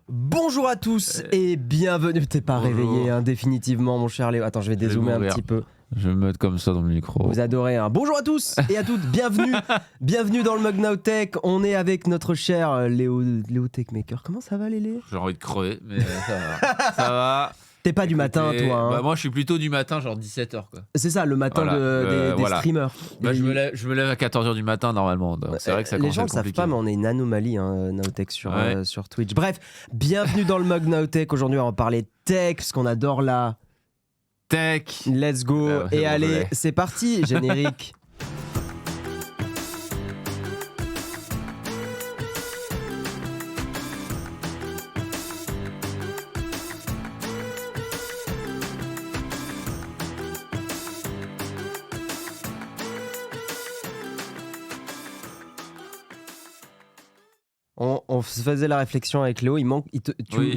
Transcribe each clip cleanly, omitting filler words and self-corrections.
Bonjour à tous et bienvenue. T'es pas réveillé hein, définitivement mon cher Léo. Attends, je vais dézoomer un petit peu. Je vais me mettre comme ça dans le micro. Vous adorez hein. Bonjour à tous et à toutes, bienvenue. Bienvenue dans le Mug Now Tech. On est avec notre cher Léo Techmaker. Comment ça va Lélé? J'ai envie de crever mais ça va. Ça va. T'es pas du matin toi hein. Bah moi je suis plutôt du matin genre 17h quoi. C'est ça le matin voilà, des streamers. Bah, je me lève à 14h du matin normalement. Donc c'est vrai que ça les commence gens à ne être savent compliqué. pas mais on est une anomalie hein, Nowtech sur Twitch. Bref, bienvenue dans le Mug Now Tech. Aujourd'hui on va parler tech parce qu'on adore la tech. Let's go et allez c'est parti générique. On se faisait la réflexion avec Léo,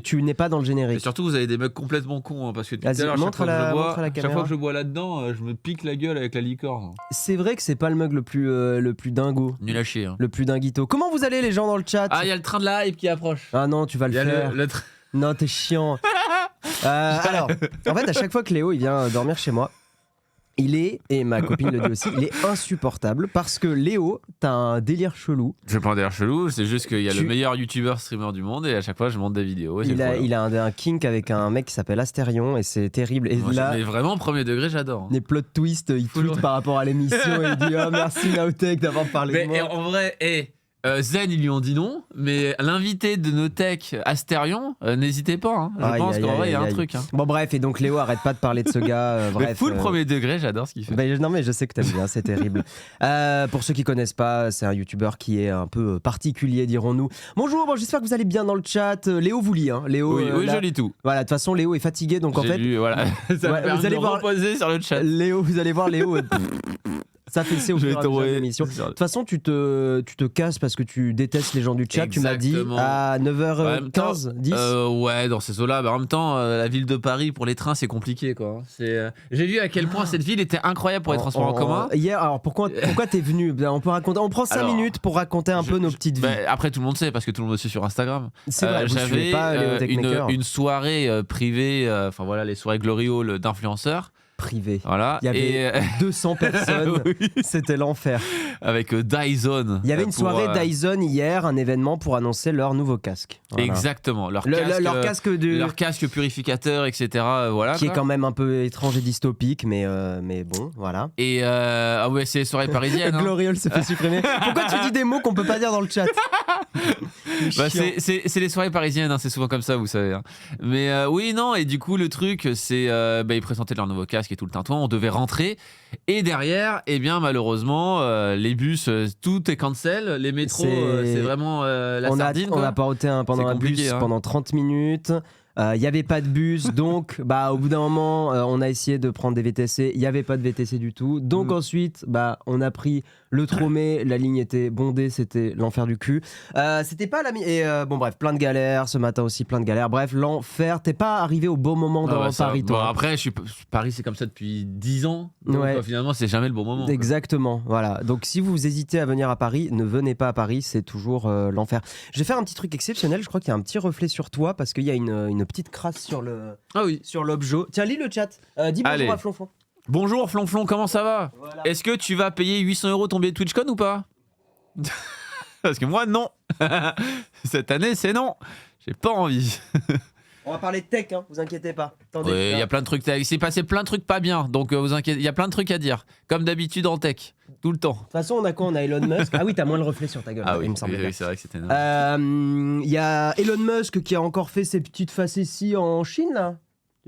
tu n'es pas dans le générique. Et surtout vous avez des mecs complètement cons hein, parce que tout à l'heure chaque fois que je bois là-dedans je me pique la gueule avec la licorne. C'est vrai que c'est pas le mug le plus dingo. Nul à chier hein. Le plus dinguito. Comment vous allez les gens dans le chat? Ah il y a le train de la hype qui approche. Ah non tu vas le faire. Non t'es chiant. Alors en fait à chaque fois que Léo il vient dormir chez moi, il est, et ma copine le dit aussi, il est insupportable parce que Léo, t'as un délire chelou. Je pas un délire chelou, c'est juste qu'il y a le meilleur youtubeur streamer du monde et à chaque fois je monte des vidéos. Il a un kink avec un mec qui s'appelle Astérion et c'est terrible. Et moi, là, mais vraiment premier degré, j'adore. Les plot twists, il tweet par rapport à l'émission et il dit oh merci Nowtech d'avoir parlé de moi. Mais en vrai, Zen ils lui ont dit non, mais l'invité de Nowtech, Astérion, n'hésitez pas. Hein. Je pense qu'en vrai il y a un truc. Hein. Bon bref, et donc Léo arrête pas de parler de ce gars. Bref, mais full premier degré, j'adore ce qu'il fait. Bah, non mais je sais que t'aimes bien, c'est terrible. Pour ceux qui connaissent pas, c'est un youtubeur qui est un peu particulier dirons-nous. Bonjour, bon, j'espère que vous allez bien dans le chat. Léo vous lit, hein. Léo, oui, je lis tout. Voilà, de toute façon Léo est fatigué donc en fait. Voilà. Ça me permet de reposer sur le chat. Léo, vous allez voir Léo. Ça fait c'est au fur et à mesure de l'émission. De toute façon, tu te casses parce que tu détestes les gens du chat. Exactement. Tu m'as dit à 9h15, 10. Ouais, dans ces eaux-là. Bah, en même temps, la ville de Paris pour les trains, c'est compliqué, quoi. J'ai vu à quel point cette ville était incroyable pour les transports en commun. Hier, alors pourquoi t'es venu? On peut raconter. On prend 5 minutes pour raconter un peu nos petites vies. Après, tout le monde sait parce que tout le monde me suit sur Instagram. C'est vrai. J'avais une soirée privée. Enfin voilà, les soirées Gloriole d'influenceurs. Privé. Voilà. Il y avait 200 personnes. Oui. C'était l'enfer. Avec Dyson. Il y avait une soirée Dyson hier, un événement pour annoncer leur nouveau casque. Voilà. Exactement. Leur casque purificateur, etc. Voilà. Qui est quand même un peu étrange et dystopique, mais bon, voilà. Et ah ouais, c'est les soirées parisiennes. Gloriole se fait supprimer. Pourquoi tu dis des mots qu'on peut pas dire dans le chat? Bah, c'est les soirées parisiennes, hein, c'est souvent comme ça, vous savez. Hein. Mais oui, non, et du coup, le truc, c'est ils présentaient leur nouveau casque et tout le tintouin, on devait rentrer. Et derrière, eh bien, malheureusement, les bus, tout est cancel. Les métros, c'est vraiment la sardine. On a porté pendant un bus pendant 30 minutes. Il n'y avait pas de bus, donc au bout d'un moment, on a essayé de prendre des VTC. Il n'y avait pas de VTC du tout. Donc ensuite, on a pris le Tromé. La ligne était bondée, c'était l'enfer du cul. C'était pas bon bref, plein de galères. Ce matin aussi, plein de galères. Bref, l'enfer. T'es pas arrivé au bon moment dans Paris, toi. Bon, après, Paris, c'est comme ça depuis 10 ans. Donc finalement, c'est jamais le bon moment. Exactement, voilà. Donc si vous hésitez à venir à Paris, ne venez pas à Paris, c'est toujours l'enfer. Je vais faire un petit truc exceptionnel. Je crois qu'il y a un petit reflet sur toi parce qu'il y a une petite crasse sur l'objet. Tiens, lis le chat. Dis bonjour à Flonflon. Bonjour Flonflon, comment ça va? Voilà. Est-ce que tu vas payer 800 € ton billet de TwitchCon ou pas? Parce que moi, non. Cette année, c'est non. J'ai pas envie. On va parler de tech, hein, vous inquiétez pas. Il y a plein de trucs. Il s'est passé plein de trucs pas bien, donc vous inquiétez. Il y a plein de trucs à dire, comme d'habitude en tech, tout le temps. De toute façon, on a quoi? On a Elon Musk. Ah oui, t'as moins le reflet sur ta gueule. Ah oui, il me semble. Oui, c'est vrai que c'était énorme. Il y a Elon Musk qui a encore fait ses petites facéties en Chine, là.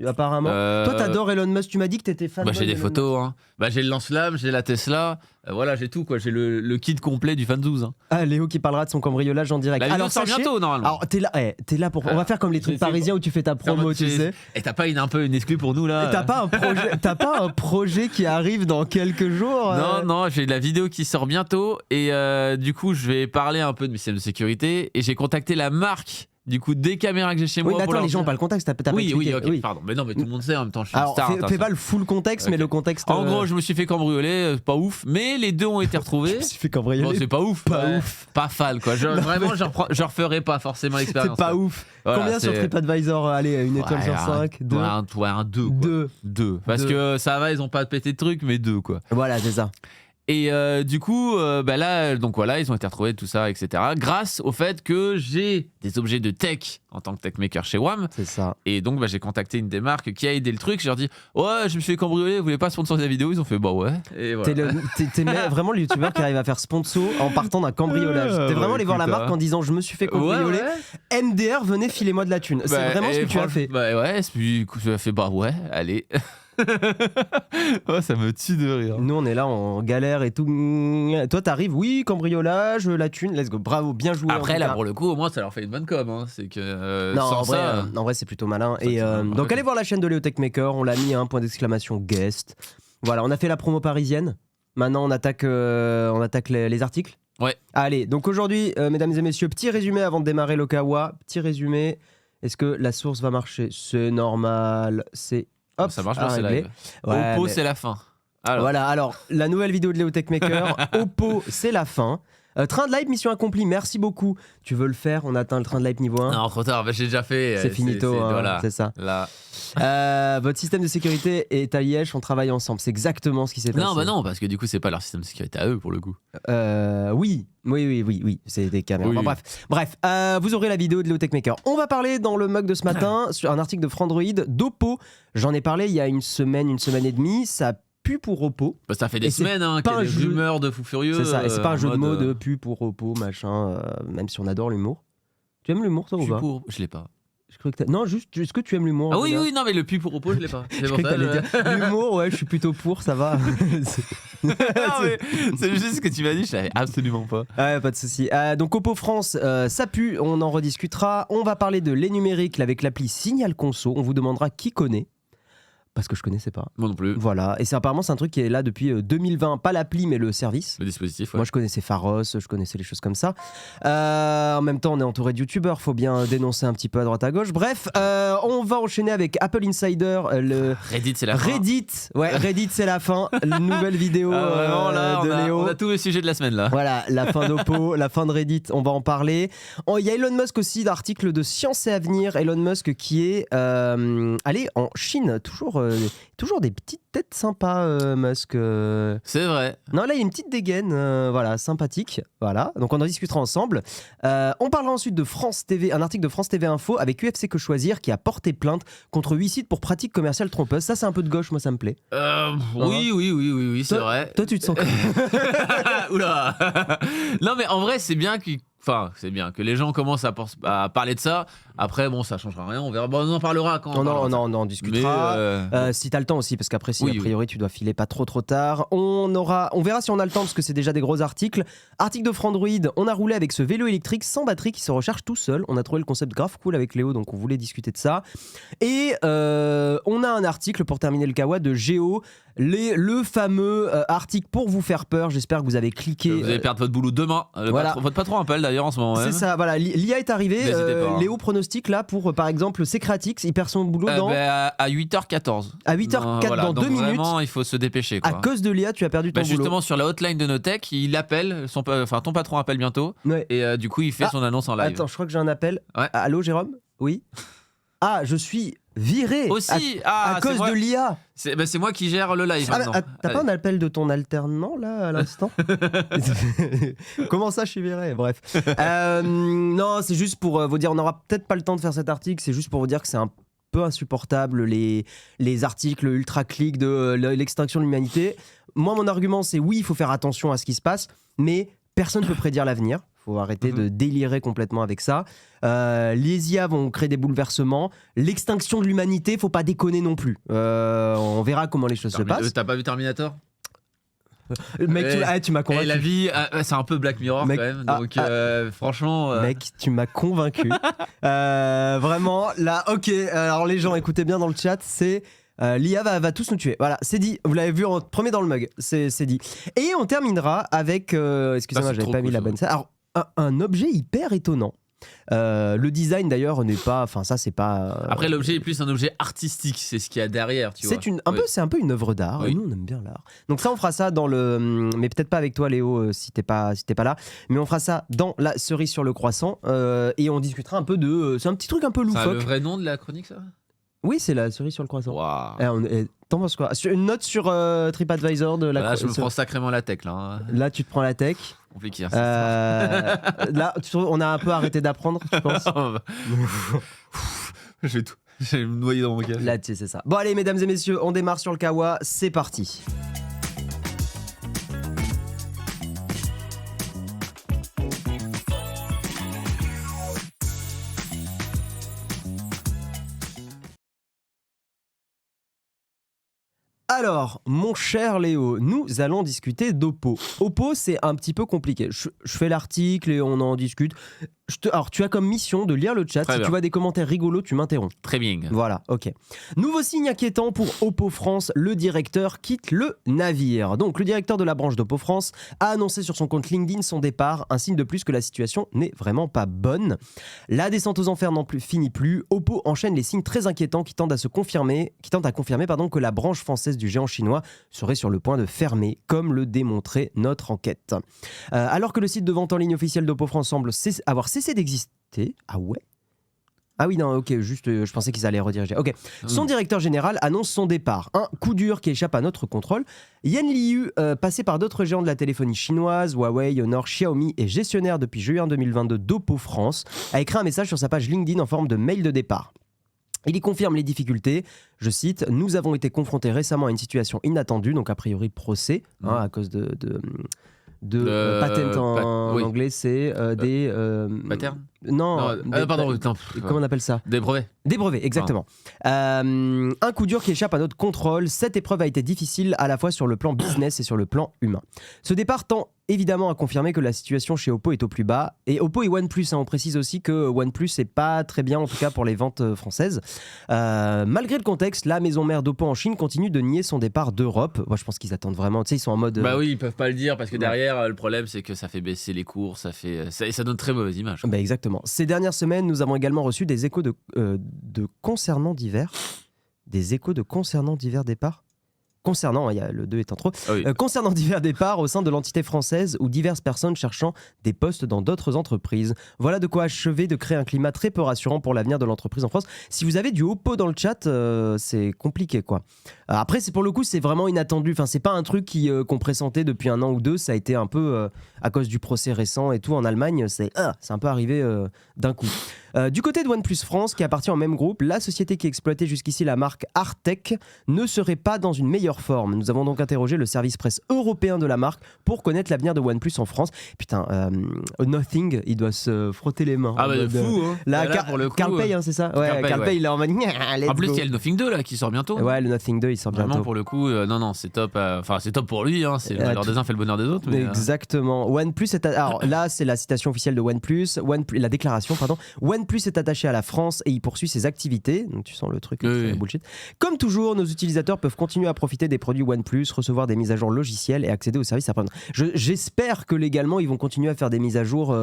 Apparemment. Toi, t'adores Elon Musk. Tu m'as dit que t'étais fan. J'ai des photos. Hein. J'ai le lance-flamme, j'ai la Tesla. Voilà, j'ai tout quoi. J'ai le kit complet du Fanzouz. Hein. Ah, Léo qui parlera de son cambriolage en direct. Alors sort bientôt normalement. Alors t'es là pour. On va faire comme les trucs parisiens où tu fais ta promo, tu sais. Et t'as pas un peu une exclue pour nous là? T'as pas un projet qui arrive dans quelques jours? Non, j'ai la vidéo qui sort bientôt et du coup je vais parler un peu de mes systèmes de sécurité et j'ai contacté la marque Du coup, des caméras que j'ai chez moi. Oui, mais attends, les gens n'ont pas le contexte. T'as oui, ok, pardon. Mais non, mais tout le monde sait en même temps. Je suis alors, star. fais pas le full contexte, mais le contexte. En gros, je me suis fait cambrioler, pas ouf, mais les deux ont été retrouvés. Je me suis fait cambrioler. Bon, c'est pas ouf. Pas fan, quoi. Vraiment, je referai pas forcément l'expérience. C'est pas ouf. Voilà, combien sur TripAdvisor? Allez, une étoile sur 5. 2. Un 2. 2. Parce que ça va, ils ont pas pété de trucs, mais 2, quoi. Voilà, c'est ça. Et du coup, là, donc voilà, ils ont été retrouvés, tout ça, etc. Grâce au fait que j'ai des objets de tech en tant que tech maker chez WAM. C'est ça. Et donc, j'ai contacté une des marques qui a aidé le truc. Je leur dis, ouais, je me suis fait cambrioler, vous voulez pas sponsoriser la vidéo? Ils ont fait, bah ouais. Et voilà. T'es vraiment le youtubeur qui arrive à faire sponsor en partant d'un cambriolage. T'es vraiment allé voir la marque en disant, je me suis fait cambrioler. Ouais. MDR, venez, filez-moi de la thune. C'est vraiment ce que tu as fait. Bah ouais, puis tu as fait, bah ouais, allez. Oh, ça me tue de rire. Nous on est là en galère et tout. Toi t'arrives, oui, cambriolage, la thune, let's go, bravo, bien joué. Après là pour le coup au moins ça leur fait une bonne com, hein. C'est que non, en vrai c'est plutôt malin. Et donc allez voir la chaîne de Léo Techmaker, on l'a mis un point d'exclamation guest. Voilà, on a fait la promo parisienne. Maintenant on attaque les articles. Ouais. Allez, donc aujourd'hui mesdames et messieurs, petit résumé avant de démarrer l'Okawa. Petit résumé. Est-ce que la source va marcher? C'est normal, c'est hop, ça marche pas, c'est live. Ouais, Oppo, c'est la fin. Alors, la nouvelle vidéo de Léo Techmaker, Oppo, c'est la fin. Train de live, mission accomplie, merci beaucoup. Tu veux le faire? On atteint le train de live niveau 1. Non, trop tard, j'ai déjà fait. C'est finito, voilà, c'est ça. Là. Votre système de sécurité est à Liège, on travaille ensemble. C'est exactement ce qui s'est passé. Non, bah non, parce que du coup, c'est pas leur système de sécurité à eux pour le coup. Oui, c'est des caméras. Oui. Bref, vous aurez la vidéo de Léo Techmaker. On va parler dans le mug de ce matin sur un article de Frandroid d'Oppo. J'en ai parlé il y a une semaine et demie. Ça pue pour Oppo. Bah, ça fait des semaines qu'il y a des rumeurs de fous furieux. C'est ça, et c'est pas un jeu de mots de pu pour Oppo, machin, même si on adore l'humour. Tu aimes l'humour, toi, ou pas? Je l'ai pas. Je crois que non, juste, est-ce que tu aimes l'humour? Ah oui, non, mais le pu pour Oppo, je l'ai pas. Je crois que t'allais dire l'humour, ouais, je suis plutôt pour, ça va. C'est juste ce que tu m'as dit, je savais absolument pas. Ouais, pas de souci. Donc Oppo France, ça pue, on en rediscutera. On va parler de les numériques avec l'appli Signal Conso. On vous demandera qui connaît. Parce que je connaissais pas. Moi non plus. Voilà, et apparemment c'est un truc qui est là depuis 2020, pas l'appli mais le service. Le dispositif, ouais. Moi je connaissais Pharos, je connaissais les choses comme ça. En même temps on est entouré de youtubeurs, faut bien dénoncer un petit peu à droite à gauche. Bref, on va enchaîner avec Apple Insider. Reddit c'est la fin. Reddit c'est la fin. Nouvelle vidéo vraiment, là, de Léo. On a tous les sujets de la semaine là. Voilà, la fin d'Oppo, la fin de Reddit, on va en parler. Il y a Elon Musk aussi, l'article de Science et Avenir. Elon Musk qui est allé en Chine, toujours des petites têtes sympas, Musk. C'est vrai. Non, là, il y a une petite dégaine, voilà, sympathique. Voilà, donc on en discutera ensemble. On parlera ensuite de France TV, un article de France TV Info avec UFC Que Choisir qui a porté plainte contre 8 sites pour pratiques commerciales trompeuses. Ça, c'est un peu de gauche, moi, ça me plaît. Oui, c'est vrai. Toi, tu te sens comment? Oula. Non, mais en vrai, c'est bien que les gens commencent à parler de ça. Après, bon, ça changera rien. On verra. Bon, on en parlera quand. On en discutera. Si t'as le temps aussi, parce qu'après, si a priori tu dois filer pas trop tard, on verra si on a le temps, parce que c'est déjà des gros articles. Article de Frandroid. On a roulé avec ce vélo électrique sans batterie qui se recharge tout seul. On a trouvé le concept grave cool avec Léo, donc on voulait discuter de ça. Et on a un article pour terminer le kawa de Géo. Le fameux article pour vous faire peur. J'espère que vous avez cliqué. Vous allez perdre votre boulot demain. Votre patron appelle d'ailleurs en ce moment. C'est ça, voilà. L'IA est arrivée. Léo pronostique là pour, par exemple, Secratix. Il perd son boulot dans. À 8h14. À 8h04 dans 2 minutes. Vraiment, il faut se dépêcher, quoi. À cause de l'IA, tu as perdu ton boulot. Justement, sur la hotline de Notech, il appelle. Ton patron appelle bientôt. Ouais. Et du coup, il fait son annonce en live. Attends, je crois que j'ai un appel. Ouais. Allô, Jérôme? Oui. Ah, je suis viré aussi à cause de l'IA. C'est moi qui gère le live maintenant. T'as pas un appel de ton alternant là à l'instant? Comment ça je suis viré? Bref. Non, c'est juste pour vous dire, on n'aura peut-être pas le temps de faire cet article, c'est juste pour vous dire que c'est un peu insupportable les articles ultra clics de l'extinction de l'humanité. Moi mon argument c'est oui, il faut faire attention à ce qui se passe, mais personne ne peut prédire l'avenir. Faut arrêter de délirer complètement avec ça. Les IA vont créer des bouleversements. L'extinction de l'humanité, faut pas déconner non plus. On verra comment les choses se passent. T'as pas vu Terminator? Mec, tu m'as convaincu. Et la vie, c'est un peu Black Mirror, mec, quand même. Donc franchement. Mec, tu m'as convaincu. Vraiment, là, ok. Alors les gens, écoutez bien dans le chat, c'est. L'IA va tous nous tuer. Voilà, c'est dit. Vous l'avez vu en premier dans le mug. C'est dit. Et on terminera avec. Excusez-moi, j'avais pas mis la bonne scène. Alors, un objet hyper étonnant. Le design d'ailleurs n'est pas, enfin ça c'est pas. Après l'objet est plus un objet artistique, c'est ce qu'il y a derrière, tu vois. C'est un peu une œuvre d'art. Nous on aime bien l'art. Donc ça on fera ça dans le, mais peut-être pas avec toi Léo si t'es pas là, mais on fera ça dans la cerise sur le croissant et on discutera un peu de, c'est un petit truc un peu loufoque. C'est le vrai nom de la chronique ça? Oui, c'est la cerise sur le croissant. Waouh. T'en penses quoi? Une note sur TripAdvisor de la. Là, je me prends sacrément la tech là. Là, tu te prends la tech. Compliqué. Là, on a un peu arrêté d'apprendre, tu penses? Je vais me noyer dans mon café. Là, c'est ça. Bon, allez, mesdames et messieurs, on démarre sur le Kawa. C'est parti. Alors, mon cher Léo, nous allons discuter d'Oppo. Oppo, c'est un petit peu compliqué. Je fais l'article et on en discute. Alors, tu as comme mission de lire le chat. Si tu vois des commentaires rigolos, tu m'interromps. Très bien. Voilà, ok. Nouveau signe inquiétant pour Oppo France, le directeur quitte le navire. Donc, le directeur de la branche d'Oppo France a annoncé sur son compte LinkedIn son départ, un signe de plus que la situation n'est vraiment pas bonne. La descente aux enfers n'en finit plus. Oppo enchaîne les signes très inquiétants qui tentent à confirmer que la branche française du géant chinois serait sur le point de fermer, comme le démontrait notre enquête. Alors que le site de vente en ligne officiel d'Oppo France semble avoir cessé d'exister. Ah ouais? Ah oui, non, ok, juste, je pensais qu'ils allaient rediriger. Ok. Son directeur général annonce son départ. Un coup dur qui échappe à notre contrôle. Yan Liu, passé par d'autres géants de la téléphonie chinoise, Huawei, Honor, Xiaomi et gestionnaire depuis juin 2022 d'Oppo France, a écrit un message sur sa page LinkedIn en forme de mail de départ. Il y confirme les difficultés, je cite, « Nous avons été confrontés récemment à une situation inattendue, donc a priori procès, à cause de patent en anglais, c'est des... Patterns ? Non, comment on appelle ça? Des brevets. Des brevets, exactement. Un coup dur qui échappe à notre contrôle. Cette épreuve a été difficile à la fois sur le plan business et sur le plan humain. Ce départ tend évidemment à confirmer que la situation chez Oppo est au plus bas. Et Oppo et OnePlus, on précise aussi que OnePlus n'est pas très bien, en tout cas pour les ventes françaises. Malgré le contexte, la maison mère d'Oppo en Chine continue de nier son départ d'Europe. Moi, je pense qu'ils attendent vraiment, tu sais, ils sont en mode... Bah oui, ils peuvent pas le dire parce que derrière, le problème, c'est que ça fait baisser les cours, ça donne très mauvaise image. Bah exactement. Ces dernières semaines, nous avons également reçu des échos de concernant divers. Des échos de concernant divers départs. Concernant, il y a le 2 étant trop. Concernant divers départs au sein de l'entité française ou diverses personnes cherchant des postes dans d'autres entreprises. Voilà de quoi achever de créer un climat très peu rassurant pour l'avenir de l'entreprise en France. Si vous avez du Oppo dans le chat, c'est compliqué quoi. Après, pour le coup, c'est vraiment inattendu. Enfin, c'est pas un truc qu'on pressentait depuis 1 an ou 2. Ça a été un peu à cause du procès récent et tout en Allemagne. C'est un peu arrivé d'un coup. Du côté de OnePlus France, qui appartient au même groupe, la société qui exploitait jusqu'ici la marque Artec ne serait pas dans une meilleure forme. Nous avons donc interrogé le service presse européen de la marque pour connaître l'avenir de OnePlus en France. Putain, Nothing, il doit se frotter les mains. Ah bah fou, hein. Là, pour le coup, Carl Pay, c'est ça? Ouais, Carl Pay, il est en mode... En plus, il y a le Nothing 2 là, qui sort bientôt. Ouais, le Nothing 2, il sort bientôt. Vraiment, pour le coup, non, c'est top. Enfin, c'est top pour lui, hein. C'est le malheur des uns fait le bonheur des autres. Mais, exactement. OnePlus est... Alors là, c'est la citation officielle de OnePlus. La déclaration, pardon. OnePlus est attaché à la France et il poursuit ses activités. Donc tu sens le truc, bullshit. Comme toujours, nos utilisateurs peuvent continuer à profiter des produits OnePlus, recevoir des mises à jour logicielles et accéder aux services après. J'espère que légalement, ils vont continuer à faire des mises à jour.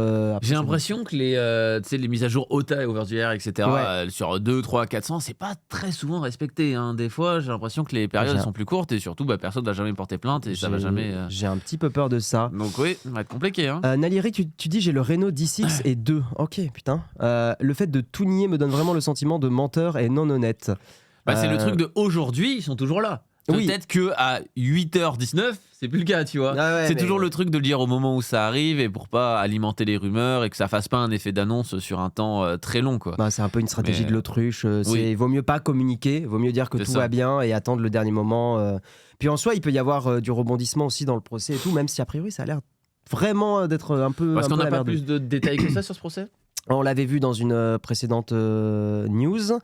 J'ai l'impression que les mises à jour OTA et over-the-air, etc., sur 2, 3, 400, c'est pas très souvent respecté. Hein. Des fois, j'ai l'impression que les périodes sont plus courtes et surtout, personne ne va jamais porter plainte et ça va jamais. J'ai un petit peu peur de ça. Donc oui, ça va être compliqué. Hein. Naliri, tu dis j'ai le Renault 10X et 2. Ok, putain. Le fait de tout nier me donne vraiment le sentiment de menteur et non honnête. C'est le truc de aujourd'hui, ils sont toujours là. Peut-être qu'à 8h19, c'est plus le cas, tu vois. C'est toujours le truc de le dire au moment où ça arrive et pour pas alimenter les rumeurs et que ça fasse pas un effet d'annonce sur un temps très long, quoi. C'est un peu une stratégie de l'autruche. Il vaut mieux pas communiquer, vaut mieux dire que tout va bien et attendre le dernier moment. Puis en soi, il peut y avoir du rebondissement aussi dans le procès et tout, même si a priori ça a l'air vraiment d'être un peu. Parce qu'on n'a pas plus de détails que ça sur ce procès. On l'avait vu dans une précédente news.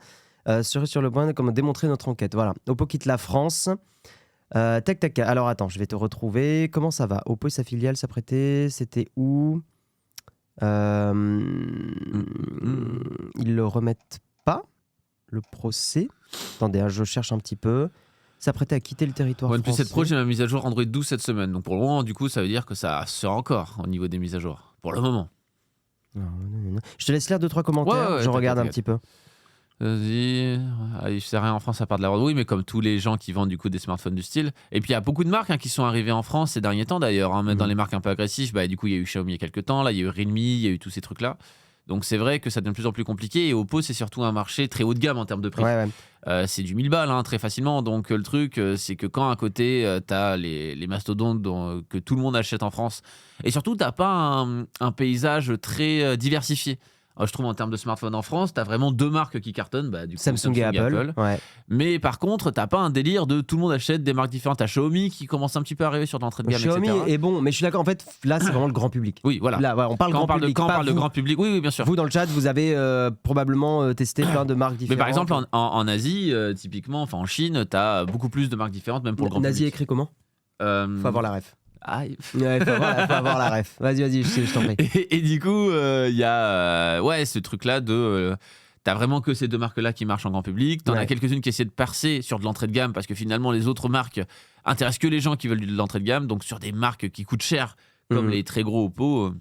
Serait sur le point de démontrer notre enquête. Voilà. Oppo quitte la France. Tac. Alors attends, je vais te retrouver. Comment ça va? Oppo et sa filiale s'apprêtaient. C'était où? Ils le remettent pas, le procès. Attendez, je cherche un petit peu. S'apprêtait à quitter le territoire français. OnePlus 7 Pro, j'ai ma mise à jour Android 12 cette semaine. Donc pour le moment, du coup, ça veut dire que ça sera encore au niveau des mises à jour. Pour le moment. Je te laisse lire 2-3 commentaires, je regarde un petit peu. Vas-y, il ne fait rien en France à part de la vente. Oui, mais comme tous les gens qui vendent du coup des smartphones du style. Et puis il y a beaucoup de marques qui sont arrivées en France ces derniers temps d'ailleurs. Même dans les marques un peu agressives, du coup il y a eu Xiaomi il y a quelques temps, là il y a eu Realme, il y a eu tous ces trucs-là. Donc c'est vrai que ça devient de plus en plus compliqué. Et Oppo, c'est surtout un marché très haut de gamme en termes de prix. C'est du 1000 balles très facilement. Donc le truc, c'est que quand à côté, tu as les mastodontes que tout le monde achète en France, et surtout, tu n'as pas un paysage très diversifié. Je trouve en termes de smartphone en France, tu as vraiment 2 marques qui cartonnent, du coup, Samsung et Apple. Mais par contre, tu n'as pas un délire de tout le monde achète des marques différentes. Tu as Xiaomi qui commence un petit peu à arriver sur l'entrée de gamme, Xiaomi etc. est bon, mais je suis d'accord. En fait, là, c'est vraiment le grand public. Oui, voilà. Là, on parle grand public. Quand on parle de grand public, oui, bien sûr. Vous, dans le chat, vous avez probablement testé plein de marques différentes. Mais par exemple, en Asie, typiquement, en Chine, tu as beaucoup plus de marques différentes, même pour le grand public. Asie écrit comment Faut avoir la ref. Faut avoir la ref. Vas-y, je t'en prie. Et du coup, il y a ce truc-là de... T'as vraiment que ces 2 marques-là qui marchent en grand public. T'en as quelques-unes qui essaient de percer sur de l'entrée de gamme parce que finalement, les autres marques intéressent que les gens qui veulent de l'entrée de gamme. Donc, sur des marques qui coûtent cher, comme les très gros Oppo...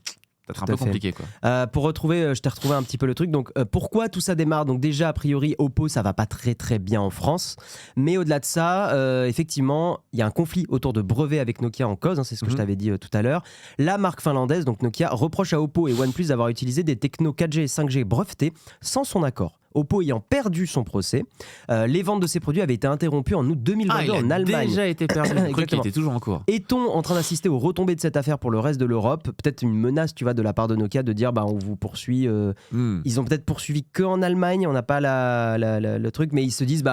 C'est un peu compliqué, quoi. Pour retrouver, je t'ai retrouvé un petit peu le truc. Donc, pourquoi tout ça démarre? Donc, déjà, a priori, Oppo, ça va pas très très bien en France. Mais au-delà de ça, effectivement, il y a un conflit autour de brevets avec Nokia en cause. C'est ce que je t'avais dit tout à l'heure. La marque finlandaise, donc Nokia, reproche à Oppo et OnePlus d'avoir utilisé des technos 4G et 5G brevetés sans son accord. Oppo ayant perdu son procès, les ventes de ces produits avaient été interrompues en août 2022 en Allemagne. Il a déjà été perdu, le truc qui était toujours en cours. Est-on en train d'assister aux retombées de cette affaire pour le reste de l'Europe? Peut-être une menace, tu vois, de la part de Nokia de dire on vous poursuit. Ils ont peut-être poursuivi qu'en Allemagne, on n'a pas le truc, mais ils se disent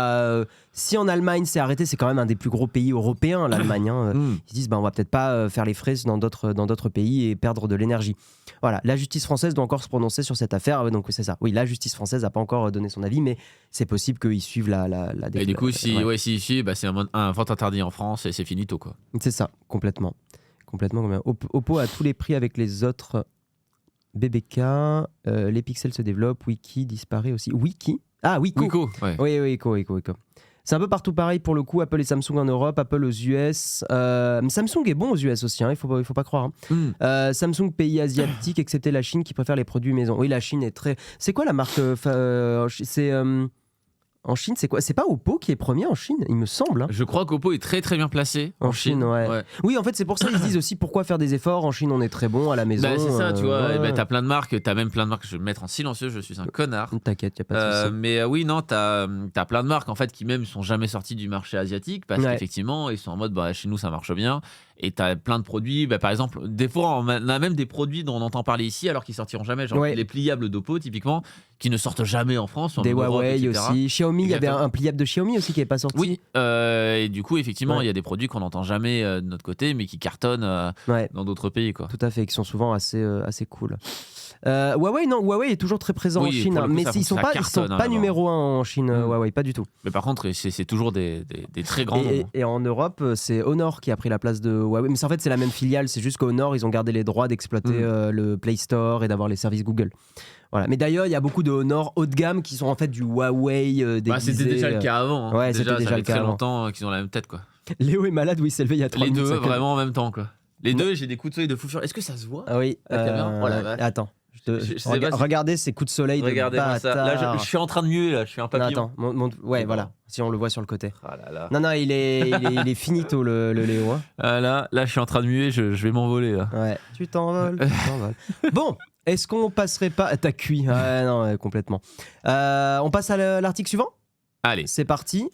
si en Allemagne c'est arrêté, c'est quand même un des plus gros pays européens, l'Allemagne. Ils se disent on va peut-être pas faire les frais dans d'autres pays et perdre de l'énergie. Voilà, la justice française doit encore se prononcer sur cette affaire. Donc c'est ça. Oui, la justice française n'a pas encore donné son avis, mais c'est possible qu'ils suivent la Et du coup, s'ils suivent, c'est un vente interdit en France et c'est finito, quoi. C'est ça, complètement. Oppo a tous les prix avec les autres BBK. Les pixels se développent. Wiki disparaît aussi. Wiki Wiko, ouais. Oui, Wiko. C'est un peu partout pareil pour le coup. Apple et Samsung en Europe, Apple aux US. Samsung est bon aux US aussi, il faut pas croire. Samsung, pays asiatiques, excepté la Chine qui préfère les produits maison. Oui, la Chine est très... C'est quoi la marque en Chine, c'est quoi? C'est pas Oppo qui est premier en Chine, il me semble. Je crois qu'Oppo est très très bien placé en Chine. Ouais. Oui, en fait, c'est pour ça qu'ils se disent aussi pourquoi faire des efforts. En Chine, on est très bon à la maison. C'est ça, tu vois. T'as plein de marques, t'as même plein de marques. Je vais me mettre en silencieux, je suis un connard. T'inquiète, y a pas de souci. Mais oui, non, t'as plein de marques en fait qui même sont jamais sorties du marché asiatique parce qu'effectivement, ils sont en mode chez nous ça marche bien. Et t'as plein de produits, par exemple, des fois on a même des produits dont on entend parler ici alors qu'ils sortiront jamais, genre les pliables d'Oppo typiquement, qui ne sortent jamais en France. Des Huawei Europe, aussi. Xiaomi, il y avait un pliable de Xiaomi aussi qui n'est pas sorti. Oui, et du coup, effectivement, il y a des produits qu'on n'entend jamais de notre côté, mais qui cartonnent dans d'autres pays, quoi. Tout à fait, qui sont souvent assez cool. Huawei est toujours très présent en Chine, mais ils sont pas numéro 1 en Chine, Huawei, pas du tout. Mais par contre, c'est toujours des très grands noms. Et en Europe, c'est Honor qui a pris la place de Huawei. Mais en fait, c'est la même filiale, c'est juste qu'Honor, ils ont gardé les droits d'exploiter le Play Store et d'avoir les services Google. Voilà. Mais d'ailleurs, il y a beaucoup de Honor haut de gamme qui sont en fait du Huawei déguisé. C'était déjà le cas avant. Ouais, c'était déjà le cas très avant. longtemps qu'ils ont la même tête, quoi. Léo est malade, il s'est levé il y a 3 minutes. Les deux, vraiment en même temps, quoi. Les deux, j'ai des coups de soleil de fou furieux. Est-ce que ça se voit? Ah oui. La caméra. Oh la vache. Attends. Regardez ces coups de soleil. Regardez-moi ça. Là, je suis en train de muer, là. Je suis un papillon. Attends, voilà. Si on le voit sur le côté. Oh là là. Non, il est finito, le Léo. Hein. Là, je suis en train de muer, je vais m'envoler, là. Ouais, tu t'envoles. Bon, est-ce qu'on passerait pas... T'as cuit. Non, complètement. On passe à l'article suivant? Allez. C'est parti.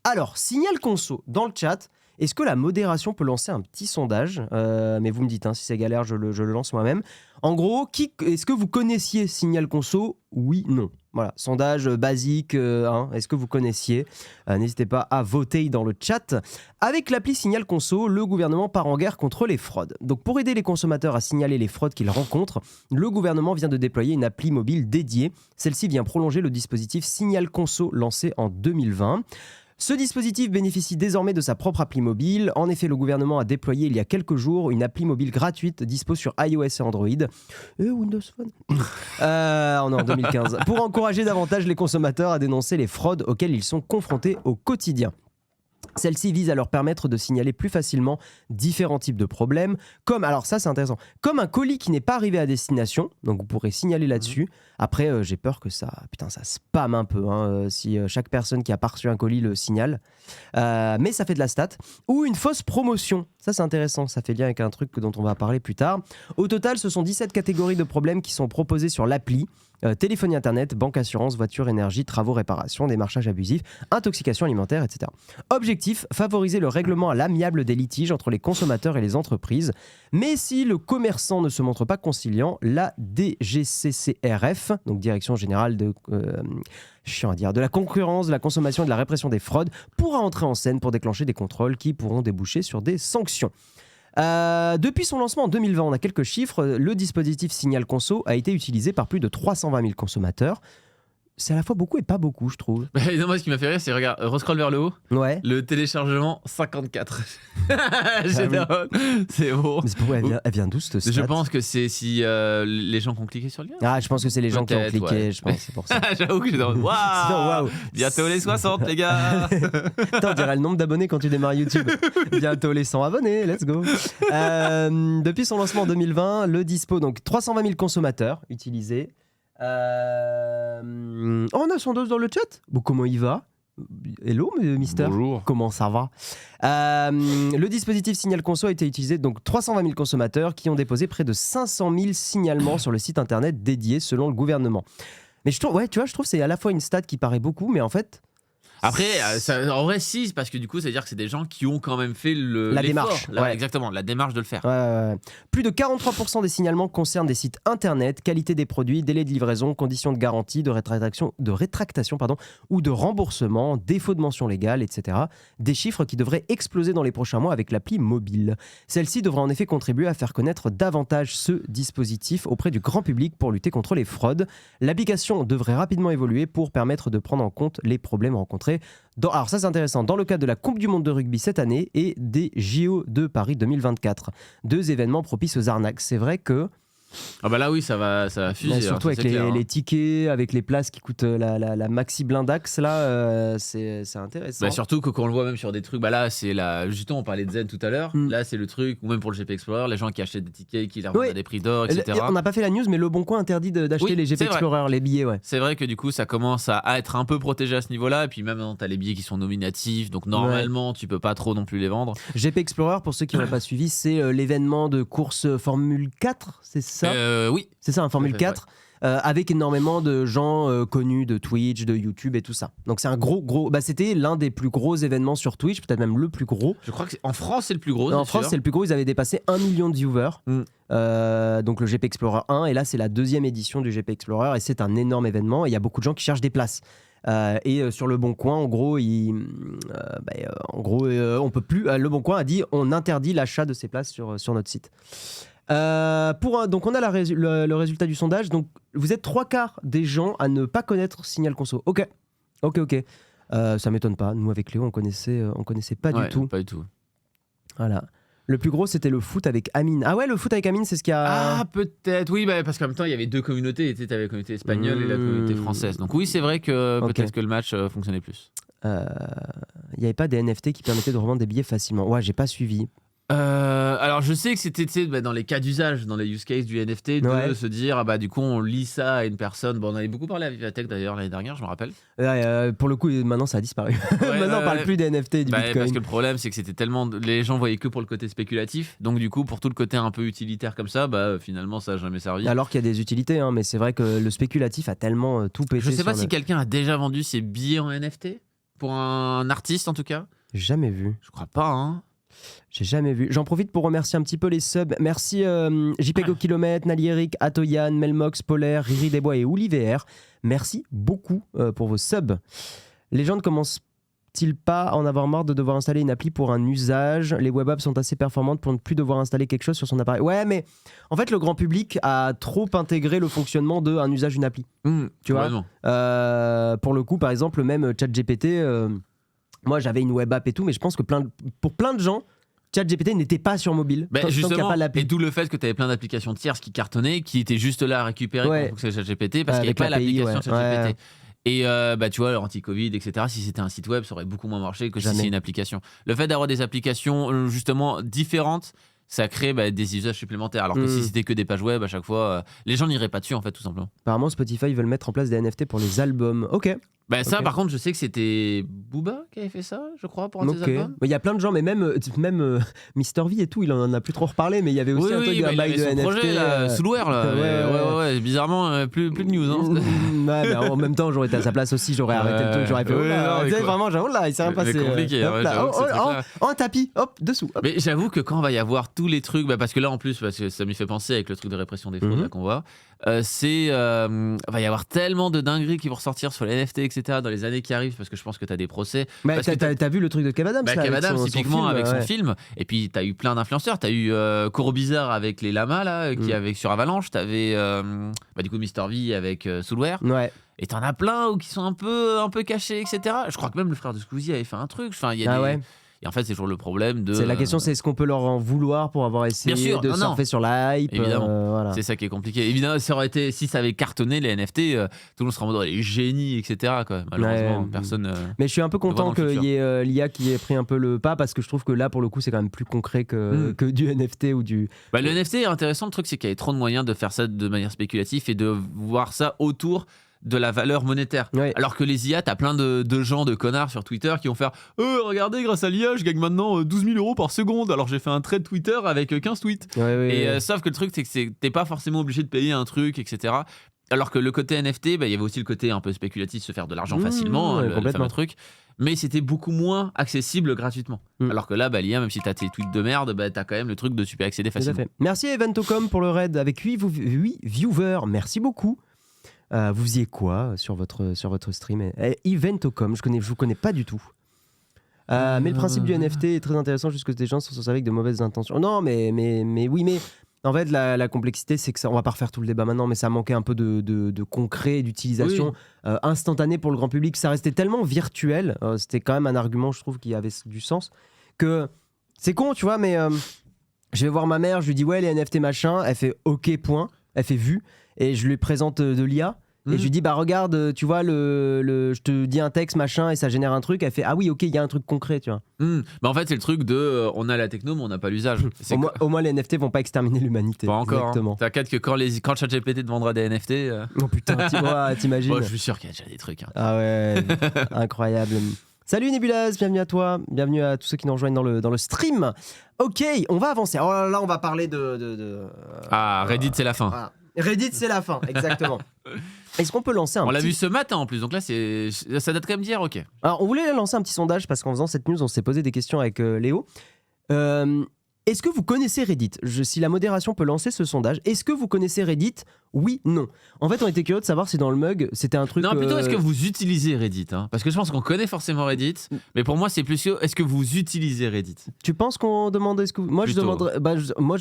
Alors, Signal Conso, dans le chat... Est-ce que la modération peut lancer un petit sondage? Mais vous me dites, si c'est galère, je le lance moi-même. En gros, est-ce que vous connaissiez Signal Conso? Oui, non. Voilà, sondage basique. Est-ce que vous connaissiez? N'hésitez pas à voter dans le chat. Avec l'appli Signal Conso, le gouvernement part en guerre contre les fraudes. Donc pour aider les consommateurs à signaler les fraudes qu'ils rencontrent, le gouvernement vient de déployer une appli mobile dédiée. Celle-ci vient prolonger le dispositif Signal Conso lancé en 2020. Ce dispositif bénéficie désormais de sa propre appli mobile. En effet, le gouvernement a déployé il y a quelques jours une appli mobile gratuite dispo sur iOS et Android. Et Windows Phone. On est en 2015. Pour encourager davantage les consommateurs à dénoncer les fraudes auxquelles ils sont confrontés au quotidien. Celle-ci vise à leur permettre de signaler plus facilement différents types de problèmes, comme, alors ça c'est intéressant, comme un colis qui n'est pas arrivé à destination, donc vous pourrez signaler là-dessus. Après, j'ai peur que ça spamme un peu, si chaque personne qui a pas reçu un colis le signale. Mais ça fait de la stat. Ou une fausse promotion, ça c'est intéressant, ça fait lien avec un truc dont on va parler plus tard. Au total, ce sont 17 catégories de problèmes qui sont proposées sur l'appli. Téléphonie internet, banque assurance, voiture, énergie, travaux, réparation, démarchage abusif, intoxication alimentaire, etc. Objectif, favoriser le règlement à l'amiable des litiges entre les consommateurs et les entreprises. Mais si le commerçant ne se montre pas conciliant, la DGCCRF, donc Direction Générale de la concurrence, de la consommation et de la répression des fraudes, pourra entrer en scène pour déclencher des contrôles qui pourront déboucher sur des sanctions. Depuis son lancement en 2020, on a quelques chiffres. Le dispositif Signal Conso a été utilisé par plus de 320 000 consommateurs. C'est à la fois beaucoup et pas beaucoup, je trouve. Non, moi, ce qui m'a fait rire, c'est, regarde, rescroll vers le haut. Ouais. Le téléchargement, 54. C'est bon. Mais c'est pourquoi elle vient d'où cette stat ? Je pense que c'est si les gens qui ont cliqué sur le lien. Ah, je pense que c'est les gens qui ont cliqué, ouais. Je pense, c'est pour ça. J'avoue que j'ai dans waouh, bientôt les 60, les gars. Attends, on dirait le nombre d'abonnés quand tu démarres YouTube. Bientôt les 100 abonnés, let's go. Depuis son lancement en 2020, le dispo, donc 320 000 consommateurs utilisés. On a son dose dans le chat. Bon, comment il va ? Hello, Mister. Bonjour. Comment ça va ? Le dispositif Signal Conso a été utilisé, donc 320 000 consommateurs qui ont déposé près de 500 000 signalements sur le site internet dédié selon le gouvernement. Mais je trouve que c'est à la fois une stat qui paraît beaucoup, mais en fait... Après, en vrai, si, parce que du coup, ça veut dire que c'est des gens qui ont quand même fait la démarche. Ouais. Exactement, la démarche de le faire. Ouais. Plus de 43% des signalements concernent des sites internet, qualité des produits, délai de livraison, conditions de garantie, de rétractation ou de remboursement, défaut de mention légale, etc. Des chiffres qui devraient exploser dans les prochains mois avec l'appli mobile. Celle-ci devra en effet contribuer à faire connaître davantage ce dispositif auprès du grand public pour lutter contre les fraudes. L'application devrait rapidement évoluer pour permettre de prendre en compte les problèmes rencontrés. Alors ça c'est intéressant, dans le cadre de la Coupe du Monde de rugby cette année et des JO de Paris 2024. 2 événements propices aux arnaques. C'est vrai que... Ah bah là oui, ça va fuser. Surtout avec les tickets, avec les places qui coûtent la maxi blindax, là, c'est intéressant. Bah surtout que quand on le voit même sur des trucs, bah là c'est justement on parlait de Zen tout à l'heure, là c'est le truc, ou même pour le GP Explorer, les gens qui achètent des tickets, qui les revendent à des prix d'or, etc. On n'a pas fait la news, mais Le Bon Coin interdit d'acheter les GP Explorer, les billets, ouais. C'est vrai que du coup ça commence à être un peu protégé à ce niveau-là, et puis même t'as les billets qui sont nominatifs, donc normalement tu peux pas trop non plus les vendre. GP Explorer, pour ceux qui n'ont pas suivi, c'est l'événement de course Formule 4, c'est ça ? Oui. C'est ça, un Formule 4, avec énormément de gens connus de Twitch, de YouTube et tout ça. Donc c'est un gros... c'était l'un des plus gros événements sur Twitch, peut-être même le plus gros. Je crois qu'en France, c'est le plus gros. En France, c'est le plus gros. Ils avaient dépassé 1 million de viewers. Donc le GP Explorer 1. Et là, c'est la 2e édition du GP Explorer. Et c'est un énorme événement. Et il y a beaucoup de gens qui cherchent des places. Sur Le Bon Coin, en gros, on peut plus. Le Bon Coin a dit on interdit l'achat de ces places sur notre site. Donc on a le résultat du sondage. Donc vous êtes 3/4 des gens à ne pas connaître Signal Conso. Ok. Ça m'étonne pas. Nous avec Léo on connaissait pas du tout. Pas du tout. Voilà. Le plus gros c'était le foot avec Amine. Ah ouais, le foot avec Amine, c'est ce qu'il y a. Ah peut-être. Oui, parce qu'en même temps il y avait 2 communautés. Tu avais la communauté espagnole et la communauté française. Donc oui, c'est vrai que peut-être que le match fonctionnait plus. Il n'y avait pas des NFT qui permettaient de revendre des billets facilement. Ouais, j'ai pas suivi. Alors je sais que c'était dans les cas d'usage, dans les use cases du NFT, de se dire du coup on lit ça à une personne. Bon, on avait beaucoup parlé à Vivatech d'ailleurs l'année dernière, je me rappelle. Pour le coup maintenant ça a disparu. Maintenant on parle plus des NFT et du Bitcoin. Parce que le problème c'est que c'était tellement, les gens voyaient que pour le côté spéculatif, donc du coup pour tout le côté un peu utilitaire comme ça, finalement ça a jamais servi. Alors qu'il y a des utilités, mais c'est vrai que le spéculatif a tellement tout pété. Je sais pas si quelqu'un a déjà vendu ses billets en NFT pour un artiste en tout cas. Jamais vu. Je crois pas hein. J'ai jamais vu. J'en profite pour remercier un petit peu les subs. Merci JPEG au kilomètre, Nalieric, Atoyan, Melmox, Polaire, Riri Desbois et Olivier. Merci beaucoup pour vos subs. Les gens ne commencent-ils pas à en avoir marre de devoir installer une appli pour un usage ? Les web apps sont assez performantes pour ne plus devoir installer quelque chose sur son appareil. Ouais, mais en fait, le grand public a trop intégré le fonctionnement d'un usage d'une appli. Tu vois ? Pour le coup, par exemple, même ChatGPT... moi, j'avais une web app et tout, mais je pense que pour plein de gens, ChatGPT n'était pas sur mobile. Justement, et d'où le fait que tu avais plein d'applications tierces qui cartonnaient, qui étaient juste là à récupérer pour fonctionner ChatGPT, parce qu'il n'y avait pas l'application ChatGPT. Et tu vois, anti-Covid, etc., si c'était un site web, ça aurait beaucoup moins marché que si c'est une application. Le fait d'avoir des applications justement différentes, ça crée des usages supplémentaires. Alors que si c'était que des pages web, à chaque fois, les gens n'iraient pas dessus, en fait, tout simplement. Apparemment, Spotify veulent mettre en place des NFT pour les albums. Ok. Ça, par contre, je sais que c'était Booba qui avait fait ça, je crois, pour un de ses albums. Il y a plein de gens, mais même Mr V et tout, il en a plus trop reparlé, mais il y avait aussi un truc d'un bail de NFT. Projet, là, Soulware, là. Ouais, bizarrement, plus de news. Hein. En même temps, j'aurais été à sa place aussi, j'aurais arrêté le truc, j'aurais fait. Vraiment, il s'est rien passé. C'est compliqué. Un tapis, hop, dessous. Hop. Mais j'avoue que quand on va y avoir tous les trucs, parce que là, en plus, parce que ça m'y fait penser avec le truc de répression des fraudes qu'on voit, va y avoir tellement de dingueries qui vont ressortir sur les NFT, etc. dans les années qui arrivent, parce que je pense que t'as des procès. T'as vu le truc de Kev Adams Kev Adams, typiquement, avec son film. Et puis t'as eu plein d'influenceurs. T'as eu Coro Bizarre avec les lamas, là, qui avec sur Avalanche. T'avais du coup Mr V avec Soulware. Ouais. Et t'en as plein qui sont un peu cachés, etc. Je crois que même le frère de Squeezie avait fait un truc. Enfin, il y a Et en fait, c'est toujours le problème de. La question, c'est est-ce qu'on peut leur en vouloir pour avoir essayé de surfer sur la hype. Évidemment. Voilà. C'est ça qui est compliqué. Évidemment, si ça avait cartonné les NFT, tout le monde serait en mode les génies, etc. Quoi. Malheureusement, personne. Mais je suis un peu content qu'il y ait l'IA qui ait pris un peu le pas, parce que je trouve que là, pour le coup, c'est quand même plus concret que du NFT ou du. Le NFT est intéressant. Le truc, c'est qu'il y a trop de moyens de faire ça de manière spéculative et de voir ça autour de la valeur monétaire. Alors que les IA, t'as plein de gens, de connards sur Twitter qui vont faire regardez, grâce à l'IA, je gagne maintenant 12 000 euros par seconde. Alors j'ai fait un trade Twitter avec 15 tweets. Sauf que le truc, c'est que t'es pas forcément obligé de payer un truc, etc. Alors que le côté NFT, il y avait aussi le côté un peu spéculatif, se faire de l'argent facilement, le fameux truc. Mais c'était beaucoup moins accessible gratuitement. Alors que là, l'IA, même si t'as tes tweets de merde, t'as quand même le truc de super accéder facilement. Merci à Eventocom pour le raid avec 8 viewers. Merci beaucoup. Vous faisiez quoi sur votre stream? Eventocom, je vous connais pas du tout. Mais le principe du NFT est très intéressant, jusque des gens sont censés avec de mauvaises intentions. Non, mais oui, mais en fait, la complexité, c'est que on va pas refaire tout le débat maintenant, mais ça manquait un peu de concret, d'utilisation instantanée pour le grand public. Ça restait tellement virtuel, c'était quand même un argument, je trouve, qui avait du sens, que c'est con, tu vois, mais je vais voir ma mère, je lui dis ouais, les NFT machin, elle fait ok, point, elle fait vu, et je lui présente de l'IA. Et je lui dis regarde, tu vois, je te dis un texte machin et ça génère un truc. Elle fait ah oui, ok, il y a un truc concret, tu vois. En fait, c'est le truc de on a la techno mais on n'a pas l'usage. Au moins les NFT vont pas exterminer l'humanité. Pas encore. Exactement. T'inquiète que quand ChatGPT te vendra des NFT. Oh putain, t'imagines. Je suis sûr qu'il y a déjà des trucs. Ah ouais, incroyable. Salut Nebulaz, bienvenue à toi, bienvenue à tous ceux qui nous rejoignent dans le stream. Ok, on va avancer. Alors là, on va parler de... Reddit, c'est la fin. Voilà. Reddit, c'est la fin, exactement. Est-ce qu'on peut lancer un On l'a vu ce matin en plus, donc là, ça date quand même d'hier, ok. Alors, on voulait lancer un petit sondage parce qu'en faisant cette news, on s'est posé des questions avec Léo. Est-ce que vous connaissez Reddit ? Si la modération peut lancer ce sondage, est-ce que vous connaissez Reddit ? Oui, non. En fait, on était curieux de savoir si dans le mug, c'était un truc... Non, plutôt, est-ce que vous utilisez Reddit, Parce que je pense qu'on connaît forcément Reddit, mais pour moi, c'est plus sûr, est-ce que vous utilisez Reddit ? Tu penses qu'on demande est-ce que... Moi, plutôt. Je demanderais...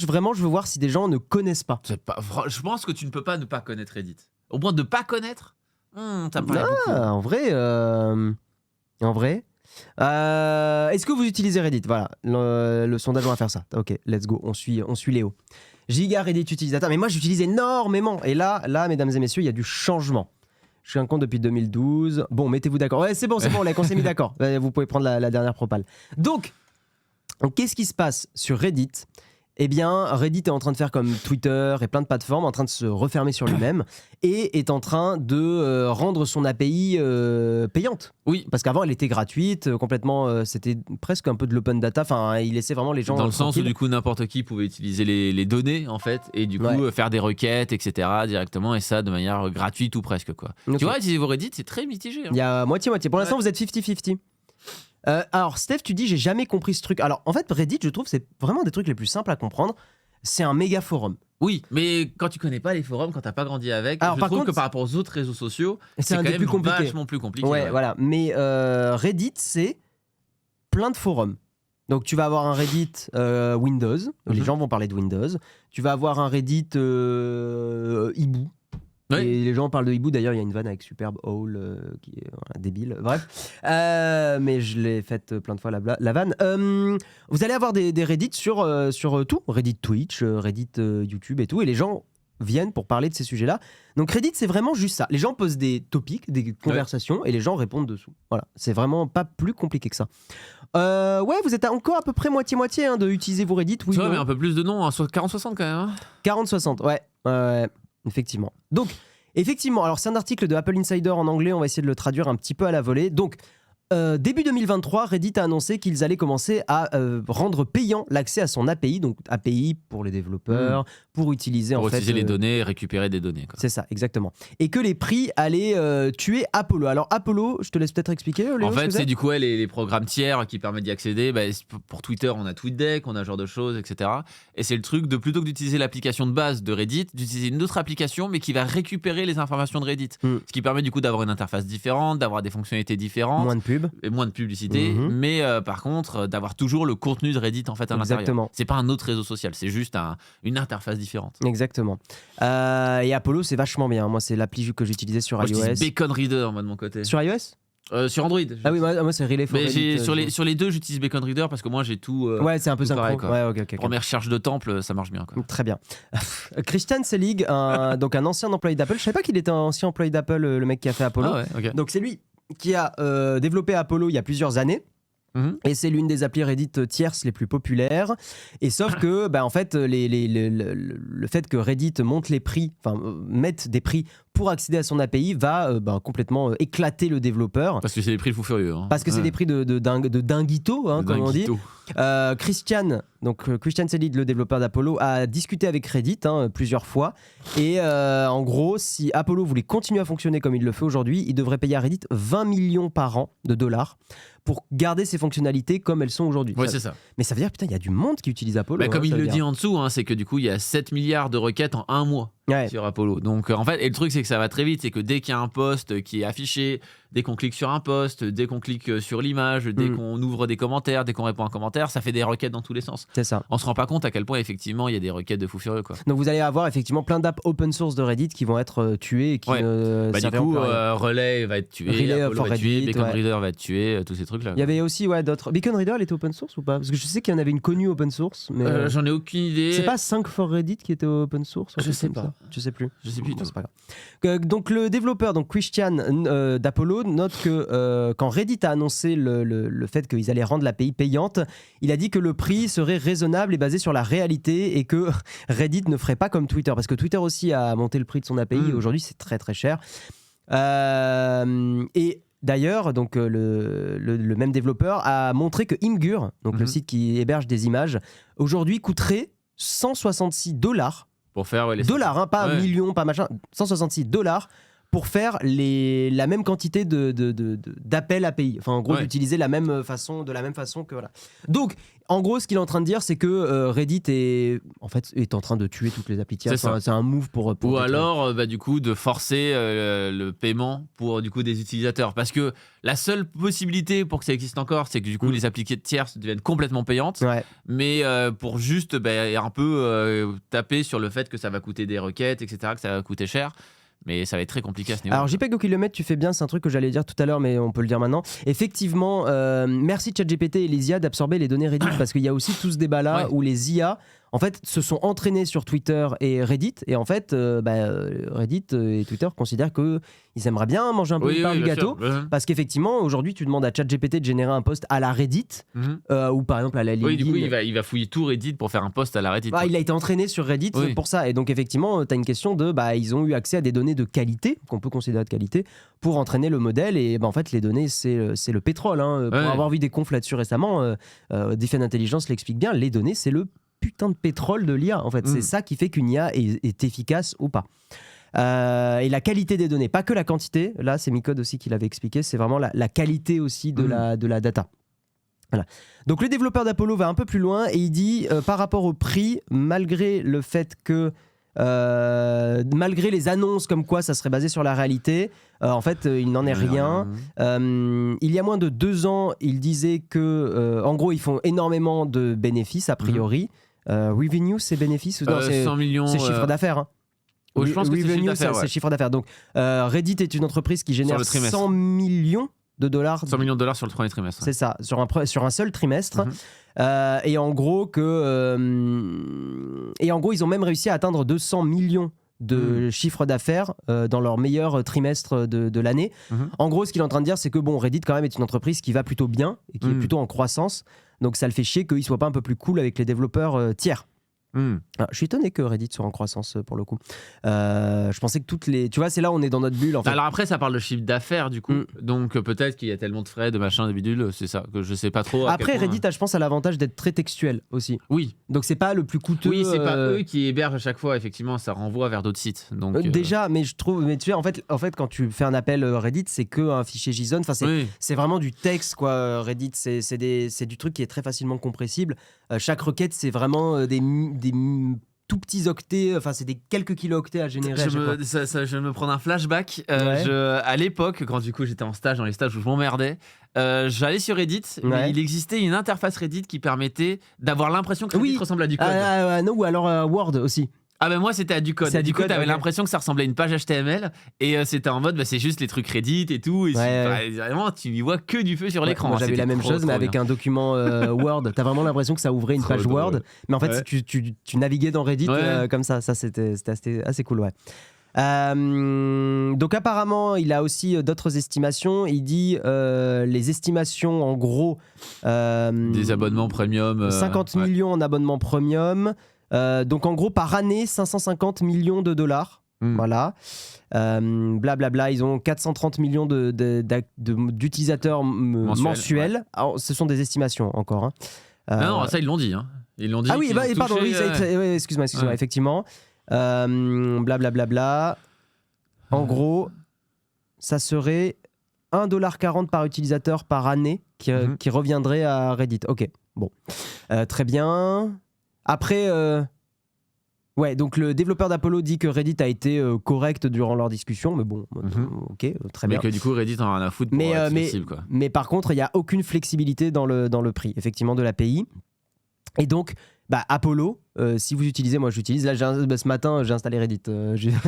vraiment, je veux voir si des gens ne connaissent pas. Je pense que tu ne peux pas ne pas connaître Reddit. Au point de ne pas connaître, ça me paraît beaucoup. En vrai... est-ce que vous utilisez Reddit ? Voilà, le sondage, on va faire ça. Ok, let's go, on suit Léo. Giga Reddit utilisateur, mais moi j'utilise énormément. Et là, mesdames et messieurs, il y a du changement. Je suis un compte depuis 2012. Bon, mettez-vous d'accord. Ouais, c'est bon, on s'est mis d'accord. Vous pouvez prendre la dernière propale. Donc, qu'est-ce qui se passe sur Reddit ? Eh bien, Reddit est en train de faire comme Twitter et plein de plateformes, en train de se refermer sur lui-même et est en train de rendre son API payante. Oui. Parce qu'avant, elle était gratuite, complètement, c'était presque un peu de l'open data. Enfin, il laissait vraiment les gens dans le sens où du coup, n'importe qui pouvait utiliser les données, en fait, et du coup, faire des requêtes, etc. directement, et ça de manière gratuite ou presque, quoi. Okay. Tu vois, utiliser vos Reddit, c'est très mitigé. Il y a moitié-moitié. Pour l'instant, vous êtes 50-50. Alors Steph, tu dis j'ai jamais compris ce truc. Alors en fait Reddit, je trouve c'est vraiment des trucs les plus simples à comprendre. C'est un méga forum. Oui, mais quand tu connais pas les forums, quand t'as pas grandi avec, alors, je trouve que par rapport aux autres réseaux sociaux, c'est quand même vachement plus compliqué. Ouais, voilà. Mais Reddit, c'est plein de forums. Donc tu vas avoir un Reddit Windows, les gens vont parler de Windows. Tu vas avoir un Reddit Hibou. Et les gens parlent de Hibou, d'ailleurs il y a une vanne avec Superbe Hall qui est débile, bref. Mais je l'ai faite plein de fois la vanne. Vous allez avoir des Reddit sur tout, Reddit Twitch, Reddit YouTube et tout, et les gens viennent pour parler de ces sujets-là. Donc Reddit, c'est vraiment juste ça. Les gens posent des topics, des conversations, et les gens répondent dessous. Voilà, c'est vraiment pas plus compliqué que ça. Vous êtes encore à peu près moitié-moitié de utiliser vos Reddit. Oui, mais un peu plus de noms, 40-60 quand même. 40-60, effectivement. Donc, effectivement, alors c'est un article de Apple Insider en anglais, on va essayer de le traduire un petit peu à la volée. Donc, début 2023, Reddit a annoncé qu'ils allaient commencer à rendre payant l'accès à son API, donc API pour les développeurs, pour utiliser les données et récupérer des données. C'est ça, exactement. Et que les prix allaient tuer Apollo. Alors Apollo, je te laisse peut-être expliquer, Léo, en fait, c'est du coup les programmes tiers qui permettent d'y accéder. Pour Twitter, on a TweetDeck, on a ce genre de choses, etc. Et c'est le truc de plutôt que d'utiliser l'application de base de Reddit, d'utiliser une autre application, mais qui va récupérer les informations de Reddit. Ce qui permet du coup d'avoir une interface différente, d'avoir des fonctionnalités différentes. Moins de pub. Et moins de publicité, mais par contre d'avoir toujours le contenu de Reddit en fait à l'intérieur. C'est pas un autre réseau social, c'est juste une interface différente. Exactement. Et Apollo, c'est vachement bien. Moi, c'est l'appli que j'utilisais sur iOS. J'utilise Bacon Reader moi de mon côté. Sur iOS sur Android. Ah oui, moi c'est Relay for Reddit. Sur les deux, j'utilise Bacon Reader parce que moi j'ai tout. C'est un peu synchro. Okay. Première recherche de temple, ça marche bien. Quoi. Très bien. Christian Selig, donc un ancien employé d'Apple. Je savais pas qu'il était un ancien employé d'Apple, le mec qui a fait Apollo. Donc c'est lui qui a développé Apollo il y a plusieurs années. Et c'est l'une des applis Reddit tierces les plus populaires. Et sauf que, en fait, le fait que Reddit mette des prix pour accéder à son API va complètement éclater le développeur. Parce que c'est des prix de fou furieux. Parce que c'est des prix de dinguito, comme on dit. Christian Selig, le développeur d'Apollo, a discuté avec Reddit plusieurs fois. Et en gros, si Apollo voulait continuer à fonctionner comme il le fait aujourd'hui, il devrait payer à Reddit 20 millions par an de dollars pour garder ses fonctionnalités comme elles sont aujourd'hui. Oui, c'est ça. Mais ça veut dire, putain, il y a du monde qui utilise Apollo. Comme il le dit en dessous, c'est que du coup, il y a 7 milliards de requêtes en un mois sur Apollo. Donc, en fait, et le truc, c'est que ça va très vite. C'est que dès qu'il y a un post qui est affiché, dès qu'on clique sur un post, dès qu'on clique sur l'image, dès qu'on ouvre des commentaires, dès qu'on répond à un commentaire, ça fait des requêtes dans tous les sens. C'est ça. On se rend pas compte à quel point, effectivement, il y a des requêtes de fou furieux. Quoi. Donc, vous allez avoir effectivement plein d'apps open source de Reddit qui vont être tuées et qui ne du coup, Relay va être tué, Apollo va être tué, Bacon Reader va être tué, tous ces trucs-là. Il y avait aussi d'autres. Bacon Reader, elle était open source ou pas? Parce que je sais qu'il y en avait une connue open source. Mais j'en ai aucune idée. C'est pas 5for Reddit qui était open source? Je sais pas. Je sais plus. C'est pas grave. Donc le développeur, Christian d'Apollo, note que quand Reddit a annoncé le fait qu'ils allaient rendre l'API payante, il a dit que le prix serait raisonnable et basé sur la réalité et que Reddit ne ferait pas comme Twitter. Parce que Twitter aussi a monté le prix de son API et aujourd'hui c'est très très cher. Et d'ailleurs, donc, le même développeur a montré que Imgur, donc le site qui héberge des images, aujourd'hui coûterait $166 pour faire dollars, pas millions, pas machin, $166 pour faire la même quantité d'appels API. Enfin, en gros, d'utiliser de la même façon que voilà. Donc, en gros, ce qu'il est en train de dire, c'est que Reddit est en train de tuer toutes les applis tierces. C'est un move pour ou alors, du coup, de forcer le paiement pour du coup des utilisateurs. Parce que la seule possibilité pour que ça existe encore, c'est que du coup les applis tierces deviennent complètement payantes. Mais pour juste un peu taper sur le fait que ça va coûter des requêtes, etc., que ça va coûter cher. Mais ça va être très compliqué à ce niveau. Alors JPEG au kilomètre, tu fais bien, c'est un truc que j'allais dire tout à l'heure, mais on peut le dire maintenant. Effectivement, merci ChatGPT et les IA d'absorber les données Reddit, parce qu'il y a aussi tout ce débat-là où les IA, en fait, se sont entraînés sur Twitter et Reddit, et en fait, Reddit et Twitter considèrent qu'ils aimeraient bien manger un peu du pain du gâteau, parce qu'effectivement, aujourd'hui, tu demandes à ChatGPT de générer un post à la Reddit, ou par exemple à la LinkedIn. Oui, du coup, il va fouiller tout Reddit pour faire un post à la Reddit. Il a été entraîné sur Reddit pour ça, et donc effectivement, tu as une question de, ils ont eu accès à des données de qualité, qu'on peut considérer de qualité, pour entraîner le modèle, et en fait, les données, c'est le pétrole. Pour avoir vu des confs là-dessus récemment, Diffin Intelligence l'explique bien, les données, c'est le putain de pétrole de l'IA, en fait. C'est ça qui fait qu'une IA est efficace ou pas. Et la qualité des données, pas que la quantité. Là, c'est Micode aussi qui l'avait expliqué. C'est vraiment la qualité aussi de la data. Voilà. Donc le développeur d'Apollo va un peu plus loin et il dit, par rapport au prix, malgré le fait que malgré les annonces comme quoi ça serait basé sur la réalité, en fait il n'en est rien. Il y a moins de 2 ans, il disait que en gros ils font énormément de bénéfices a priori. Revenue, c'est bénéfices ou non, 100 millions, c'est chiffre d'affaires. Je pense que c'est chiffre d'affaires. Donc Reddit est une entreprise qui génère 100 millions de dollars. 100 millions de dollars sur le premier trimestre. C'est ça, sur un seul trimestre. Et en gros ils ont même réussi à atteindre 200 millions de chiffre d'affaires dans leur meilleur trimestre de l'année. En gros, ce qu'il est en train de dire, c'est que Reddit quand même est une entreprise qui va plutôt bien et qui est plutôt en croissance. Donc ça le fait chier qu'ils soient pas un peu plus cool avec les développeurs tiers. Ah, je suis étonné que Reddit soit en croissance pour le coup. Je pensais que toutes les... Tu vois, c'est là où on est dans notre bulle en fait. Alors après, ça parle de chiffre d'affaires du coup. Donc peut-être qu'il y a tellement de frais, de machin, de bidule, c'est ça, que je sais pas trop. Après, Reddit, je pense, a l'avantage d'être très textuel aussi. Oui. Donc c'est pas le plus coûteux. Oui, c'est pas eux qui hébergent à chaque fois, effectivement, ça renvoie vers d'autres sites. Donc, déjà, mais je trouve... Mais tu sais, en fait, quand tu fais un appel Reddit, c'est que un fichier JSON. Enfin, c'est vraiment du texte, quoi. Reddit, c'est du truc qui est très facilement compressible. Chaque requête, c'est vraiment des tout petits octets, enfin c'est des quelques kilo-octets à générer. Je vais me prendre un flashback. À l'époque, quand du coup j'étais en stage, dans les stages où je m'emmerdais, j'allais sur Reddit, mais il existait une interface Reddit qui permettait d'avoir l'impression que Reddit ressemble à du code. Non, ou alors Word aussi. Ah ben moi c'était à du code. Du coup t'avais l'impression que ça ressemblait à une page HTML et c'était en mode c'est juste les trucs Reddit et tout et vraiment tu n'y vois que du feu sur l'écran. Moi j'avais la même chose mais avec un document Word. T'as vraiment l'impression que ça ouvrait une page Word, mais en fait tu naviguais dans Reddit comme ça c'était assez cool donc apparemment il a aussi d'autres estimations. Il dit les estimations en gros des abonnements premium 50 millions en abonnements premium. Donc en gros par année 550 millions de dollars. Voilà. Blablabla, ils ont 430 millions d'utilisateurs mensuels. Alors, ce sont des estimations encore. Non, ça ils l'ont dit. Ils l'ont dit. Ah oui, pardon, excuse-moi, effectivement. Blablabla. En gros, ça serait 1,40$ par utilisateur par année qui reviendrait à Reddit. Ok, bon. Très bien. Après, donc le développeur d'Apollo dit que Reddit a été correct durant leur discussion, mais bon, ok, très bien. Mais que du coup Reddit en a rien à foutre pour être flexible, quoi. Mais par contre, il n'y a aucune flexibilité dans le prix, effectivement, de l'API. Et donc, Apollo, si vous utilisez, moi j'utilise, là ce matin j'ai installé Reddit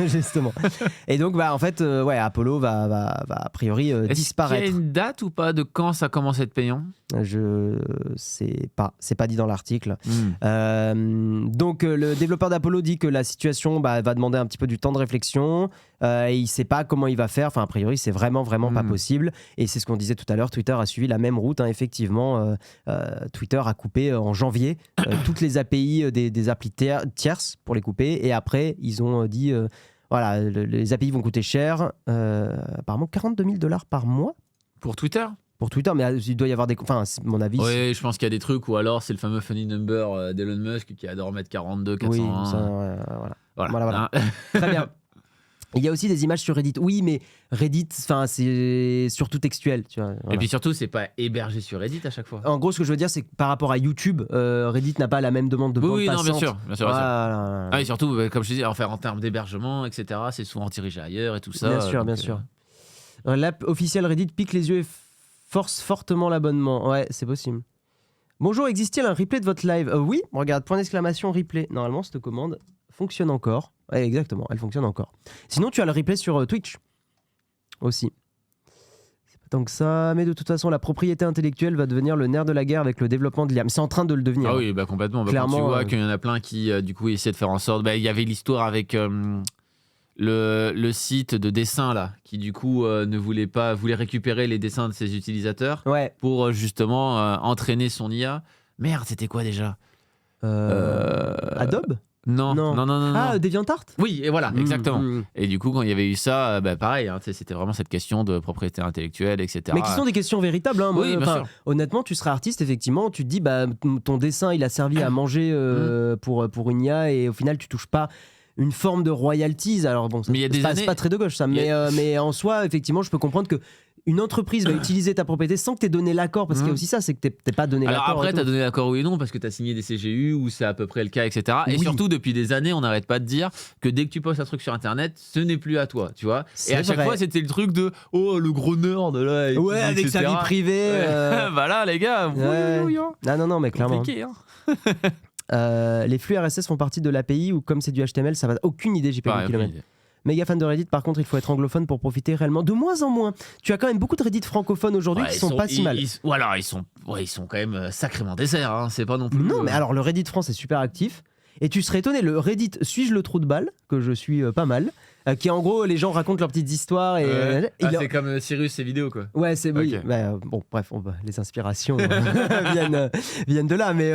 justement. Et donc en fait Apollo va a priori disparaître. Est-ce qu'il y a une date ou pas de quand ça commence à être payant ? Je sais pas, c'est pas dit dans l'article. Donc le développeur d'Apollo dit que la situation va demander un petit peu du temps de réflexion et il sait pas comment il va faire. Enfin a priori c'est vraiment pas possible et c'est ce qu'on disait tout à l'heure. Twitter a suivi la même route, effectivement. Twitter a coupé en janvier toutes les API des applis tierces pour les couper et après ils ont dit voilà, les API vont coûter cher, apparemment $42,000 par mois pour Twitter. Pour Twitter, mais il doit y avoir des... Enfin, c'est mon avis. Oui, je pense qu'il y a des trucs, ou alors c'est le fameux funny number d'Elon Musk qui adore mettre 42, 401. Oui, ça, voilà. Très bien. Il y a aussi des images sur Reddit. Oui, mais Reddit, c'est surtout textuel. Tu vois, voilà. Et puis surtout, c'est pas hébergé sur Reddit à chaque fois. En gros, ce que je veux dire, c'est que par rapport à YouTube, Reddit n'a pas la même demande de bande passante. Oui, non, bien sûr. Voilà. Ah, et surtout, comme je disais, en termes d'hébergement, etc., c'est souvent dirigé ailleurs et tout ça. Bien sûr. L'app officielle Reddit pique les yeux et force fortement l'abonnement. Ouais, c'est possible. Bonjour, existe-t-il un replay de votre live ? Oui, regarde, point d'exclamation, replay. Normalement, cette commande fonctionne encore. Ouais, exactement, elle fonctionne encore. Sinon, tu as le replay sur Twitch aussi. C'est pas tant que ça, mais de toute façon, la propriété intellectuelle va devenir le nerf de la guerre avec le développement de l'IA. C'est en train de le devenir. Ah oui, complètement. Clairement, quand tu vois qu'il y en a plein qui, du coup, essaient de faire en sorte... Il y avait l'histoire avec... Le site de dessin là, qui du coup voulait récupérer les dessins de ses utilisateurs pour justement entraîner son IA. Merde, c'était quoi déjà Adobe ? Non. Ah, DeviantArt ? Oui, et voilà, exactement. Et du coup, quand il y avait eu ça, pareil, c'était vraiment cette question de propriété intellectuelle, etc. Mais qui sont des questions véritables. Oui, bien sûr. Honnêtement, tu serais artiste, effectivement, tu te dis, ton dessin, il a servi à manger pour une IA et au final, tu touches pas une forme de royalties. Alors bon, c'est pas très de gauche ça, mais en soi, effectivement, je peux comprendre que une entreprise va utiliser ta propriété sans que tu aies donné l'accord, parce qu'il y a aussi ça, c'est que t'es pas donné l'accord. Alors après, tu as donné l'accord oui et non, parce que tu as signé des CGU, ou c'est à peu près le cas, etc. Et surtout, depuis des années, on n'arrête pas de dire que dès que tu postes un truc sur Internet, ce n'est plus à toi, tu vois. Et à chaque fois, c'était le truc de « Oh, le gros nerd, là !» avec sa vie privée. Voilà, les gars. Non, mais clairement. Compliqué, les flux RSS font partie de l'API ou comme c'est du HTML, ça va. Aucune idée, j'ai pas vu kilomètres. Méga fan de Reddit, par contre, il faut être anglophone pour profiter réellement. De moins en moins. Tu as quand même beaucoup de Reddit francophones aujourd'hui qui sont pas si mal. Ou alors, ils sont quand même sacrément desserts, c'est pas non plus. Non, mais alors le Reddit France est super actif. Et tu serais étonné, le Reddit Suis-je le trou de balle, que je suis pas mal, qui en gros, les gens racontent leurs petites histoires. Et, c'est comme Cyrus et vidéos, quoi. Ouais, c'est oui. Bon, bref, les inspirations viennent de là, mais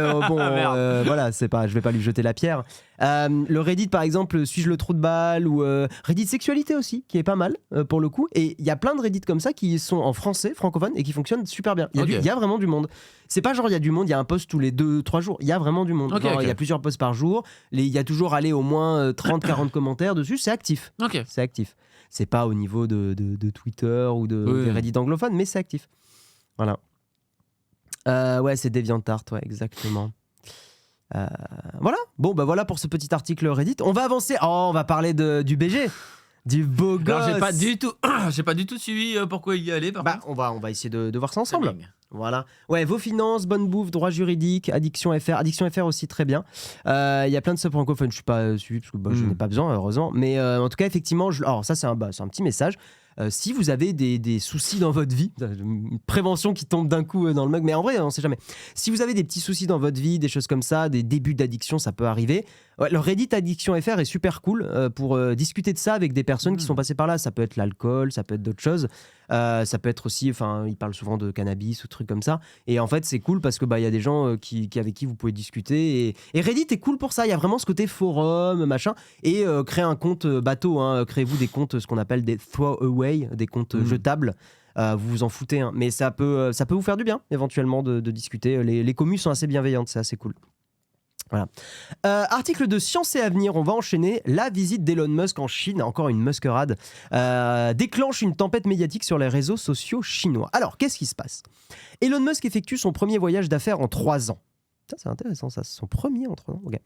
voilà, c'est pas, je vais pas lui jeter la pierre. Le Reddit, par exemple, Suis-je le trou de balle, ou Reddit Sexualité aussi, qui est pas mal pour le coup. Et il y a plein de Reddit comme ça qui sont en français, francophone, et qui fonctionnent super bien. Il y a vraiment du monde. C'est pas genre il y a du monde, il y a un post tous les 2-3 jours. Il y a vraiment du monde. Il y a plusieurs posts par jour. Il y a toujours au moins 30-40 commentaires dessus. C'est actif. C'est actif. C'est pas au niveau de Twitter ou des Reddit anglophones, mais c'est actif. Voilà. Ouais, c'est DeviantArt, ouais, exactement. Voilà. Bon, bah voilà pour ce petit article Reddit. On va avancer. On va parler du BG. Du beau gosse. Alors, j'ai pas du tout suivi pourquoi il y allait. On va essayer de voir ça ensemble. Voilà. Ouais, vos finances, bonne bouffe, droit juridique, Addiction FR. Addiction FR aussi très bien. Il y a plein de subs francophones. Je suis pas suivi parce que je n'ai pas besoin, heureusement. Mais en tout cas, effectivement, alors ça c'est un petit message. Si vous avez des soucis dans votre vie, une prévention qui tombe d'un coup dans le mug, mais en vrai, on sait jamais. Si vous avez des petits soucis dans votre vie, des choses comme ça, des débuts d'addiction, ça peut arriver. Ouais, le Reddit Addiction FR est super cool pour discuter de ça avec des personnes qui sont passées par là. Ça peut être l'alcool, ça peut être d'autres choses. Ça peut être aussi, ils parlent souvent de cannabis ou trucs comme ça. Et en fait, c'est cool parce que y a des gens avec qui vous pouvez discuter. Et Reddit est cool pour ça. Il y a vraiment ce côté forum, machin. Et créez un compte bateau. Créez-vous des comptes, ce qu'on appelle des throwaway, des comptes jetables. Vous vous en foutez, hein. Mais ça peut vous faire du bien, éventuellement, de discuter. Les communes sont assez bienveillantes, c'est assez cool. Voilà. Article de Science et Avenir, on va enchaîner. La visite d'Elon Musk en Chine, encore une muskerade, déclenche une tempête médiatique sur les réseaux sociaux chinois. Alors, qu'est-ce qui se passe ? Elon Musk effectue son premier voyage d'affaires en 3 ans. Ça, c'est intéressant, ça. C'est son premier en 3 ans. Okay.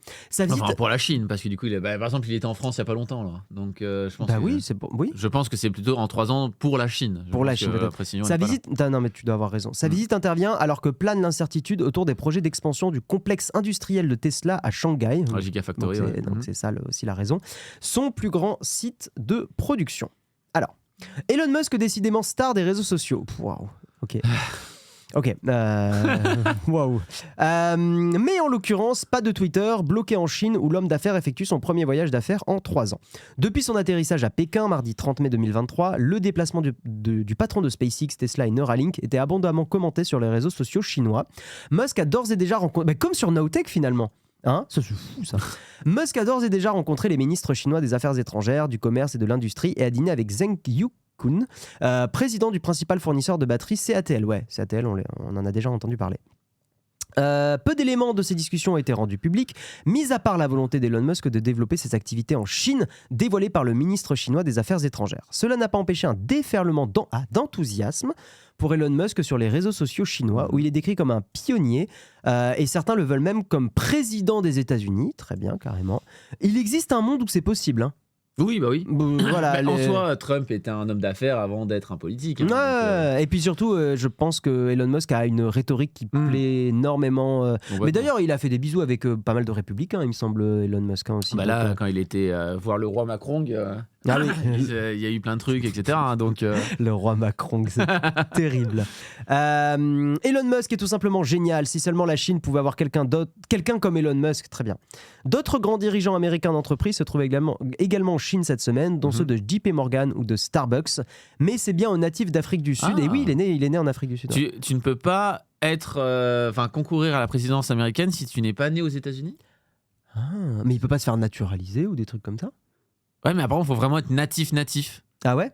Pour la Chine, parce que du coup, par exemple, il était en France il n'y a pas longtemps. Là. Donc, je pense je pense que c'est plutôt en 3 ans pour la Chine. Pour la Chine, peut-être. Sa visite... Non, mais tu dois avoir raison. Sa visite intervient alors que plane l'incertitude autour des projets d'expansion du complexe industriel de Tesla à Shanghai. Gigafactory, donc c'est ça aussi la raison. Son plus grand site de production. Alors, Elon Musk, décidément star des réseaux sociaux. Waouh, ok. Ok, waouh. Mais en l'occurrence, pas de Twitter, bloqué en Chine où l'homme d'affaires effectue son premier voyage d'affaires en 3 ans. Depuis son atterrissage à Pékin, mardi 30 mai 2023, le déplacement du patron de SpaceX, Tesla et Neuralink était abondamment commenté sur les réseaux sociaux chinois. Musk a d'ores et déjà rencontré, comme sur Nowtech finalement. Ça c'est fou ça. Musk a d'ores et déjà rencontré les ministres chinois des Affaires étrangères, du commerce et de l'industrie et a dîné avec Zheng Yuqun, président du principal fournisseur de batteries CATL. Ouais, CATL, on en a déjà entendu parler. Peu d'éléments de ces discussions ont été rendus publics, mis à part la volonté d'Elon Musk de développer ses activités en Chine, dévoilée par le ministre chinois des Affaires étrangères. Cela n'a pas empêché un déferlement d'enthousiasme pour Elon Musk sur les réseaux sociaux chinois, où il est décrit comme un pionnier, et certains le veulent même comme président des États-Unis. Très bien, carrément. Il existe un monde où c'est possible, hein. Oui, bah oui. Voilà, en soi, Trump était un homme d'affaires avant d'être un politique. Hein, donc, et puis surtout, je pense que Elon Musk a une rhétorique qui plaît énormément. Mais d'ailleurs, il a fait des bisous avec pas mal de républicains, il me semble, Elon Musk aussi. Bah là, quand il était voir le roi Macron, ah oui. il y a eu plein de trucs, etc. Hein, donc, le roi Macron, c'est terrible. Elon Musk est tout simplement génial. Si seulement la Chine pouvait avoir quelqu'un comme Elon Musk, très bien. D'autres grands dirigeants américains d'entreprise se trouvent également en Chine cette semaine, dont ceux de JP Morgan ou de Starbucks. Mais c'est bien aux natifs d'Afrique du Sud. Et oui, il est né en Afrique du Sud. Tu ne peux pas concourir à la présidence américaine si tu n'es pas né aux États-Unis. Mais il peut pas se faire naturaliser ou des trucs comme ça. Ouais, mais apparemment, il faut vraiment être natif. Ah ouais?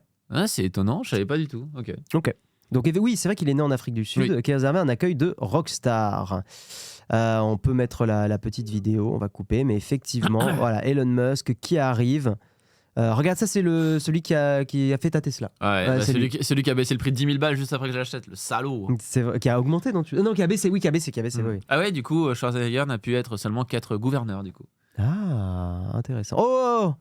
C'est étonnant, je savais pas du tout. Ok. Donc oui, c'est vrai qu'il est né en Afrique du Sud, qui a réservé un accueil de rockstar. On peut mettre la petite vidéo, on va couper, mais effectivement, voilà, Elon Musk qui arrive. Regarde, ça c'est celui qui a fait ta Tesla. Ouais, celui qui a baissé le prix de 10 000 balles juste après que je l'achète, le salaud. Qui a augmenté, non, qui a baissé, oui. Oui. Ah ouais, du coup, Schwarzenegger n'a pu être seulement 4 gouverneurs, du coup. Ah, intéressant. Oh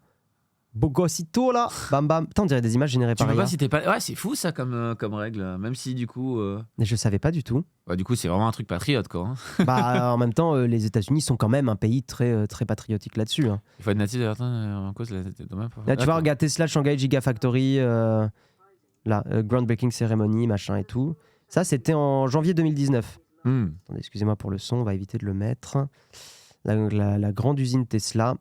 Bogosito là, bam bam. Putain, on dirait des images générées par IA. Tu peux pas si t'es pas. Ouais, c'est fou ça comme règle, même si du coup. Mais je savais pas du tout. Ouais, du coup, c'est vraiment un truc patriote quoi. Bah, en même temps, les États-Unis sont quand même un pays très très patriotique là-dessus. Hein. Il faut être natif en cause. Là, tu vois, regarde Tesla, Shanghai Gigafactory, là, groundbreaking ceremony, machin et tout. Ça, c'était en janvier 2019. Attendez, excusez-moi pour le son, on va éviter de le mettre. la grande usine Tesla.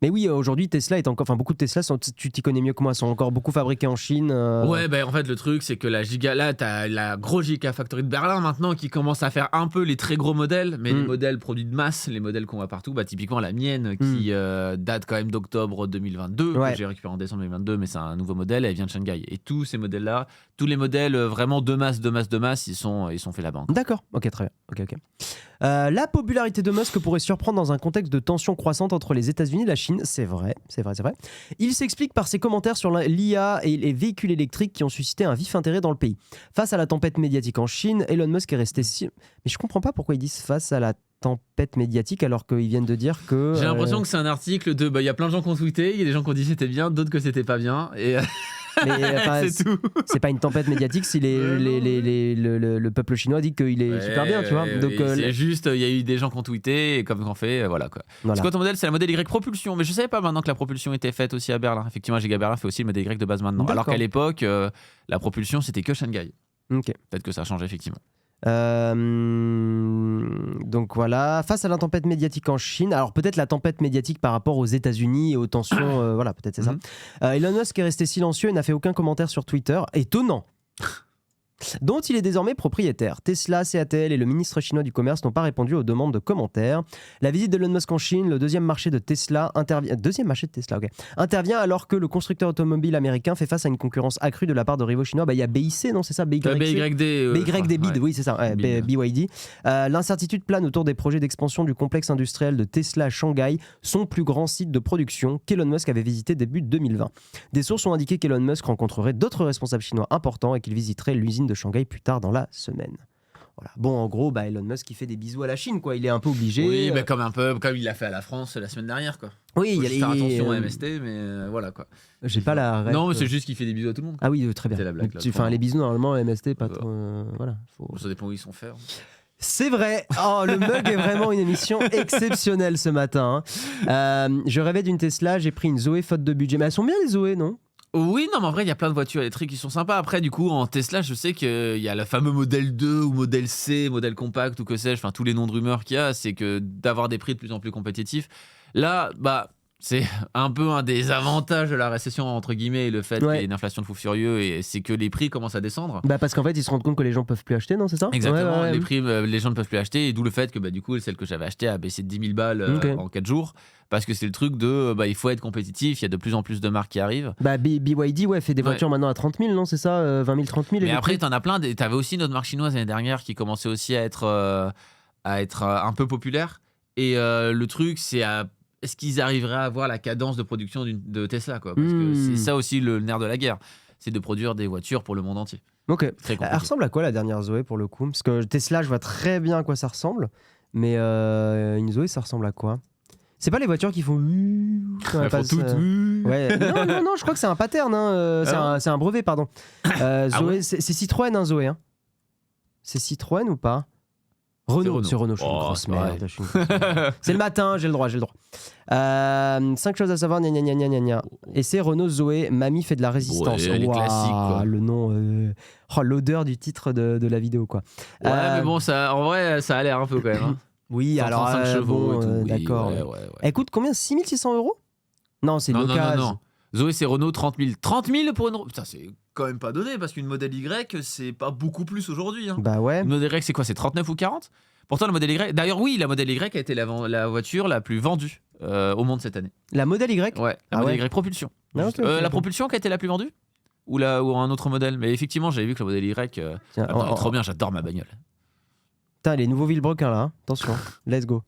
Mais oui, aujourd'hui, Tesla est encore. Enfin, beaucoup de Tesla, tu t'y connais mieux que moi, sont encore beaucoup fabriqués en Chine. Ouais, en fait, le truc, c'est que là, t'as la grosse Gigafactory de Berlin maintenant qui commence à faire un peu les très gros modèles, mais les modèles produits de masse, les modèles qu'on voit partout, typiquement la mienne qui date quand même d'octobre 2022, que j'ai récupéré en décembre 2022, mais c'est un nouveau modèle, elle vient de Shanghai. Et tous ces modèles-là, tous les modèles vraiment de masse, ils sont faits là-bas. D'accord, ok, très bien. Ok. La popularité de Musk pourrait surprendre dans un contexte de tension croissante entre les États-Unis et la Chine. C'est vrai. Il s'explique par ses commentaires sur l'IA et les véhicules électriques qui ont suscité un vif intérêt dans le pays. Face à la tempête médiatique en Chine, Elon Musk est resté Mais je comprends pas pourquoi ils disent face à la tempête médiatique alors qu'ils viennent de dire que... J'ai l'impression que c'est un article de... Il y a plein de gens qui ont tweeté, il y a des gens qui ont dit c'était bien, d'autres que c'était pas bien. Et... Mais c'est tout. C'est pas une tempête médiatique si le peuple chinois dit qu'il est super bien, tu vois. Donc c'est juste, il y a eu des gens qui ont tweeté et comme on fait, voilà quoi. C'est quoi ton modèle? C'est la modèle Y propulsion. Mais je savais pas maintenant que la propulsion était faite aussi à Berlin. Effectivement, Giga Berlin fait aussi le modèle Y de base maintenant. D'accord. Alors qu'à l'époque, la propulsion c'était que Shanghai. Ok. Peut-être que ça a changé effectivement. Donc voilà, face à la tempête médiatique en Chine, alors peut-être la tempête médiatique par rapport aux États-Unis et aux tensions, voilà, peut-être c'est ça. Elon Musk est resté silencieux et n'a fait aucun commentaire sur Twitter. Étonnant. Dont il est désormais propriétaire. Tesla, CATL et le ministre chinois du commerce n'ont pas répondu aux demandes de commentaires. La visite d'Elon Musk en Chine, le deuxième marché de Tesla, intervient alors que le constructeur automobile américain fait face à une concurrence accrue de la part de rivaux chinois. Il y a BIC, non, c'est ça, BYD, oui, c'est ça, BYD. L'incertitude plane autour des projets d'expansion du complexe industriel de Tesla à Shanghai, son plus grand site de production qu'Elon Musk avait visité début 2020. Des sources ont indiqué qu'Elon Musk rencontrerait d'autres responsables chinois importants et qu'il visiterait l'usine de Shanghai plus tard dans la semaine. Voilà. Bon, en gros, Elon Musk il fait des bisous à la Chine, quoi. Il est un peu obligé. Oui, comme il l'a fait à la France la semaine dernière, quoi. Oui, il y a faire attention à MST, mais voilà, quoi. J'ai pas la ref. Non, mais c'est juste qu'il fait des bisous à tout le monde. Ah oui, très bien. La blague, les bisous normalement MST, pas trop. Voilà. Ça dépend où ils sont faits. C'est vrai. Oh, le mug est vraiment une émission exceptionnelle ce matin. Je rêvais d'une Tesla, j'ai pris une Zoé faute de budget. Mais elles sont bien les Zoé, non? Oui, non, mais en vrai, il y a plein de voitures électriques qui sont sympas. Après, du coup, en Tesla, je sais qu'il y a le fameux modèle 2 ou modèle C, modèle compact ou que sais-je, enfin, tous les noms de rumeurs qu'il y a, c'est que d'avoir des prix de plus en plus compétitifs. Là, c'est un peu un des avantages de la récession, entre guillemets, le fait qu'il y ait une inflation de fou furieux, et c'est que les prix commencent à descendre. Parce qu'en fait, ils se rendent compte que les gens peuvent plus acheter, non, c'est ça? Exactement, les prix, les gens ne peuvent plus acheter, et d'où le fait que du coup, celle que j'avais achetée a baissé de 10 000 balles en 4 jours, parce que c'est le truc de, il faut être compétitif, il y a de plus en plus de marques qui arrivent. BYD, fait des voitures maintenant à 30 000, non, c'est ça, 20 000, 30 000. Mais après, t'en as plein, t'avais aussi une autre marque chinoise l'année dernière qui commençait aussi à être un peu populaire, et le truc, c'est est-ce qu'ils arriveraient à avoir la cadence de production de Tesla, quoi, parce que c'est ça aussi le nerf de la guerre, c'est de produire des voitures pour le monde entier. Ok. Elle ressemble à quoi la dernière Zoé pour le coup? Parce que Tesla, je vois très bien à quoi ça ressemble, mais une Zoé, ça ressemble à quoi? C'est pas les voitures qui font... Elles font toutes... Ouais. Non, je crois que c'est un pattern, c'est un brevet, pardon. Zoé, c'est Citroën, Zoé. C'est Citroën ou pas? Renault, c'est Renault, je suis une grosse merde. C'est le matin, j'ai le droit. 5 choses à savoir, gna. Et c'est Renault Zoé, mamie fait de la résistance. Ouais, les classiques, quoi. Le nom, l'odeur du titre de la vidéo, quoi. Ouais, mais bon, en vrai, ça a l'air un peu quand même. Oui, alors, chevaux et tout, d'accord. Ouais. Elle coûte combien? 6 600 €? Non, c'est une occasion. Non. Zoé, c'est Renault 30 000. 30 000 pour une... Putain, c'est quand même pas donné, parce qu'une modèle Y, c'est pas beaucoup plus aujourd'hui. Bah ouais. Une modèle Y, c'est quoi? C'est 39 ou 40? Pourtant, la modèle Y... D'ailleurs, oui, la modèle Y a été la voiture la plus vendue au monde cette année. La modèle Y? Ouais, la modèle Y propulsion. La propulsion qui a été la plus vendue? Ou un autre modèle? Mais effectivement, j'avais vu que la modèle Y... trop bien, j'adore ma bagnole. Putain, les nouveaux Villebrequin là, attention, let's go. Ok,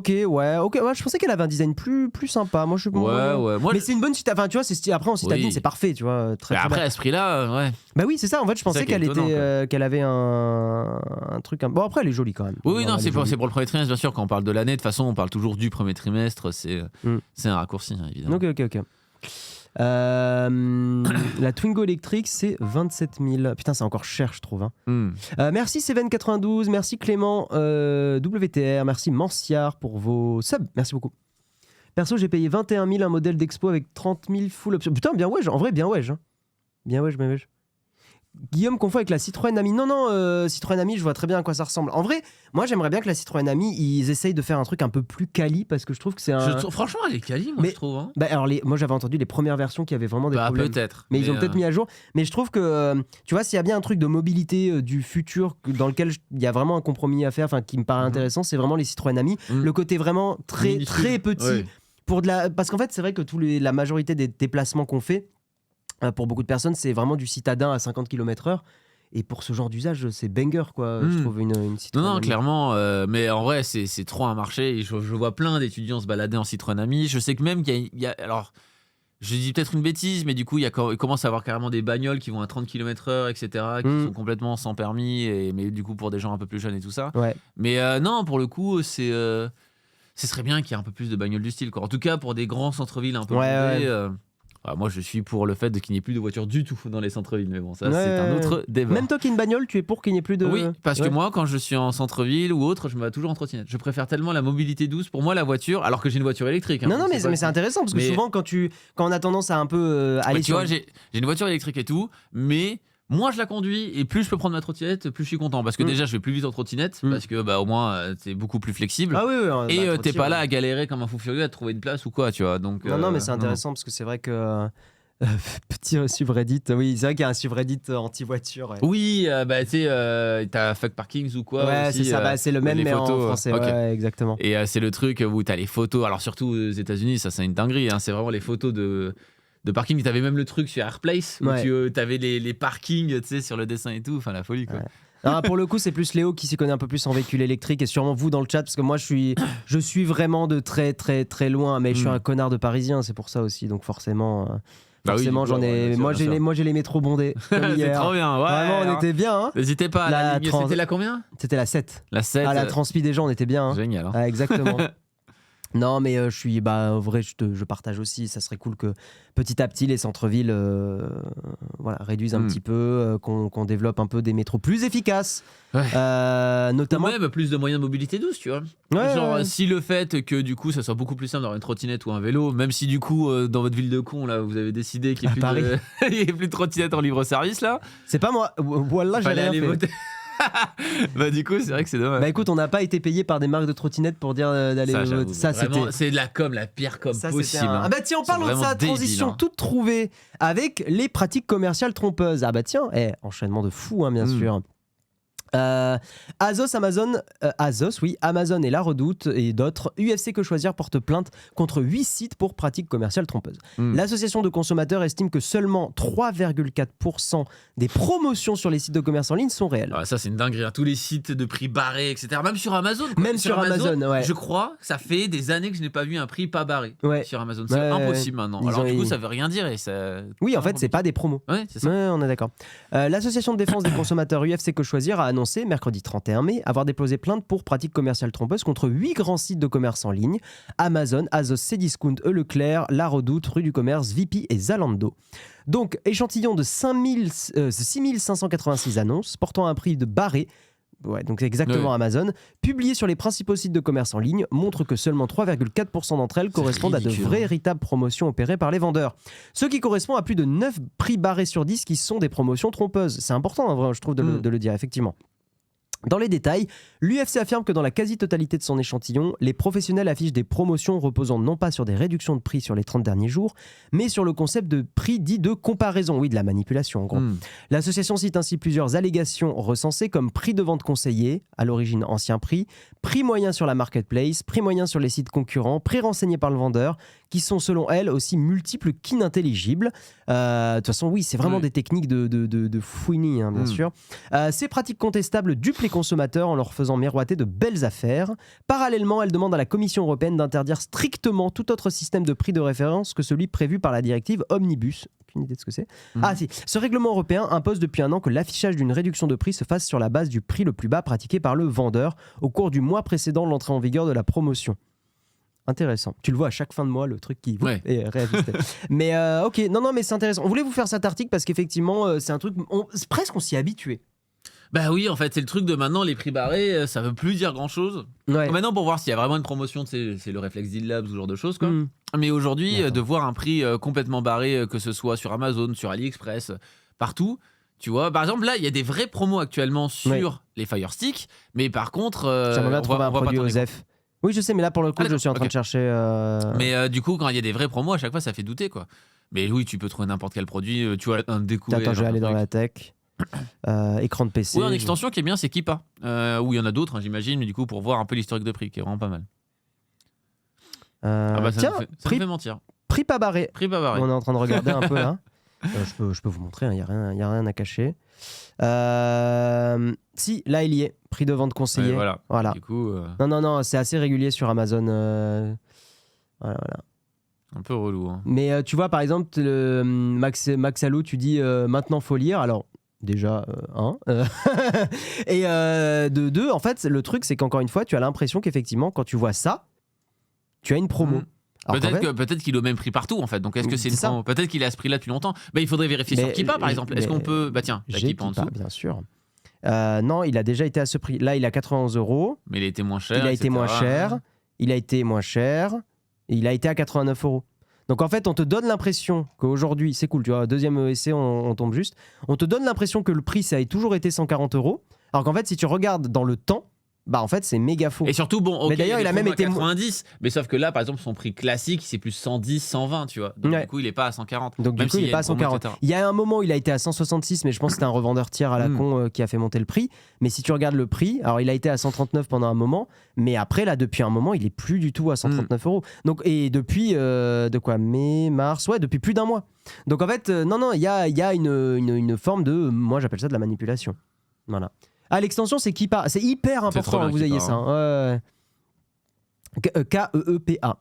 je pensais qu'elle avait un design plus sympa. Moi, je suis ouais. Mais c'est une bonne citadine. Enfin, tu vois, après en citadine, c'est parfait, tu vois. Très après, à ce prix-là, ouais. Bah oui, c'est ça. En fait, je pensais qu'elle avait un truc. Bon, après, elle est jolie quand même. Oui, non, c'est pour le premier trimestre, bien sûr. Quand on parle de l'année, de toute façon, on parle toujours du premier trimestre. C'est un raccourci, évidemment. Ok. La Twingo électrique, c'est 27 000. Putain, c'est encore cher, je trouve. Merci Seven92, merci Clément WTR, merci Manciard pour vos subs. Merci beaucoup. Perso, j'ai payé 21 000 un modèle d'expo avec 30 000 full option. Putain, bien ouais, en vrai, bien ouais. Bien ouais. Guillaume confond avec la Citroën Ami. Non, Citroën Ami, je vois très bien à quoi ça ressemble. En vrai, moi j'aimerais bien que la Citroën Ami, ils essayent de faire un truc un peu plus quali parce que je trouve que c'est un. Franchement, elle est quali, moi je trouve. Hein. Bah, alors moi j'avais entendu les premières versions qui avaient vraiment des problèmes. Peut-être. Mais ils ont peut-être mis à jour. Mais je trouve que, tu vois, s'il y a bien un truc de mobilité du futur dans lequel il y a vraiment un compromis à faire, qui me paraît intéressant, c'est vraiment les Citroën Ami. Le côté vraiment très petit. Parce qu'en fait, c'est vrai que la majorité des déplacements qu'on fait, pour beaucoup de personnes, c'est vraiment du citadin à 50 km/h. Et pour ce genre d'usage, c'est banger, quoi. Je trouve une Citroën Non, Ami. clairement. Mais en vrai, c'est trop un marché. Et je vois plein d'étudiants se balader en Citroën Ami. Je sais que même qu'il y a alors, je dis peut-être une bêtise, mais du coup, il commence à avoir carrément des bagnoles qui vont à 30 km/h, etc., qui sont complètement sans permis. Mais du coup, pour des gens un peu plus jeunes et tout ça. Ouais. Mais non, pour le coup, ce serait bien qu'il y ait un peu plus de bagnoles du style, quoi. En tout cas, pour des grands centres-villes un peu bondés, moi, je suis pour le fait qu'il n'y ait plus de voitures du tout dans les centres-villes. Mais bon, ça, c'est un autre débat. Même toi qui as une bagnole, tu es pour qu'il n'y ait plus de... Oui, parce que moi, quand je suis en centre-ville ou autre, je me bats toujours en trottinette. Je préfère tellement la mobilité douce. Pour moi, la voiture, alors que j'ai une voiture électrique. Hein, non, mais c'est intéressant, parce que souvent, quand on a tendance à un peu aller tu vois, j'ai une voiture électrique et tout, mais... Moi, je la conduis et plus je peux prendre ma trottinette, plus je suis content. Parce que déjà, je vais plus vite en trottinette, parce que au moins, t'es beaucoup plus flexible. Ah oui, et t'es pas là à galérer comme un fou furieux à trouver une place ou quoi, tu vois. Donc, non, mais c'est intéressant parce que c'est vrai que. Petit subreddit, oui, c'est vrai qu'il y a un subreddit anti-voiture. Ouais. Oui, tu sais, t'as Fuck Parkings ou quoi. Ouais, aussi, c'est ça, c'est le même, mais photos, en français. okay. Ouais, exactement. Et c'est le truc où t'as les photos, alors surtout aux États-Unis, ça c'est une dinguerie, hein, c'est vraiment les photos de parking. T'avais même le truc sur Airplace où t'avais les parkings, tu sais, sur le dessin et tout, enfin la folie, quoi. Ouais. Alors, pour le coup, c'est plus Léo qui s'y connaît un peu plus en véhicule électrique et sûrement vous dans le chat, parce que moi je suis vraiment de très très très loin, mais je suis un connard de Parisien, c'est pour ça aussi, donc forcément. Forcément, j'en ai. Moi, j'ai les métros bondés. C'est trop bien. Ouais, vraiment, on était bien. Hein. N'hésitez pas à la ligne. C'était la combien ? C'était la 7. La 7. À la transpi des gens, on était bien. Hein. Génial. Hein. Ah, exactement. Non, mais je suis. En vrai, je partage aussi. Ça serait cool que petit à petit, les centres-villes réduisent un petit peu, qu'on développe un peu des métros plus efficaces. Ouais. Notamment. Ou même plus de moyens de mobilité douce, tu vois. Ouais, genre, si le fait que du coup, ça soit beaucoup plus simple d'avoir une trottinette ou un vélo, même si du coup, dans votre ville de con, là, vous avez décidé qu'il n'y ait plus de trottinette en libre-service, là. C'est pas moi. Voilà, j'allais aller voter. Du coup c'est vrai que c'est dommage. Écoute, on n'a pas été payé par des marques de trottinettes pour dire d'aller voter. Ça vraiment, c'est de la com, la pire com possible. Ah bah tiens, on parle de ça, transition toute trouvée avec les pratiques commerciales trompeuses. Ah bah tiens, enchaînement de fou, hein, bien sûr. Amazon et La Redoute et d'autres, UFC Que Choisir porte plainte contre 8 sites pour pratiques commerciales trompeuses. L'association de consommateurs estime que seulement 3,4% des promotions sur les sites de commerce en ligne sont réelles. Ah, ça c'est une dinguerie, hein. Tous les sites de prix barrés, etc. Même sur Amazon. Même sur Amazon, ouais. Je crois que ça fait des années que je n'ai pas vu un prix pas barré sur Amazon. C'est impossible maintenant. Alors du coup ça veut rien dire et ça... Oui, en fait c'est pas des promos. Ouais, c'est ça. Ouais, on est d'accord. L'association de défense des consommateurs UFC Que Choisir a annoncé mercredi 31 mai avoir déposé plainte pour pratiques commerciales trompeuses contre 8 grands sites de commerce en ligne: Amazon, Azos, Cdiscount, Leclerc, La Redoute, Rue du Commerce, Vipi et Zalando. Donc échantillon de 6586 annonces portant un prix de barré. Ouais, donc c'est exactement Amazon, publié sur les principaux sites de commerce en ligne, montre que seulement 3,4% d'entre elles correspondent à de véritables promotions opérées par les vendeurs. Ce qui correspond à plus de 9 prix barrés sur 10 qui sont des promotions trompeuses. C'est important, en vrai, je trouve, de le dire, effectivement. Dans les détails, l'UFC affirme que dans la quasi-totalité de son échantillon, les professionnels affichent des promotions reposant non pas sur des réductions de prix sur les 30 derniers jours, mais sur le concept de prix dit de comparaison, de la manipulation en gros. L'association cite ainsi plusieurs allégations recensées comme prix de vente conseillé, à l'origine ancien prix moyen sur la marketplace, prix moyen sur les sites concurrents, prix renseigné par le vendeur, qui sont selon elle aussi multiples qu'inintelligibles. De toute façon, oui, c'est vraiment des techniques de fouinis, hein, bien sûr. Ces pratiques contestables dupent les consommateurs en leur faisant miroiter de belles affaires. Parallèlement, elle demande à la Commission européenne d'interdire strictement tout autre système de prix de référence que celui prévu par la directive Omnibus. Aucune idée de ce que c'est. Ah si, ce règlement européen impose depuis un an que l'affichage d'une réduction de prix se fasse sur la base du prix le plus bas pratiqué par le vendeur au cours du mois précédant l'entrée en vigueur de la promotion. Intéressant. Tu le vois à chaque fin de mois, le truc qui est réajusté. Mais ok, non, mais c'est intéressant. On voulait vous faire cet article parce qu'effectivement, c'est un truc, presque on s'y est habitué. Bah oui, en fait, c'est le truc de maintenant, les prix barrés, ça veut plus dire grand-chose. Ouais. Maintenant, pour voir s'il y a vraiment une promotion, c'est le réflexe Deal Labs, ce genre de choses, quoi. Mais aujourd'hui, de voir un prix complètement barré, que ce soit sur Amazon, sur AliExpress, partout, Tu vois, par exemple, là, il y a des vraies promos actuellement sur les Fire Stick, mais par contre, j'aimerais bien trouver un produit OSEF. Oui, je sais, mais là, pour le coup, je suis en train de chercher. Mais du coup, quand il y a des vraies promos, à chaque fois, ça fait douter, quoi. Mais oui, tu peux trouver n'importe quel produit. Tu vois, un découvert. Attends, je vais aller dans la tech. Écran de PC. Oui, en extension qui est bien, c'est Keepa. Où il y en a d'autres, j'imagine, mais du coup, pour voir un peu l'historique de prix, qui est vraiment pas mal. Tiens, ça me fait mentir. Prix pas barré. On est en train de regarder un peu là. Je peux vous montrer, il n'y a rien à cacher. Si, là il y est. Prix de vente conseillé. Voilà. Du coup, Non, c'est assez régulier sur Amazon. Voilà. Un peu relou. Hein. Mais tu vois, par exemple, Max Allo, tu dis maintenant faut lire. Alors, déjà, et de deux, en fait, le truc, c'est qu'encore une fois, tu as l'impression qu'effectivement, quand tu vois ça, tu as une promo. Peut-être qu'il est au même prix partout en fait. Donc est-ce que c'est une promo ? Peut-être qu'il est à ce prix-là depuis longtemps. Il faudrait vérifier sur Keepa par exemple. Est-ce qu'on peut tiens, la Keepa en dessous. Bien sûr. Non, il a déjà été à ce prix. Là, il est à 91 €. Mais il a été moins cher. Il a été moins cher. Il a été moins cher. Et il a été à 89 €. Donc en fait, on te donne l'impression qu'aujourd'hui, c'est cool, tu vois, deuxième essai, on tombe juste. On te donne l'impression que le prix, ça a toujours été 140 €. Alors qu'en fait, si tu regardes dans le temps, bah en fait c'est méga faux. Et surtout bon, mais d'ailleurs il a même été 90, mais sauf que là par exemple son prix classique c'est plus 110, 120 tu vois. Donc du coup il est pas à 140. Donc du coup il est pas à 140. Il y a un moment il a été à 166 mais je pense que c'était un revendeur tiers à la con qui a fait monter le prix. Mais si tu regardes le prix, alors il a été à 139 pendant un moment, mais après là depuis un moment il est plus du tout à 139 €. Donc et depuis de quoi mai, mars, depuis plus d'un mois. Donc en fait non il y a une forme de, moi j'appelle ça de la manipulation. Voilà. Ah, l'extension, c'est Keepa. C'est hyper important que vous ayez ça. Hein. KEEPA.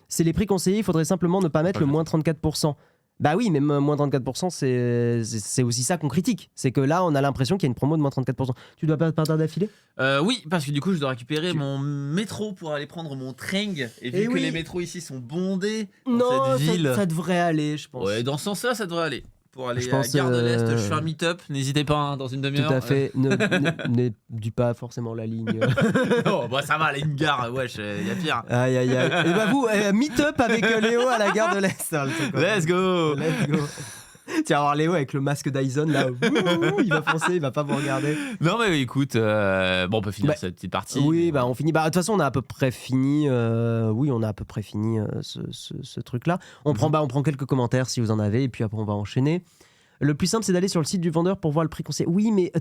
C'est les prix conseillés. Il faudrait simplement ne pas mettre le moins 34%. Bah oui, mais moins 34%, c'est aussi ça qu'on critique. C'est que là, on a l'impression qu'il y a une promo de moins 34%. Tu dois pas tarder d'affilée ? Oui, parce que du coup, je dois récupérer mon métro pour aller prendre mon train. Et vu que les métros ici sont bondés dans cette ville... ça devrait aller, je pense. Ouais, dans ce sens-là, ça devrait aller. Pour aller à Gare de l'Est, je fais un meet-up, n'hésitez pas dans une demi-heure. Tout à fait, ne dis pas forcément la ligne. Non, ça va, une gare, wesh, y a pire. Aïe. Et bah vous, meet-up avec Léo à la Gare de l'Est. Let's go. Tu vas voir Léo avec le masque Dyson là, il va foncer, il va pas vous regarder. Non mais écoute, on peut finir cette petite partie. Oui, on finit. De toute façon, on a à peu près fini. Ce truc-là. On prend quelques commentaires si vous en avez, et puis après on va enchaîner. Le plus simple, c'est d'aller sur le site du vendeur pour voir le prix qu'on sait. Oui, mais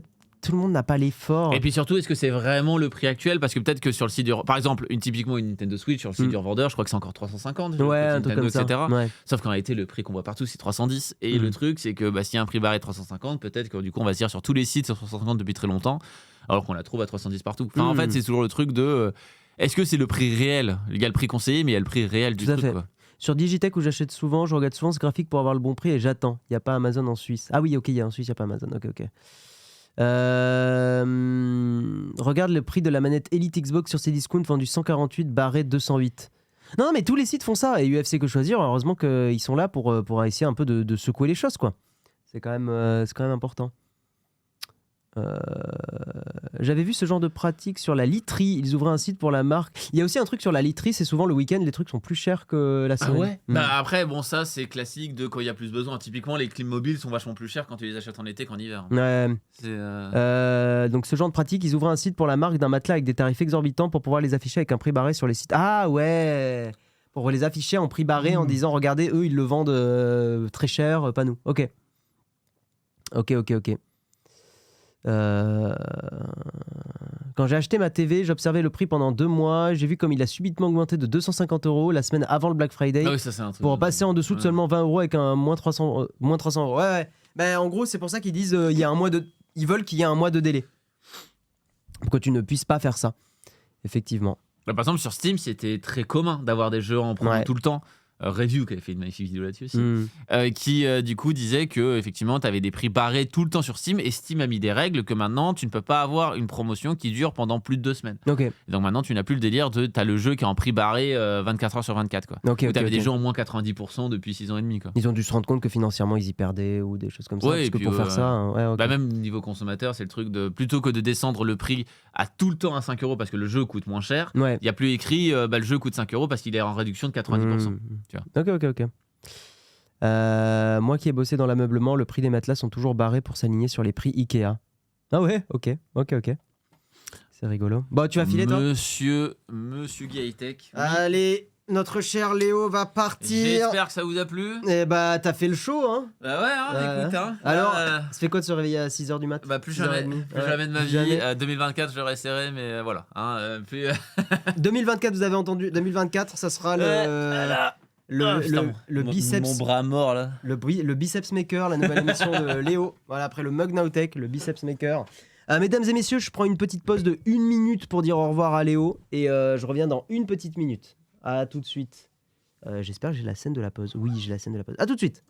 tout le monde n'a pas l'effort. Et puis surtout, est-ce que c'est vraiment le prix actuel ? Parce que peut-être que sur le site par exemple, typiquement une Nintendo Switch sur le site du revendeur, je crois que c'est encore 350. Un truc comme ça. Etc. Ouais. Sauf qu'en réalité, le prix qu'on voit partout, c'est 310. Et le truc, c'est que s'il y a un prix barré de 350, peut-être que du coup, on va se dire sur tous les sites, c'est 350 depuis très longtemps, alors qu'on la trouve à 310 partout. Enfin, en fait, c'est toujours le truc de... est-ce que c'est le prix réel ? Il y a le prix conseillé, mais il y a le prix réel du truc, quoi. Sur Digitech où j'achète souvent, je regarde souvent ce graphique pour avoir le bon prix et j'attends. Il n'y a pas Amazon en Suisse. Ah oui, ok, il y a en Suisse, il n'y a pas Amazon. Ok. Regarde le prix de la manette Elite Xbox sur Cdiscount vendu 148 barré 208. Non, mais tous les sites font ça. Et UFC Que Choisir, heureusement qu'ils sont là pour essayer un peu de secouer les choses, quoi. C'est quand même important. J'avais vu ce genre de pratique sur la literie. Ils ouvraient un site pour la marque. Il y a aussi un truc sur la literie, c'est souvent le week-end, les trucs sont plus chers que la semaine. Ah ouais. Après, ça c'est classique de quand il y a plus besoin. Typiquement, les clim mobiles sont vachement plus chers quand tu les achètes en été qu'en hiver. Donc ce genre de pratique, ils ouvraient un site pour la marque d'un matelas avec des tarifs exorbitants pour pouvoir les afficher avec un prix barré sur les sites. Ah ouais, pour les afficher en prix barré en disant regardez, eux ils le vendent très cher, pas nous. Ok. Quand j'ai acheté ma TV, j'observais le prix pendant 2 mois. J'ai vu comme il a subitement augmenté de 250 € la semaine avant le Black Friday. Ah oui, ça, c'est un truc pour passer en dessous de seulement 20 € avec un moins 300 €. Ouais. En gros, c'est pour ça qu'ils disent ils veulent qu'il y ait un mois de délai. Pour que tu ne puisses pas faire ça. Effectivement. Par exemple, sur Steam, c'était très commun d'avoir des jeux en promo tout le temps. Review qui avait fait une magnifique vidéo là-dessus aussi, qui du coup disait que effectivement tu avais des prix barrés tout le temps sur Steam, et Steam a mis des règles que maintenant tu ne peux pas avoir une promotion qui dure pendant plus de 2 semaines. Et donc maintenant tu n'as plus le délire de t'as le jeu qui est en prix barré 24 heures sur 24 quoi. Où t'avais des jeux en moins 90% depuis 6 ans et demi quoi. Ils ont dû se rendre compte que financièrement ils y perdaient ou des choses comme ça, parce que pour faire ça même niveau consommateur c'est le truc de plutôt que de descendre le prix à tout le temps à 5 € parce que le jeu coûte moins cher, il y a plus écrit le jeu coûte 5 € parce qu'il est en réduction de 90%. Tu vois. Ok. Moi qui ai bossé dans l'ameublement, le prix des matelas sont toujours barrés pour s'aligner sur les prix Ikea. Ah ouais, ok. C'est rigolo. Bon, tu vas filer toi ? Monsieur Gaïtech. Oui. Allez, notre cher Léo va partir. J'espère que ça vous a plu. Eh bah, t'as fait le show, hein ? Bah ouais, écoute, hein. Alors, ça fait quoi de se réveiller à 6h du mat ? Bah plus jamais de ma vie. 2024, je l'aurais serré, mais voilà. Hein, plus... 2024, vous avez entendu ? 2024, ça sera le biceps. Mon bras mort là. Le Biceps Maker, la nouvelle émission de Léo. Voilà, après le Mug Now Tech, le Biceps Maker. Mesdames et messieurs, je prends une petite pause de 1 minute pour dire au revoir à Léo. Et je reviens dans une petite minute. À tout de suite. J'espère que j'ai la scène de la pause. Oui, j'ai la scène de la pause. À tout de suite.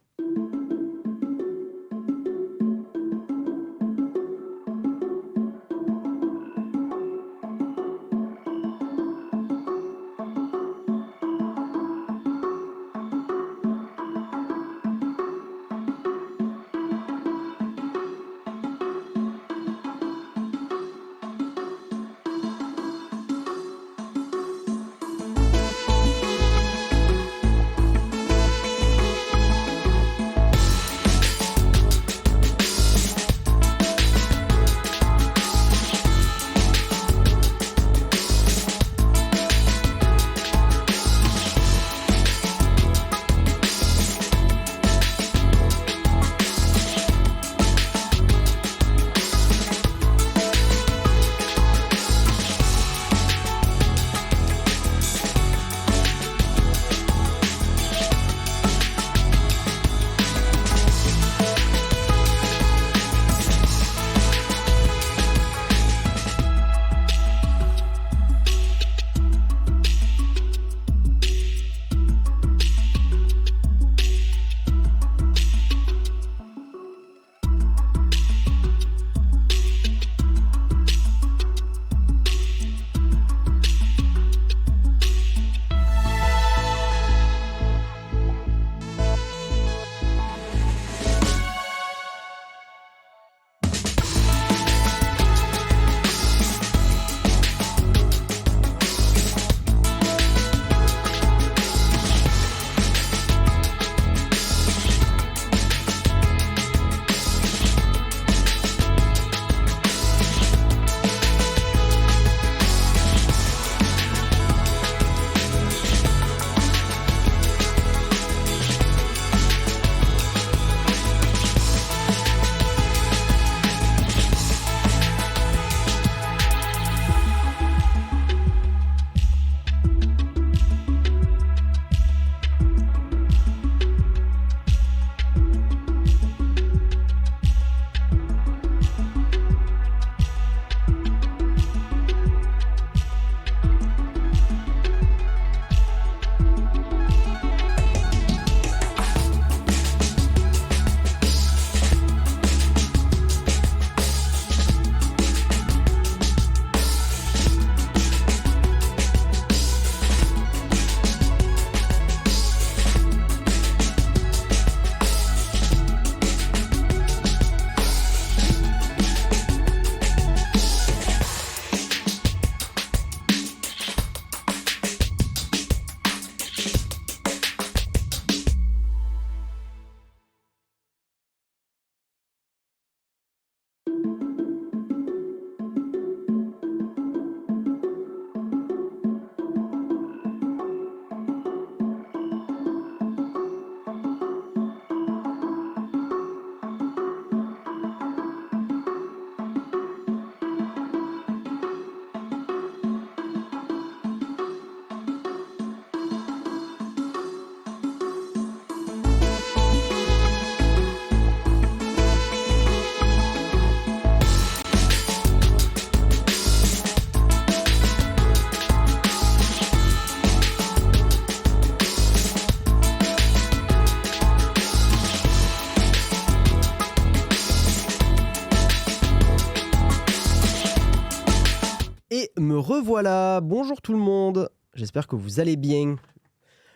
Me revoilà, bonjour tout le monde, j'espère que vous allez bien.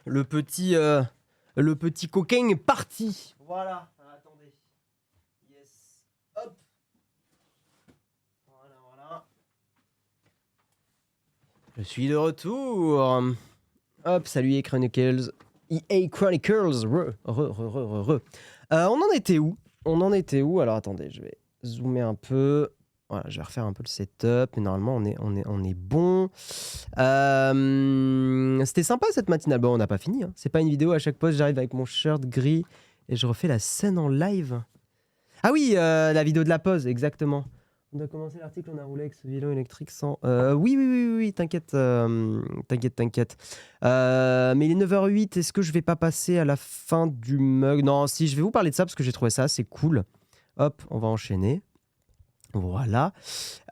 Le petit coquin est parti. Voilà, attendez. Yes, hop. Voilà. Je suis de retour. Hop, salut les Chronicles. EA Chronicles. On en était où Alors attendez, je vais zoomer un peu. Voilà, je vais refaire un peu le setup. Mais normalement, on est bon. C'était sympa cette matinale. Bon, on n'a pas fini. Hein. C'est pas une vidéo. À chaque poste, j'arrive avec mon shirt gris et je refais la scène en live. Ah oui, la vidéo de la pause, exactement. On a commencé l'article, on a roulé avec ce vélo électrique sans... Oui, t'inquiète. Mais il est 9h08, est-ce que je vais pas passer à la fin du mug? Non, si, je vais vous parler de ça parce que j'ai trouvé ça assez cool. Hop, on va enchaîner. Voilà.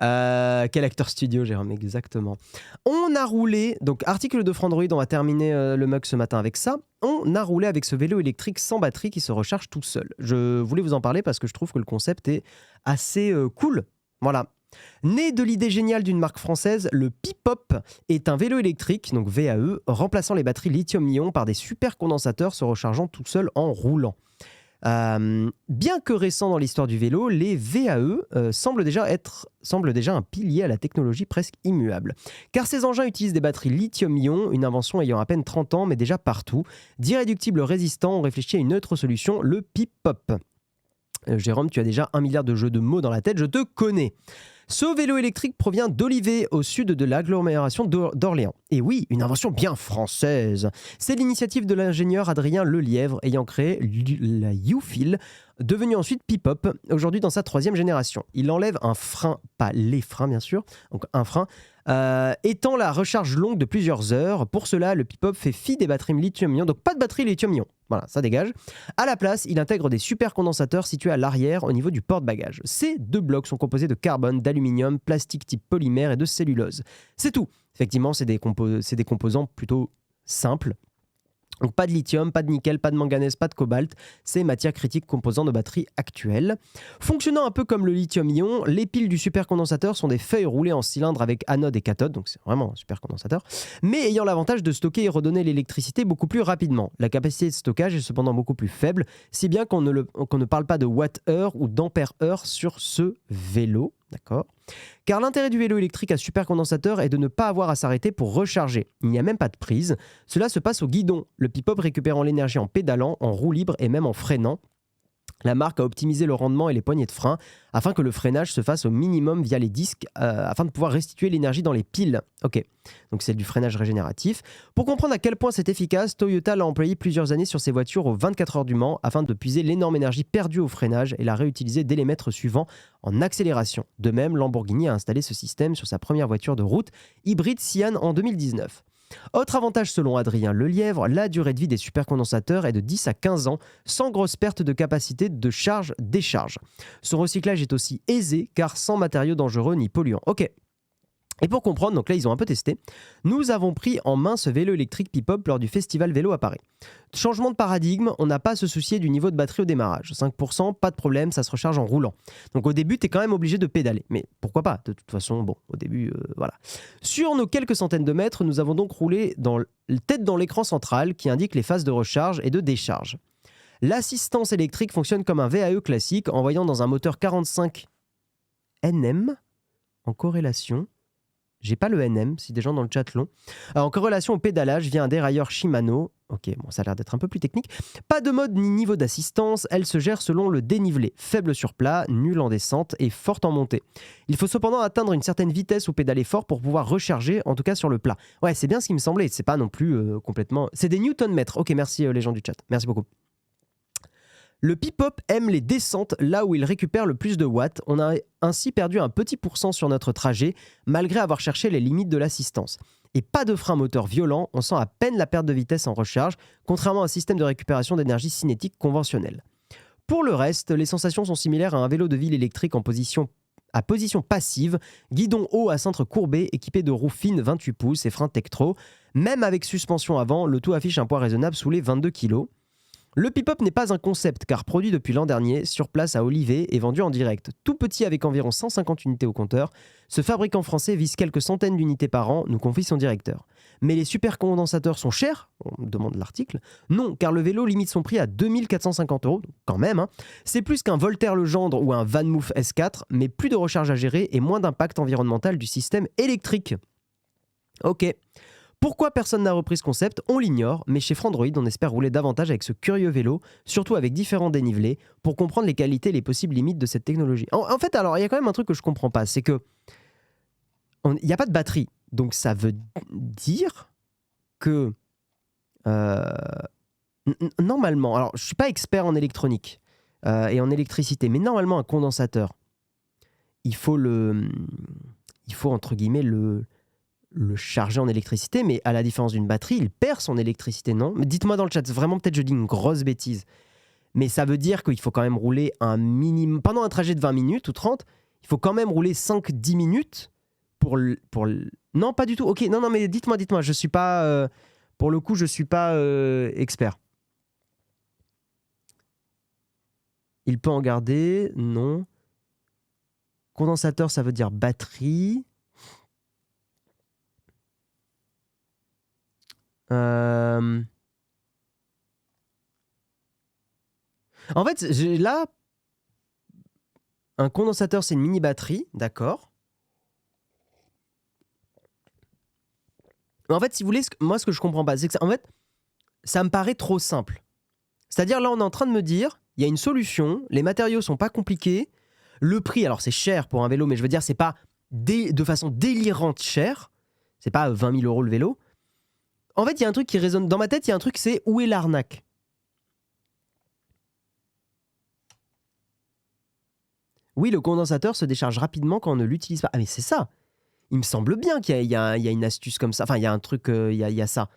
Quel acteur studio, Jérôme, exactement. On a roulé, donc article de Frandroid, on va terminer le mug ce matin avec ça. On a roulé avec ce vélo électrique sans batterie qui se recharge tout seul. Je voulais vous en parler parce que je trouve que le concept est assez cool. Voilà. Né de l'idée géniale d'une marque française, le Pipop est un vélo électrique, donc VAE, remplaçant les batteries lithium-ion par des supercondensateurs se rechargeant tout seul en roulant. Bien que récent dans l'histoire du vélo, les VAE semblent déjà un pilier à la technologie presque immuable. Car ces engins utilisent des batteries lithium-ion, une invention ayant à peine 30 ans mais déjà partout. D'irréductibles résistants, on réfléchit à une autre solution, le Pipop. Jérôme, tu as déjà 1 milliard de jeux de mots dans la tête, je te connais. Ce vélo électrique provient d'Olivet, au sud de l'agglomération d'Orléans. Et oui, une invention bien française. C'est l'initiative de l'ingénieur Adrien Lelièvre ayant créé la U-Fil, devenu ensuite Pipop, aujourd'hui dans sa 3e génération. Il enlève un frein, pas les freins bien sûr, donc un frein, étant la recharge longue de plusieurs heures. Pour cela, le Pipop fait fi des batteries lithium-ion, donc pas de batterie lithium-ion. Voilà, ça dégage. À la place, il intègre des supercondensateurs situés à l'arrière au niveau du porte-bagages. Ces 2 blocs sont composés de carbone, d'aluminium, plastique type polymère et de cellulose. C'est tout. Effectivement, c'est des composants plutôt simples. Donc pas de lithium, pas de nickel, pas de manganèse, pas de cobalt, c'est matière critique composant de batteries actuelles. Fonctionnant un peu comme le lithium-ion, les piles du supercondensateur sont des feuilles roulées en cylindre avec anode et cathode, donc c'est vraiment un supercondensateur, mais ayant l'avantage de stocker et redonner l'électricité beaucoup plus rapidement. La capacité de stockage est cependant beaucoup plus faible, si bien qu'on ne parle pas de watts-heure ou d'ampères-heure sur ce vélo. D'accord. Car l'intérêt du vélo électrique à supercondensateur est de ne pas avoir à s'arrêter pour recharger. Il n'y a même pas de prise. Cela se passe au guidon, le Pipop récupérant l'énergie en pédalant, en roue libre et même en freinant. La marque a optimisé le rendement et les poignées de frein afin que le freinage se fasse au minimum via les disques afin de pouvoir restituer l'énergie dans les piles. Ok, donc c'est du freinage régénératif. Pour comprendre à quel point c'est efficace, Toyota l'a employé plusieurs années sur ses voitures aux 24 heures du Mans afin de puiser l'énorme énergie perdue au freinage et la réutiliser dès les mètres suivants en accélération. De même, Lamborghini a installé ce système sur sa première voiture de route, hybride Sian en 2019. Autre avantage selon Adrien Lelièvre, la durée de vie des supercondensateurs est de 10 à 15 ans, sans grosse perte de capacité de charge-décharge. Son recyclage est aussi aisé, car sans matériaux dangereux ni polluants. Ok. Et pour comprendre, donc là ils ont un peu testé, nous avons pris en main ce vélo électrique Pipop lors du festival vélo à Paris. Changement de paradigme, on n'a pas à se soucier du niveau de batterie au démarrage. 5%, pas de problème, ça se recharge en roulant. Donc au début, tu es quand même obligé de pédaler. Mais pourquoi pas? De toute façon, bon, au début, voilà. Sur nos quelques centaines de mètres, nous avons donc roulé tête dans l'écran central qui indique les phases de recharge et de décharge. L'assistance électrique fonctionne comme un VAE classique, envoyant dans un moteur 45 Nm en corrélation. J'ai pas le NM, si des gens dans le chat l'ont. En corrélation au pédalage via un dérailleur Shimano. Ok, bon, ça a l'air d'être un peu plus technique. Pas de mode ni niveau d'assistance, elle se gère selon le dénivelé. Faible sur plat, nul en descente et forte en montée. Il faut cependant atteindre une certaine vitesse ou pédaler fort pour pouvoir recharger, en tout cas sur le plat. Ouais, c'est bien ce qui me semblait, c'est pas non plus complètement... C'est des newton-mètres. Ok, merci les gens du chat, merci beaucoup. Le Pipop aime les descentes là où il récupère le plus de watts. On a ainsi perdu un petit % sur notre trajet, malgré avoir cherché les limites de l'assistance. Et pas de frein moteur violent, on sent à peine la perte de vitesse en recharge, contrairement à un système de récupération d'énergie cinétique conventionnel. Pour le reste, les sensations sont similaires à un vélo de ville électrique à position passive, guidon haut à cintre courbé, équipé de roues fines 28 pouces et freins Tektro. Même avec suspension avant, le tout affiche un poids raisonnable sous les 22 kg. Le Pipop n'est pas un concept car produit depuis l'an dernier sur place à Olivet et vendu en direct. Tout petit avec environ 150 unités au compteur, ce fabricant français vise quelques centaines d'unités par an, nous confie son directeur. Mais les supercondensateurs sont chers? On me demande l'article. Non, car le vélo limite son prix à 2450 €, quand même. Hein. C'est plus qu'un Voltaire Legendre ou un VanMoof S4, mais plus de recharge à gérer et moins d'impact environnemental du système électrique. Ok. Pourquoi personne n'a repris ce concept? On l'ignore, mais chez Frandroid, on espère rouler davantage avec ce curieux vélo, surtout avec différents dénivelés, pour comprendre les qualités et les possibles limites de cette technologie. En fait, alors, il y a quand même un truc que je comprends pas, c'est que il n'y a pas de batterie. Donc ça veut dire que normalement, alors je suis pas expert en électronique et en électricité, mais normalement un condensateur, il faut entre guillemets le charger en électricité, mais à la différence d'une batterie, il perd son électricité, non? Mais dites-moi dans le chat, vraiment peut-être je dis une grosse bêtise, mais ça veut dire qu'il faut quand même rouler un minimum, pendant un trajet de 20 minutes ou 30, il faut quand même rouler 5-10 minutes pour non, pas du tout. Ok, non, mais dites-moi, je suis pas, pour le coup, je suis pas expert. Il peut en garder, non. Condensateur, ça veut dire batterie. En fait, là, un condensateur, c'est une mini batterie, d'accord. Mais en fait, si vous voulez, moi, ce que je comprends pas, c'est que en fait, ça me paraît trop simple. C'est-à-dire, là, on est en train de me dire, il y a une solution, les matériaux sont pas compliqués, le prix, alors c'est cher pour un vélo, mais je veux dire, c'est pas de façon délirante cher, c'est pas 20 000 € le vélo. En fait, il y a un truc qui résonne dans ma tête, il y a un truc, c'est où est l'arnaque? Oui, le condensateur se décharge rapidement quand on ne l'utilise pas. Ah, mais c'est ça. Il me semble bien qu'il y a une astuce comme ça. Enfin, il y a un truc, il y a ça.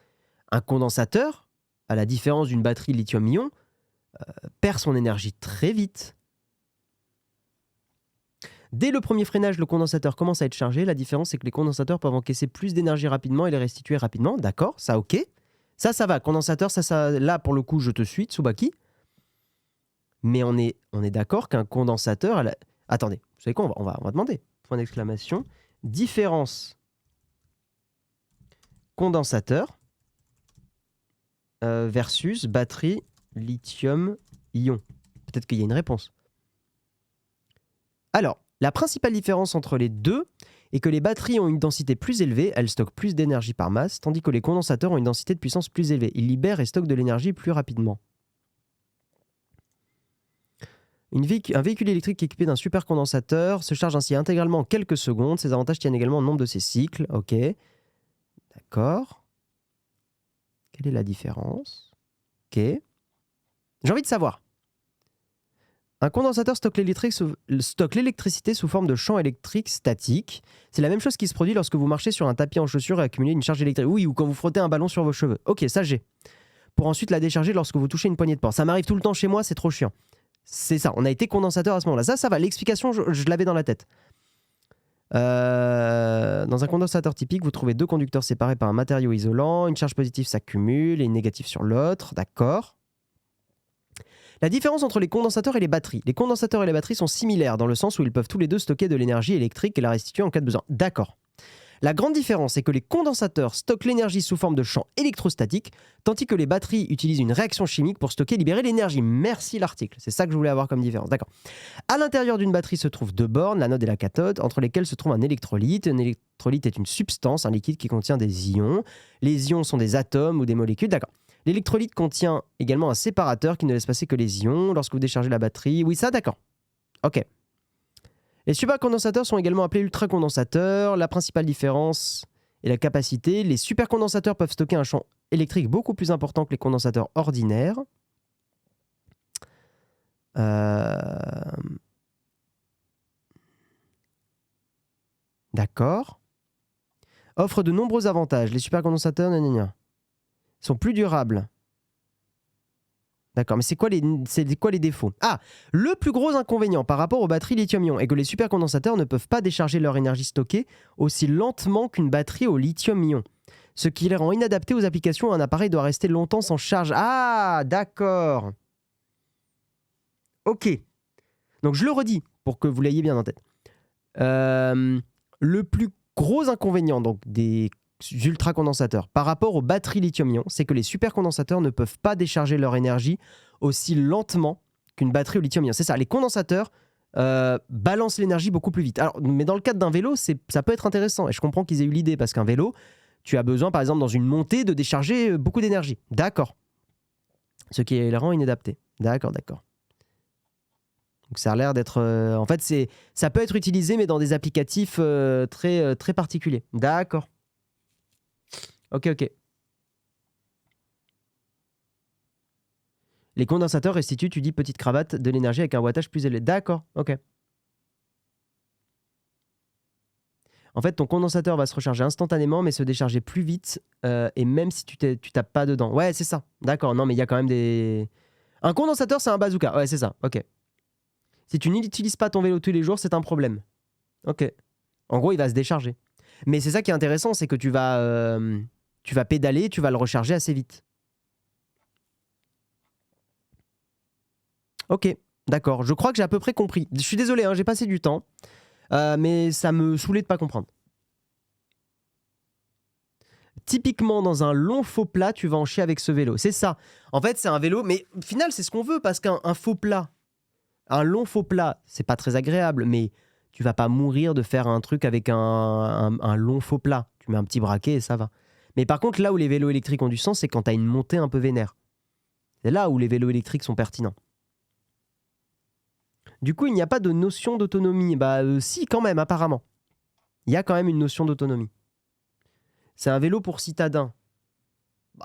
Un condensateur, à la différence d'une batterie lithium-ion, perd son énergie très vite. Dès le premier freinage, le condensateur commence à être chargé. La différence, c'est que les condensateurs peuvent encaisser plus d'énergie rapidement et les restituer rapidement. D'accord, ça ok. Ça va. Condensateur, ça, là, pour le coup, je te suis, Tsubaki. Mais on est d'accord qu'un condensateur... Attendez, vous savez quoi, on va demander. Point d'exclamation. Différence condensateur versus batterie lithium-ion. Peut-être qu'il y a une réponse. Alors, la principale différence entre les deux est que les batteries ont une densité plus élevée, elles stockent plus d'énergie par masse, tandis que les condensateurs ont une densité de puissance plus élevée. Ils libèrent et stockent de l'énergie plus rapidement. Un véhicule électrique équipé d'un supercondensateur se charge ainsi intégralement en quelques secondes. Ces avantages tiennent également au nombre de ses cycles. Ok. D'accord. Quelle est la différence? Ok. J'ai envie de savoir. Un condensateur stocke l'électricité sous forme de champ électrique statique. C'est la même chose qui se produit lorsque vous marchez sur un tapis en chaussures et accumulez une charge électrique. Oui, ou quand vous frottez un ballon sur vos cheveux. Ok, ça j'ai. Pour ensuite la décharger lorsque vous touchez une poignée de porte. Ça m'arrive tout le temps chez moi, c'est trop chiant. C'est ça, on a été condensateur à ce moment-là. Ça va, l'explication, je l'avais dans la tête. Dans un condensateur typique, vous trouvez deux conducteurs séparés par un matériau isolant. Une charge positive s'accumule et une négative sur l'autre. D'accord. La différence entre les condensateurs et les batteries. Les condensateurs et les batteries sont similaires dans le sens où ils peuvent tous les deux stocker de l'énergie électrique et la restituer en cas de besoin. D'accord. La grande différence est que les condensateurs stockent l'énergie sous forme de champ électrostatique, tandis que les batteries utilisent une réaction chimique pour stocker et libérer l'énergie. Merci l'article. C'est ça que je voulais avoir comme différence. D'accord. À l'intérieur d'une batterie se trouvent deux bornes, l'anode et la cathode, entre lesquelles se trouve un électrolyte. Un électrolyte est une substance, un liquide qui contient des ions. Les ions sont des atomes ou des molécules. D'accord. L'électrolyte contient également un séparateur qui ne laisse passer que les ions lorsque vous déchargez la batterie. Oui, ça, d'accord. Ok. Les supercondensateurs sont également appelés ultracondensateurs. La principale différence est la capacité. Les supercondensateurs peuvent stocker un champ électrique beaucoup plus important que les condensateurs ordinaires. D'accord. Offrent de nombreux avantages. Les supercondensateurs sont plus durables. D'accord, mais c'est quoi les défauts? Ah, le plus gros inconvénient par rapport aux batteries lithium-ion est que les supercondensateurs ne peuvent pas décharger leur énergie stockée aussi lentement qu'une batterie au lithium-ion, ce qui les rend inadaptés aux applications où un appareil doit rester longtemps sans charge. Ah, d'accord. Ok. Donc je le redis pour que vous l'ayez bien en tête. Le plus gros inconvénient donc des ultracondensateurs par rapport aux batteries lithium-ion, c'est que les supercondensateurs ne peuvent pas décharger leur énergie aussi lentement qu'une batterie au lithium-ion. C'est ça, les condensateurs balancent l'énergie beaucoup plus vite. Alors, mais dans le cadre d'un vélo, ça peut être intéressant. Et je comprends qu'ils aient eu l'idée parce qu'un vélo, tu as besoin, par exemple, dans une montée, de décharger beaucoup d'énergie. D'accord. Ce qui est le rend inadapté. D'accord. Donc ça a l'air d'être... en fait, ça peut être utilisé, mais dans des applicatifs très particuliers. D'accord. Ok. Les condensateurs restituent, tu dis, petite cravate, de l'énergie avec un wattage plus élevé. D'accord, ok. En fait, ton condensateur va se recharger instantanément, mais se décharger plus vite, et même si tu tapes pas dedans. Ouais, c'est ça. D'accord, non, mais il y a quand même des... Un condensateur, c'est un bazooka. Ouais, c'est ça, ok. Si tu n'utilises pas ton vélo tous les jours, c'est un problème. Ok. En gros, il va se décharger. Mais c'est ça qui est intéressant, c'est que tu vas pédaler, tu vas le recharger assez vite. Ok, d'accord. Je crois que j'ai à peu près compris. Je suis désolé, hein, j'ai passé du temps. Mais ça me saoulait de pas comprendre. Typiquement, dans un long faux plat, tu vas en chier avec ce vélo. C'est ça. En fait, c'est un vélo, mais au final, c'est ce qu'on veut, parce qu'un faux plat, un long faux plat, c'est pas très agréable, mais tu vas pas mourir de faire un truc avec un long faux plat. Tu mets un petit braquet et ça va. Mais par contre, là où les vélos électriques ont du sens, c'est quand tu as une montée un peu vénère. C'est là où les vélos électriques sont pertinents. Du coup, il n'y a pas de notion d'autonomie. Si, quand même, apparemment. Il y a quand même une notion d'autonomie. C'est un vélo pour citadins.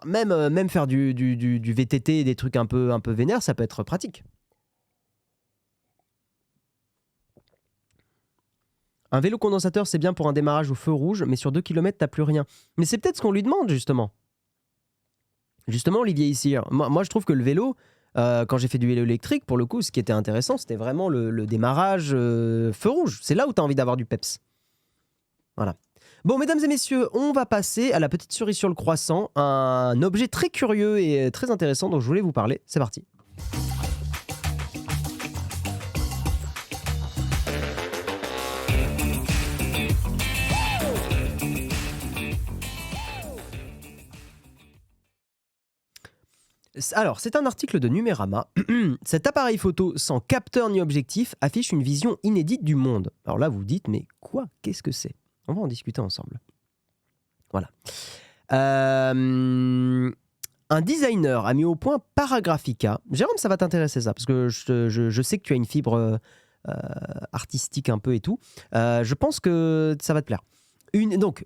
Même faire du VTT et des trucs un peu vénères, ça peut être pratique. Un vélo condensateur, c'est bien pour un démarrage au feu rouge, mais sur 2 km, t'as plus rien. Mais c'est peut-être ce qu'on lui demande, justement. Justement, Olivier, ici. Moi, je trouve que le vélo, quand j'ai fait du vélo électrique, pour le coup, ce qui était intéressant, c'était vraiment le démarrage feu rouge. C'est là où t'as envie d'avoir du peps. Voilà. Bon, mesdames et messieurs, on va passer à la petite cerise sur le croissant, un objet très curieux et très intéressant dont je voulais vous parler. C'est parti. Alors, c'est un article de Numérama. Cet appareil photo sans capteur ni objectif affiche une vision inédite du monde. Alors là, vous vous dites, mais quoi? Qu'est-ce que c'est? On va en discuter ensemble. Voilà. Un designer a mis au point Paragraphica. Jérôme, ça va t'intéresser ça, parce que je sais que tu as une fibre artistique un peu et tout. Je pense que ça va te plaire. Donc,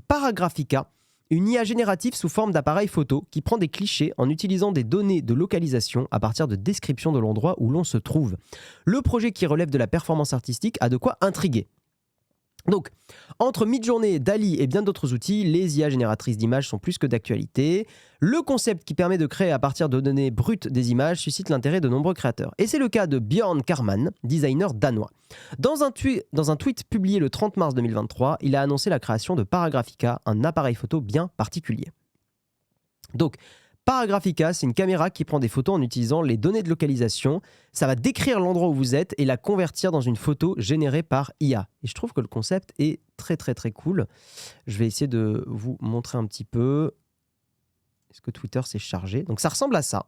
Paragraphica, une IA générative sous forme d'appareil photo qui prend des clichés en utilisant des données de localisation à partir de descriptions de l'endroit où l'on se trouve. Le projet qui relève de la performance artistique a de quoi intriguer. Donc, entre Midjourney, Dall-E et bien d'autres outils, les IA génératrices d'images sont plus que d'actualité. Le concept qui permet de créer à partir de données brutes des images suscite l'intérêt de nombreux créateurs. Et c'est le cas de Björn Karman, designer danois. Dans un tweet publié le 30 mars 2023, il a annoncé la création de Paragraphica, un appareil photo bien particulier. Donc, Paragraphica, c'est une caméra qui prend des photos en utilisant les données de localisation. Ça va décrire l'endroit où vous êtes et la convertir dans une photo générée par IA. Et je trouve que le concept est très très très cool. Je vais essayer de vous montrer un petit peu. Est-ce que Twitter s'est chargé? Donc ça ressemble à ça,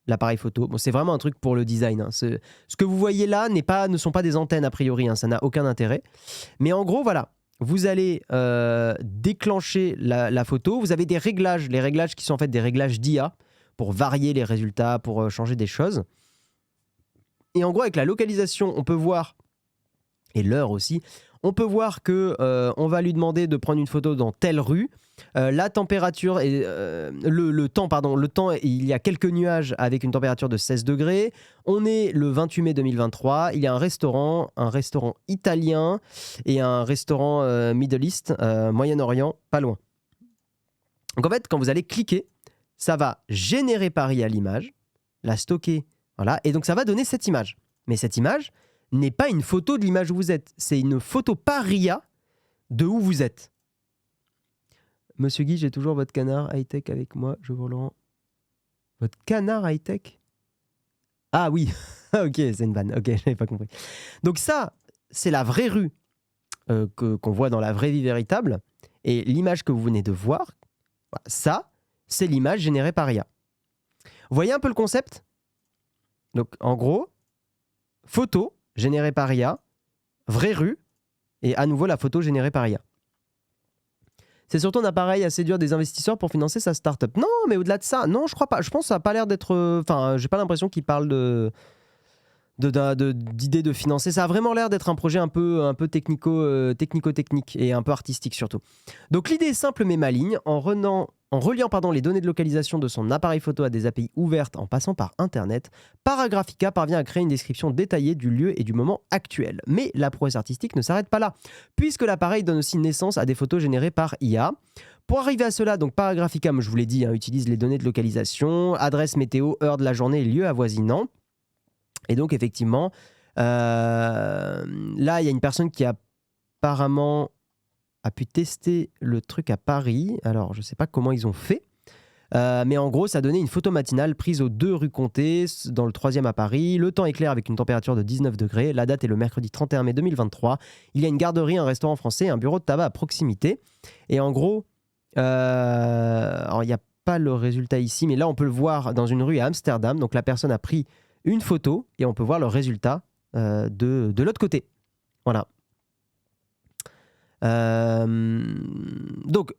l'appareil photo. Bon, c'est vraiment un truc pour le design. Hein. Ce que vous voyez là ne sont pas des antennes a priori. Hein. Ça n'a aucun intérêt. Mais en gros, voilà. Vous allez déclencher la photo. Vous avez des réglages, les réglages qui sont en fait des réglages d'IA pour varier les résultats, pour changer des choses. Et en gros, avec la localisation, on peut voir, et l'heure aussi, on peut voir que on va lui demander de prendre une photo dans telle rue. La température, et, le temps, il y a quelques nuages avec une température de 16 degrés. On est le 28 mai 2023. Il y a un restaurant italien et un restaurant Middle East, Moyen-Orient, pas loin. Donc en fait, quand vous allez cliquer, ça va générer par IA l'image, la stocker, voilà, et donc ça va donner cette image. Mais cette image n'est pas une photo de l'image où vous êtes. C'est une photo par IA de où vous êtes. Monsieur Guy, j'ai toujours votre canard high-tech avec moi, je vous le rends. Votre canard high-tech? Ah oui, ok, c'est une vanne, ok, je n'avais pas compris. Donc ça, c'est la vraie rue qu'on voit dans la vraie vie véritable. Et l'image que vous venez de voir, ça, c'est l'image générée par IA. Vous voyez un peu le concept? Donc en gros, photo générée par IA, vraie rue, et à nouveau la photo générée par IA. C'est surtout un appareil à séduire des investisseurs pour financer sa start-up. Non, mais au-delà de ça, non, je crois pas. Je pense que ça n'a pas l'air d'être... Enfin, j'ai pas l'impression qu'il parle d'idée de financer. Ça a vraiment l'air d'être un projet un peu technico-technique et un peu artistique surtout. Donc l'idée est simple mais maligne. En reliant les données de localisation de son appareil photo à des API ouvertes en passant par Internet, Paragraphica parvient à créer une description détaillée du lieu et du moment actuel. Mais la prouesse artistique ne s'arrête pas là, puisque l'appareil donne aussi naissance à des photos générées par IA. Pour arriver à cela, donc Paragraphica, comme je vous l'ai dit, utilise les données de localisation, adresse météo, heure de la journée et lieux avoisinants. Et donc effectivement, là, il y a une personne qui apparemment a pu tester le truc à Paris. Alors, je ne sais pas comment ils ont fait. Mais en gros, ça donnait une photo matinale prise aux 2 rue Comté, dans le 3e à Paris. Le temps est clair avec une température de 19 degrés. La date est le mercredi 31 mai 2023. Il y a une garderie, un restaurant français et un bureau de tabac à proximité. Et en gros, alors il n'y a pas le résultat ici, mais là, on peut le voir dans une rue à Amsterdam. Donc, la personne a pris une photo et on peut voir le résultat de l'autre côté. Voilà. Donc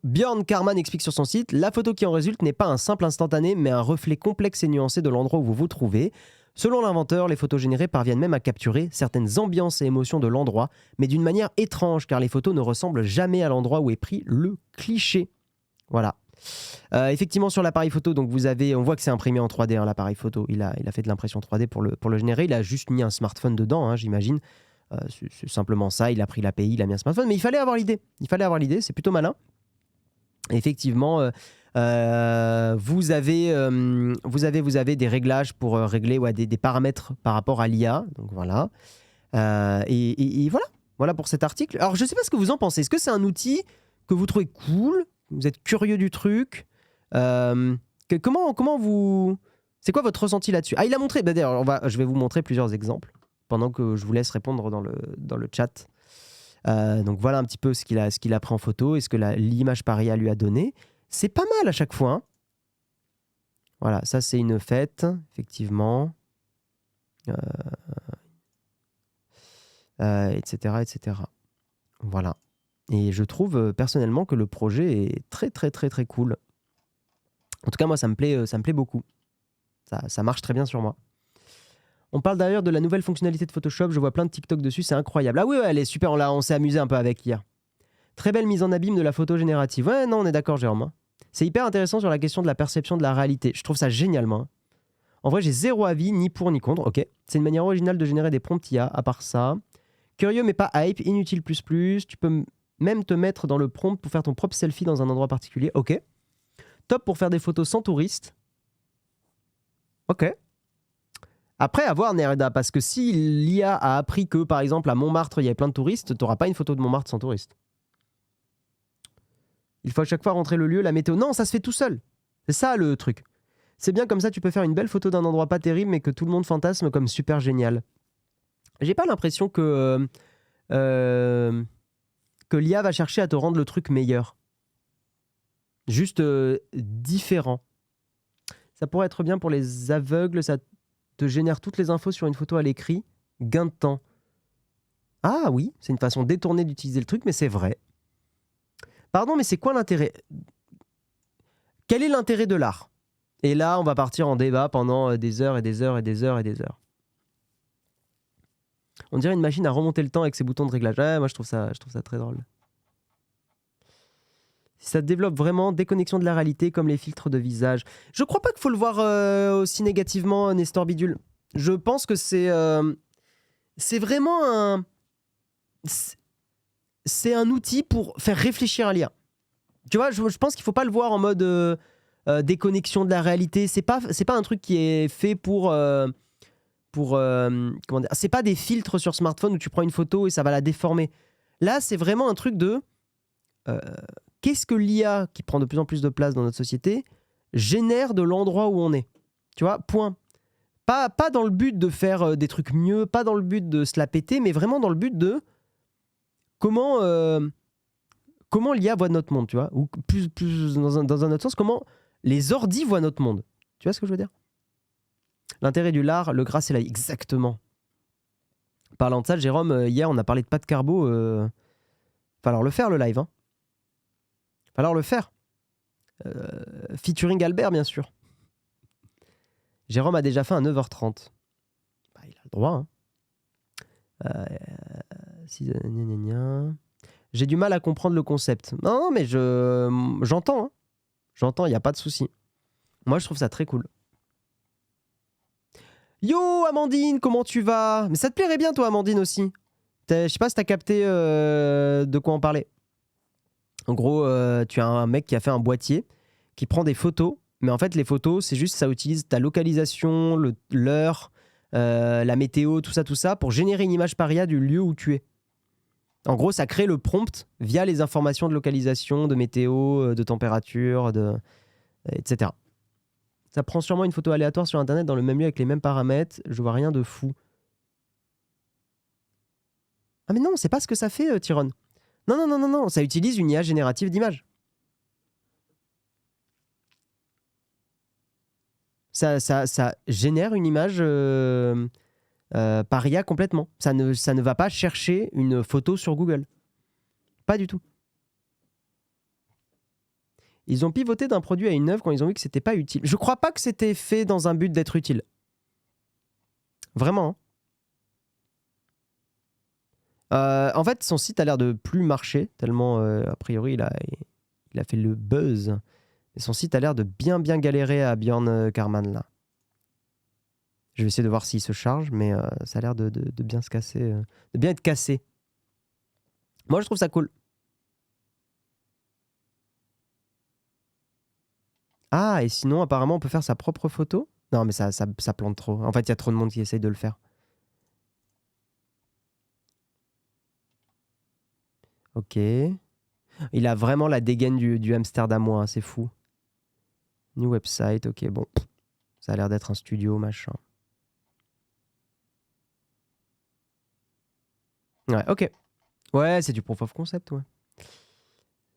Björn Karman explique sur son site: la photo qui en résulte n'est pas un simple instantané mais un reflet complexe et nuancé de l'endroit où vous vous trouvez. Selon l'inventeur, les photos générées parviennent même à capturer certaines ambiances et émotions de l'endroit, mais d'une manière étrange car les photos ne ressemblent jamais à l'endroit où est pris le cliché. Voilà. Effectivement, sur l'appareil photo, donc on voit que c'est imprimé en 3D, hein, l'appareil photo. Il a fait de l'impression 3D pour le générer. Il a juste mis un smartphone dedans, hein, j'imagine. C'est simplement ça. Il a pris l'API, il a mis un smartphone, mais il fallait avoir l'idée. C'est plutôt malin. Effectivement, vous avez des réglages pour régler des paramètres par rapport à l'IA. Donc voilà. Et voilà pour cet article. Alors, je ne sais pas ce que vous en pensez. Est-ce que c'est un outil que vous trouvez cool? Vous êtes curieux du truc? Comment vous... C'est quoi votre ressenti là-dessus? Ah, il a montré... D'ailleurs, je vais vous montrer plusieurs exemples pendant que je vous laisse répondre dans le chat. Donc voilà un petit peu ce qu'il a pris en photo et ce que l'image par IA lui a donné. C'est pas mal à chaque fois. Hein. Voilà, ça c'est une fête, effectivement. Etc. Voilà. Et je trouve personnellement que le projet est très très très très cool. En tout cas, moi ça me plaît beaucoup. Ça marche très bien sur moi. On parle d'ailleurs de la nouvelle fonctionnalité de Photoshop, je vois plein de TikTok dessus, c'est incroyable. Ah oui, ouais, elle est super, on s'est amusé un peu avec hier. Très belle mise en abîme de la photo générative. Ouais, non, on est d'accord, Jérôme. Hein. C'est hyper intéressant sur la question de la perception de la réalité. Je trouve ça génial, moi. En vrai, j'ai zéro avis, ni pour ni contre. Ok, c'est une manière originale de générer des prompts IA, à part ça. Curieux mais pas hype, inutile plus. Tu peux même te mettre dans le prompt pour faire ton propre selfie dans un endroit particulier. Ok. Top pour faire des photos sans touristes. Ok. Après, à voir, Nereda, parce que si l'IA a appris que, par exemple, à Montmartre, il y avait plein de touristes, tu n'auras pas une photo de Montmartre sans touristes. Il faut à chaque fois rentrer le lieu, la météo. Non, ça se fait tout seul. C'est ça le truc. C'est bien comme ça, tu peux faire une belle photo d'un endroit pas terrible, mais que tout le monde fantasme comme super génial. J'ai pas l'impression que l'IA va chercher à te rendre le truc meilleur. Juste différent. Ça pourrait être bien pour les aveugles, ça te génère toutes les infos sur une photo à l'écrit. Gain de temps. Ah oui, c'est une façon détournée d'utiliser le truc, mais c'est vrai. Pardon, mais c'est quoi l'intérêt? Quel est l'intérêt de l'art? Et là, on va partir en débat pendant des heures et des heures et des heures et des heures. On dirait une machine à remonter le temps avec ses boutons de réglage. Ouais, moi, je trouve ça très drôle. Si ça développe vraiment déconnexion de la réalité, comme les filtres de visage. Je crois pas qu'il faut le voir aussi négativement, Nestor Bidule. Je pense que c'est vraiment un... C'est un outil pour faire réfléchir à l'IA. Tu vois, je pense qu'il faut pas le voir en mode déconnexion de la réalité. C'est pas un truc qui est fait pour comment dire, c'est pas des filtres sur smartphone où tu prends une photo et ça va la déformer. Là, c'est vraiment un truc de... qu'est-ce que l'IA, qui prend de plus en plus de place dans notre société, génère de l'endroit où on est? Tu vois, point. Pas dans le but de faire des trucs mieux, pas dans le but de se la péter, mais vraiment dans le but de comment l'IA voit notre monde, tu vois? Ou plus dans un autre sens, comment les ordis voient notre monde. Tu vois ce que je veux dire? L'intérêt du lard, le gras, c'est la vie. Exactement. Parlant de ça, Jérôme, hier, on a parlé de pâte carbo. Va falloir le faire, le live. Hein. falloir le faire. Featuring Albert, bien sûr. Jérôme a déjà fait un 9h30. Bah, il a le droit. Hein. J'ai du mal à comprendre le concept. Non, mais j'entends. Hein. J'entends, il n'y a pas de souci. Moi, je trouve ça très cool. Yo, Amandine, comment tu vas? Mais ça te plairait bien, toi, Amandine, aussi. Je sais pas si t'as capté de quoi on parlait. En gros, tu as un mec qui a fait un boîtier qui prend des photos. Mais en fait, les photos, c'est juste ça utilise ta localisation, l'heure, la météo, tout ça, pour générer une image paria du lieu où tu es. En gros, ça crée le prompt via les informations de localisation, de météo, de température, etc. Ça prend sûrement une photo aléatoire sur Internet dans le même lieu avec les mêmes paramètres. Je vois rien de fou. Ah mais non, c'est pas ce que ça fait, Tyrone. Non. Ça utilise une IA générative d'image. Ça génère une image par IA complètement. Ça ne va pas chercher une photo sur Google. Pas du tout. Ils ont pivoté d'un produit à une œuvre quand ils ont vu que c'était pas utile. Je crois pas que c'était fait dans un but d'être utile. Vraiment. En fait, son site a l'air de plus marcher, tellement, a priori, il a fait le buzz. Et son site a l'air de bien galérer à Björn Karman, là. Je vais essayer de voir s'il se charge, mais ça a l'air de bien se casser, de bien être cassé. Moi, je trouve ça cool. Ah, et sinon, apparemment, on peut faire sa propre photo? Non, mais ça plante trop. En fait, il y a trop de monde qui essaye de le faire. Ok. Il a vraiment la dégaine du Amsterdamois, hein, c'est fou. New website, ok, bon. Ça a l'air d'être un studio, machin. Ouais, ok. Ouais, c'est du proof of concept, ouais.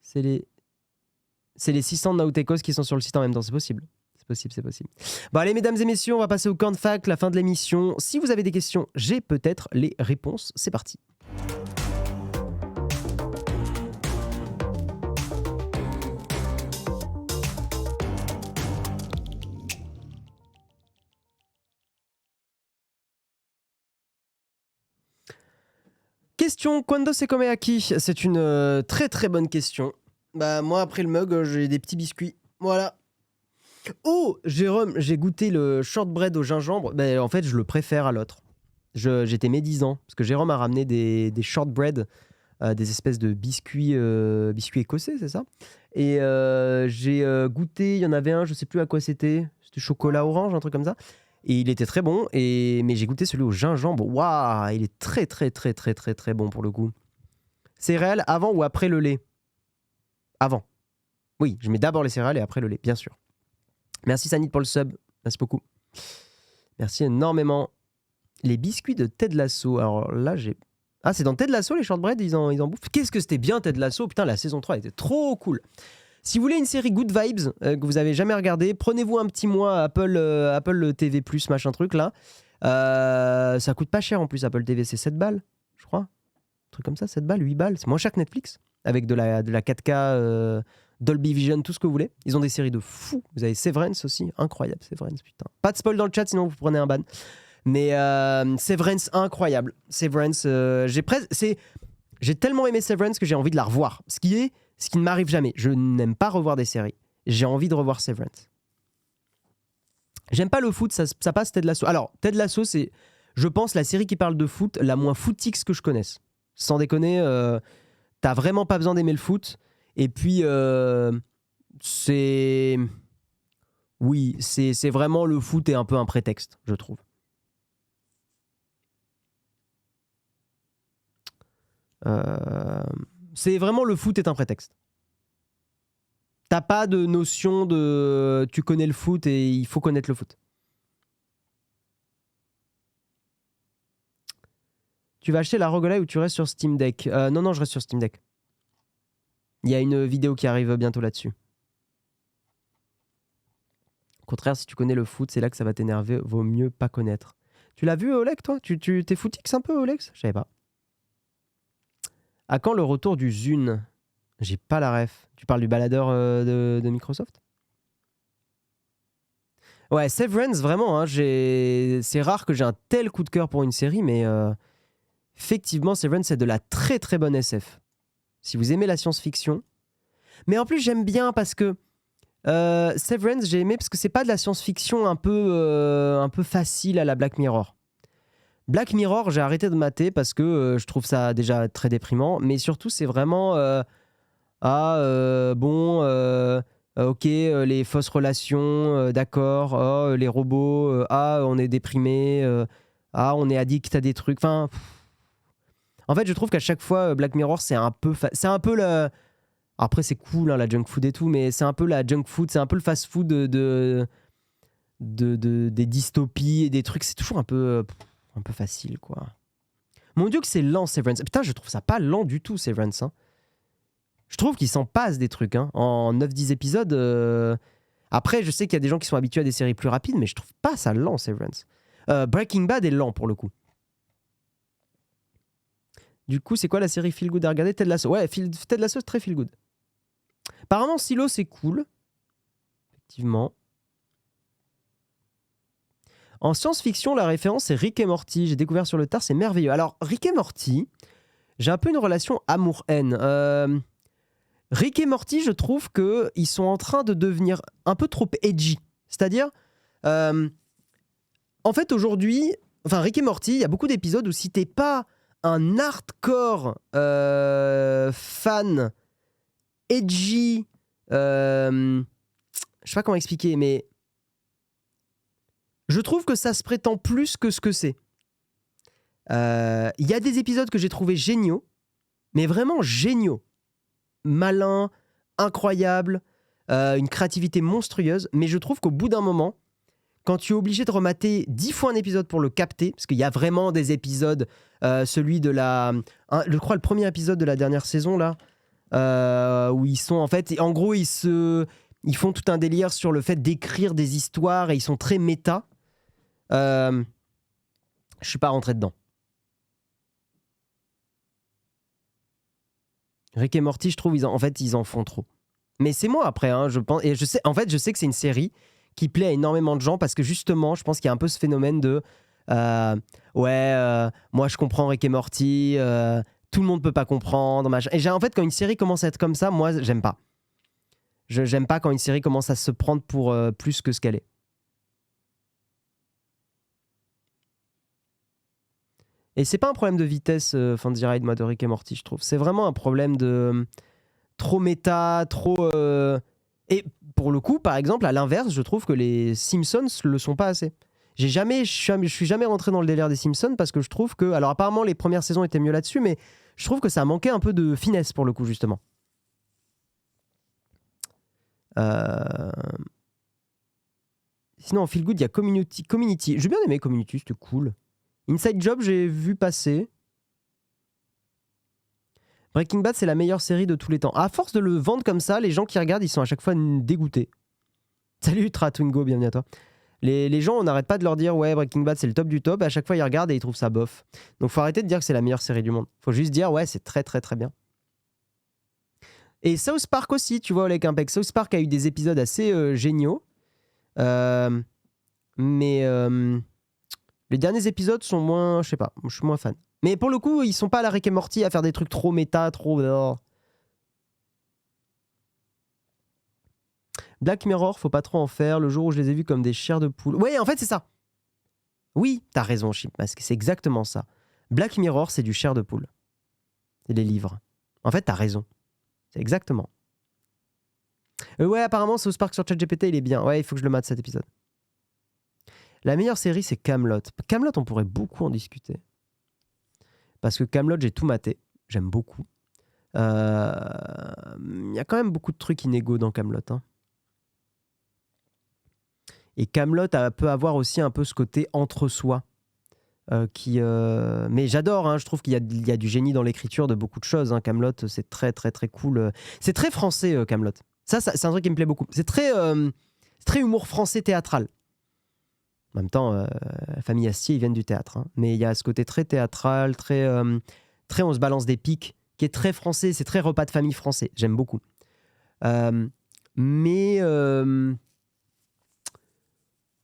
C'est les 600 Nautekos qui sont sur le site en même temps, c'est possible. C'est possible. Bon, allez, mesdames et messieurs, on va passer au camp de fac, la fin de l'émission. Si vous avez des questions, j'ai peut-être les réponses. C'est parti. Question, quando se come a qui? C'est une très très bonne question. Bah moi après le mug, j'ai des petits biscuits. Voilà. Oh, Jérôme, j'ai goûté le shortbread au gingembre. Bah, en fait, je le préfère à l'autre. J'étais médisant parce que Jérôme a ramené des shortbread, des espèces de biscuits écossais, c'est ça? Et j'ai goûté, il y en avait un, je sais plus à quoi c'était. C'était chocolat orange, un truc comme ça. Et il était très bon, mais j'ai goûté celui au gingembre. Waouh, il est très bon pour le coup. Céréales avant ou après le lait? Avant. Oui, je mets d'abord les céréales et après le lait, bien sûr. Merci Sanit pour le sub, merci beaucoup. Merci énormément. Les biscuits de Ted Lasso. Alors là, j'ai... Ah, c'est dans Ted Lasso les shortbread, ils en bouffent. Qu'est-ce que c'était bien Ted Lasso. Putain, la saison 3 était trop cool. Si vous voulez une série Good Vibes que vous avez jamais regardé, prenez-vous un petit mois Apple TV+, machin truc là. Ça coûte pas cher en plus, Apple TV, c'est 7 balles, je crois. Un truc comme ça, 7 balles, 8 balles. C'est moins cher que Netflix, avec de la 4K, Dolby Vision, tout ce que vous voulez. Ils ont des séries de fous. Vous avez Severance aussi, incroyable Severance, putain. Pas de spoil dans le chat, sinon vous prenez un ban. Mais Severance, incroyable. Severance, j'ai tellement aimé Severance que j'ai envie de la revoir. Ce qui ne m'arrive jamais. Je n'aime pas revoir des séries. J'ai envie de revoir Severance. J'aime pas le foot, ça passe Ted Lasso. Alors, Ted Lasso, c'est, je pense, la série qui parle de foot la moins footix que je connaisse. Sans déconner, t'as vraiment pas besoin d'aimer le foot. Et puis, c'est... Oui, c'est vraiment le foot est un peu un prétexte, je trouve. C'est vraiment le foot est un prétexte. T'as pas de notion de tu connais le foot et il faut connaître le foot. Tu vas acheter la ROG Ally ou tu restes sur Steam Deck? Non, je reste sur Steam Deck. Il y a une vidéo qui arrive bientôt là-dessus. Au contraire, si tu connais le foot, c'est là que ça va t'énerver. Vaut mieux pas connaître. Tu l'as vu, Oleg, toi? Tu t'es footix un peu, Olex? Je savais pas. À quand le retour du Zune? J'ai pas la ref. Tu parles du baladeur de Microsoft? Ouais, Severance, vraiment, hein, c'est rare que j'ai un tel coup de cœur pour une série, mais effectivement, Severance, c'est de la très très bonne SF. Si vous aimez la science-fiction. Mais en plus, j'aime bien parce que Severance, j'ai aimé parce que c'est pas de la science-fiction un peu facile à la Black Mirror. Black Mirror, j'ai arrêté de mater parce que je trouve ça déjà très déprimant, mais surtout, c'est vraiment ok, les fausses relations, d'accord, les robots, on est déprimé, on est addict à des trucs. Enfin, en fait, je trouve qu'à chaque fois, Black Mirror, c'est un peu le. Après, c'est cool, hein, la junk food et tout, mais c'est un peu la junk food, c'est un peu le fast food des dystopies et des trucs. C'est toujours un peu facile, quoi. Mon Dieu, que c'est lent, Severance. Putain, je trouve ça pas lent du tout, Severance. Hein. Je trouve qu'il s'en passe des trucs. Hein. En 9-10 épisodes. Après, je sais qu'il y a des gens qui sont habitués à des séries plus rapides, mais je trouve pas ça lent, Severance. Breaking Bad est lent pour le coup. Du coup, c'est quoi la série Feel Good à regarder? Ted Lasso. Ouais, Ted Lasso, c'est très Feel Good. Apparemment, Silo, c'est cool. Effectivement. En science-fiction, la référence, c'est Rick et Morty. J'ai découvert sur le tard, c'est merveilleux. Alors, Rick et Morty, j'ai un peu une relation amour-haine. Rick et Morty, je trouve qu'ils sont en train de devenir un peu trop edgy. C'est-à-dire, en fait, aujourd'hui, Rick et Morty, il y a beaucoup d'épisodes où si t'es pas un hardcore fan edgy, je sais pas comment expliquer, mais je trouve que ça se prétend plus que ce que c'est. Il y a des épisodes que j'ai trouvés géniaux, mais vraiment géniaux. Malins, incroyables, une créativité monstrueuse, mais je trouve qu'au bout d'un moment, quand tu es obligé de remater 10 fois un épisode pour le capter, parce qu'il y a vraiment des épisodes, celui de je crois le premier épisode de la dernière saison, là, où ils sont en fait, en gros, ils font tout un délire sur le fait d'écrire des histoires et ils sont très méta. Je suis pas rentré dedans. Rick et Morty, je trouve, ils en font trop. Mais c'est moi après, hein, je pense, et je sais que c'est une série qui plaît à énormément de gens parce que justement, je pense qu'il y a un peu ce phénomène de moi je comprends Rick et Morty, tout le monde peut pas comprendre, machin. Et en fait, quand une série commence à être comme ça, moi j'aime pas. J'aime pas quand une série commence à se prendre pour plus que ce qu'elle est. Et c'est pas un problème de vitesse, Fantasy Ride, moi, de Rick et Morty, je trouve. C'est vraiment un problème de trop méta, trop. Et pour le coup, par exemple, à l'inverse, je trouve que les Simpsons le sont pas assez. Je suis jamais rentré dans le délire des Simpsons parce que je trouve que. Alors, apparemment, les premières saisons étaient mieux là-dessus, mais je trouve que ça manquait un peu de finesse pour le coup, justement. Sinon, en Feel Good, il y a Community. J'ai bien aimé Community, c'était cool. Inside Job, j'ai vu passer. Breaking Bad, c'est la meilleure série de tous les temps. À force de le vendre comme ça, les gens qui regardent, ils sont à chaque fois dégoûtés. Salut Tratwingo, bienvenue à toi. Les gens, on n'arrête pas de leur dire ouais, Breaking Bad, c'est le top du top. À chaque fois, ils regardent et ils trouvent ça bof. Donc, faut arrêter de dire que c'est la meilleure série du monde. Faut juste dire ouais, c'est très très très bien. Et South Park aussi, tu vois, Olek Impec. South Park a eu des épisodes assez géniaux. Mais les derniers épisodes sont moins, je sais pas, je suis moins fan. Mais pour le coup, ils sont pas à la Rick et Morty à faire des trucs trop méta, trop. Black Mirror, faut pas trop en faire. Le jour où je les ai vus comme des chairs de poule. Ouais, en fait, c'est ça. Oui, t'as raison, Chipmask. C'est exactement ça. Black Mirror, c'est du chair de poule. C'est les livres. En fait, t'as raison. C'est exactement. Ouais, apparemment, South Park sur ChatGPT, il est bien. Ouais, il faut que je le mate cet épisode. La meilleure série, c'est Kaamelott. Kaamelott, on pourrait beaucoup en discuter. Parce que Kaamelott, j'ai tout maté. J'aime beaucoup. Il y a quand même beaucoup de trucs inégaux dans Kaamelott. Hein. Et Kaamelott peut avoir aussi un peu ce côté entre-soi. Mais j'adore, hein, je trouve qu'il y a du génie dans l'écriture de beaucoup de choses. Hein. Kaamelott, c'est très très très cool. C'est très français, Kaamelott. Ça, c'est un truc qui me plaît beaucoup. C'est très humour français théâtral. En même temps, la famille Astier, ils viennent du théâtre. Hein. Mais il y a ce côté très théâtral, très on se balance des pics qui est très français, c'est très repas de famille français, j'aime beaucoup. Mais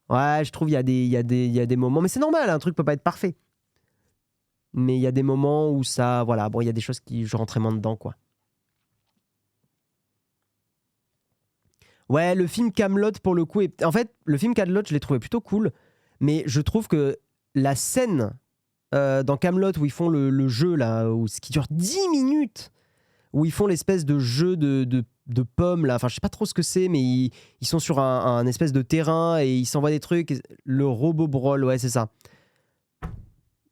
ouais, je trouve il y a des moments, mais c'est normal, un truc peut pas être parfait. Mais il y a des moments où ça, voilà, bon, il y a des choses qui je rentrais moins dedans, quoi. Ouais, le film Kaamelott, pour le coup, en fait, le film Kaamelott, je l'ai trouvé plutôt cool, mais je trouve que la scène dans Kaamelott où ils font le jeu, là, ce qui dure 10 minutes, où ils font l'espèce de jeu de pommes, là, enfin, je sais pas trop ce que c'est, mais ils sont sur un espèce de terrain et ils s'envoient des trucs. Le robot brawl, ouais, c'est ça.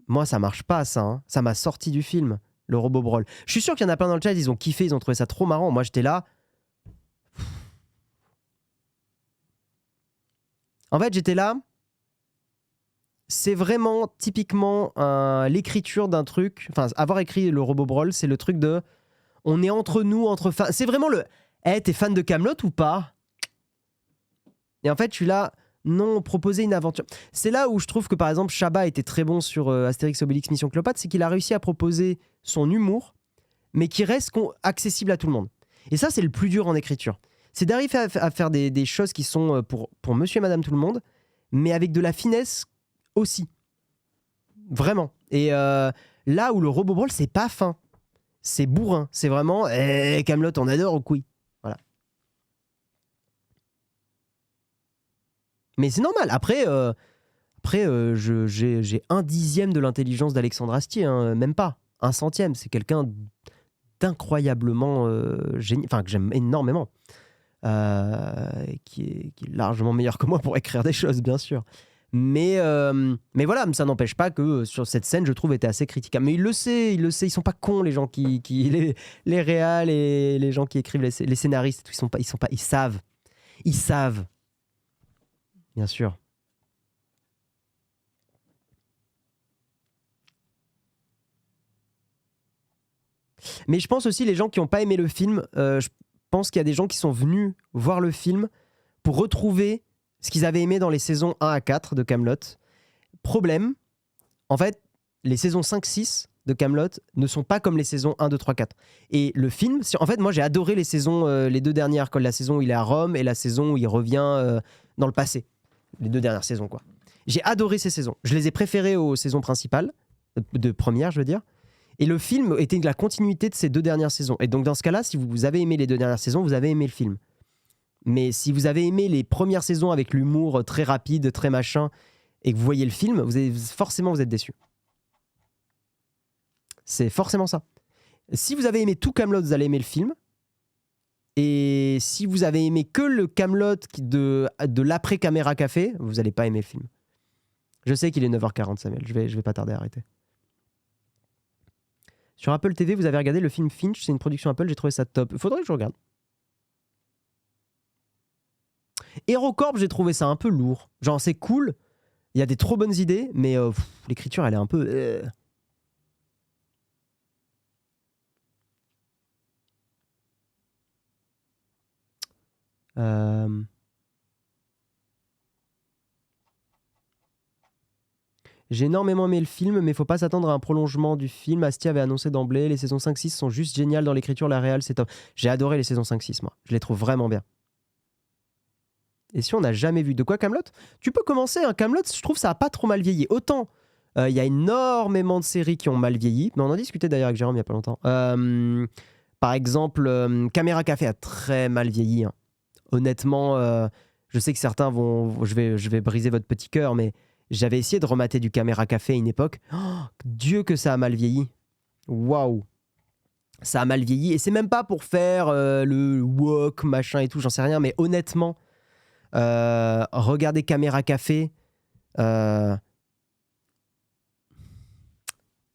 Moi, ça marche pas, ça. Hein. Ça m'a sorti du film, le robot brawl. Je suis sûr qu'il y en a plein dans le chat, ils ont kiffé, ils ont trouvé ça trop marrant. Moi, j'étais là. En fait, j'étais là. C'est vraiment typiquement l'écriture d'un truc. Enfin, avoir écrit le robot brawl, c'est le truc de. On est entre nous, entre fans. C'est vraiment le. Hey, t'es fan de Kaamelott ou pas? Et en fait, je suis là. Non, proposer une aventure. C'est là où je trouve que par exemple, Chabat était très bon sur Astérix Obélix Mission Cléopâtre, c'est qu'il a réussi à proposer son humour, mais qui reste accessible à tout le monde. Et ça, c'est le plus dur en écriture. C'est d'arriver à faire des choses qui sont pour monsieur et madame tout le monde, mais avec de la finesse aussi. Vraiment. Et là où le robot brawl, c'est pas fin. C'est bourrin. C'est vraiment Kaamelott, on adore au couille. Voilà. Mais c'est normal. Après, j'ai 1/10 de l'intelligence d'Alexandre Astier, hein, même pas. 1/100. C'est quelqu'un d'incroyablement génial, enfin que j'aime énormément, qui est largement meilleur que moi pour écrire des choses, bien sûr. Mais voilà, ça n'empêche pas que sur cette scène, je trouve, était assez critiquable. Mais il le sait, ils sont pas cons, les gens les réals et les gens qui écrivent les scénaristes, ils savent, bien sûr. Mais je pense aussi les gens qui n'ont pas aimé le film, je pense qu'il y a des gens qui sont venus voir le film pour retrouver ce qu'ils avaient aimé dans les saisons 1 à 4 de Kaamelott. Problème, en fait, les saisons 5-6 de Kaamelott ne sont pas comme les saisons 1, 2, 3, 4. Et le film, en fait, moi j'ai adoré les saisons, les deux dernières, la saison où il est à Rome et la saison où il revient dans le passé. Les deux dernières saisons, quoi. J'ai adoré ces saisons. Je les ai préférées aux saisons principales, de première, je veux dire. Et le film était la continuité de ces deux dernières saisons. Et donc dans ce cas-là, si vous avez aimé les deux dernières saisons, vous avez aimé le film. Mais si vous avez aimé les premières saisons avec l'humour très rapide, très machin, et que vous voyez le film, forcément vous êtes déçu. C'est forcément ça. Si vous avez aimé tout Kaamelott, vous allez aimer le film. Et si vous avez aimé que le Kaamelott de l'après Caméra Café, vous n'allez pas aimer le film. Je sais qu'il est 9h40, Samuel. Je vais pas tarder à arrêter. Sur Apple TV, vous avez regardé le film Finch, c'est une production Apple, j'ai trouvé ça top. Il faudrait que je regarde. HeroCorp, j'ai trouvé ça un peu lourd. Genre, c'est cool, il y a des trop bonnes idées, mais l'écriture, elle est un peu... J'ai énormément aimé le film, mais faut pas s'attendre à un prolongement du film. Astier avait annoncé d'emblée, les saisons 5-6 sont juste géniales dans l'écriture, la réal, c'est top. J'ai adoré les saisons 5-6, moi. Je les trouve vraiment bien. Et si on n'a jamais vu de quoi Kaamelott, tu peux commencer un Kaamelott, je trouve ça a pas trop mal vieilli. Autant, il y a énormément de séries qui ont mal vieilli, mais on en discutait d'ailleurs avec Jérôme il y a pas longtemps. Par exemple, Caméra Café a très mal vieilli. Hein. Honnêtement, je sais que certains vont... Je vais briser votre petit cœur, mais j'avais essayé de remater du Caméra Café à une époque. Oh, Dieu que ça a mal vieilli. Waouh. Ça a mal vieilli. Et c'est même pas pour faire le wok, machin et tout, j'en sais rien. Mais honnêtement, regardez Caméra Café. Ça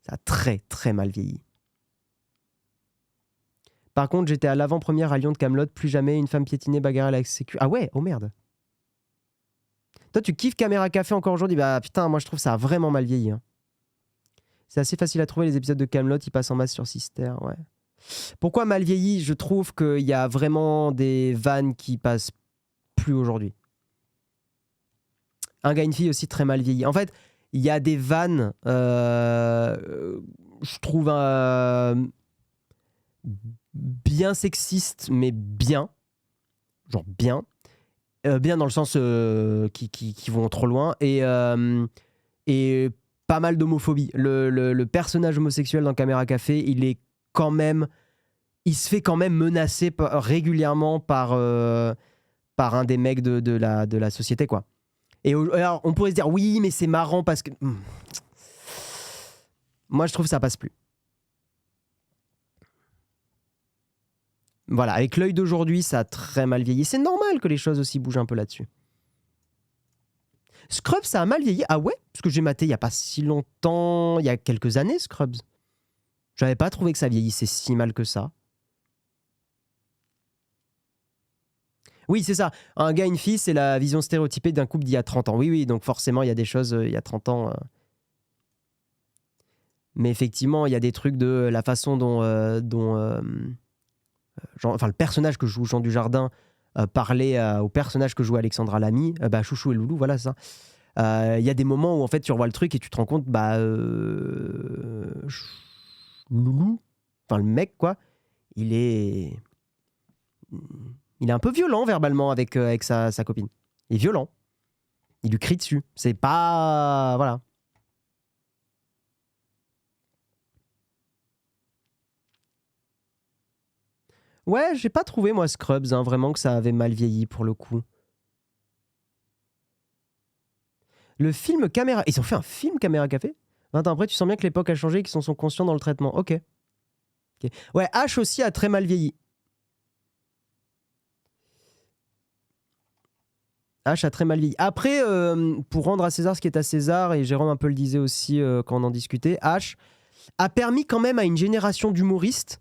a très très mal vieilli. Par contre, j'étais à l'avant-première à Lyon de Kaamelott. Plus jamais une femme piétinée bagarre à la sécu. Ah ouais, oh merde. Toi, tu kiffes Caméra Café encore aujourd'hui? Bah putain, moi je trouve ça a vraiment mal vieilli. Hein. C'est assez facile à trouver les épisodes de Kaamelott, ils passent en masse sur Sister, ouais. Pourquoi mal vieilli? Je trouve qu'il y a vraiment des vannes qui passent plus aujourd'hui. Un gars, une fille aussi très mal vieilli. En fait, il y a des vannes, je trouve bien sexistes, mais bien. Genre bien. Bien dans le sens qui vont trop loin. Et pas mal d'homophobie. Le personnage homosexuel dans Caméra Café, il se fait quand même menacer régulièrement par un des mecs de la société, quoi. Et alors, on pourrait se dire, oui, mais c'est marrant parce que... Moi, je trouve que ça passe plus. Voilà, avec l'œil d'aujourd'hui, ça a très mal vieilli. C'est normal que les choses aussi bougent un peu là-dessus. Scrubs, ça a mal vieilli. Ah ouais? Parce que j'ai maté il n'y a pas si longtemps, il y a quelques années, Scrubs. J'avais pas trouvé que ça vieillissait si mal que ça. Oui, c'est ça. Un gars, une fille, c'est la vision stéréotypée d'un couple d'il y a 30 ans. Oui, donc forcément, il y a des choses il y a 30 ans. Mais effectivement, il y a des trucs de la façon dont le personnage que joue Jean Dujardin parlait au personnage que jouait Alexandra Lamy, Chouchou et Loulou, voilà ça. Il y a des moments où en fait tu revois le truc et tu te rends compte, Loulou, enfin le mec quoi, il est un peu violent verbalement avec sa copine. Il est violent. Il lui crie dessus. C'est pas... Voilà. Ouais, j'ai pas trouvé, moi, Scrubs, vraiment que ça avait mal vieilli, pour le coup. Le film Caméra... Ils ont fait un film Caméra Café? 20 ans après, tu sens bien que l'époque a changé et qu'ils sont conscients dans le traitement. Ok. Ouais, H aussi a très mal vieilli. H a très mal vieilli. Après, pour rendre à César ce qui est à César, et Jérôme un peu le disait aussi quand on en discutait, H a permis quand même à une génération d'humoristes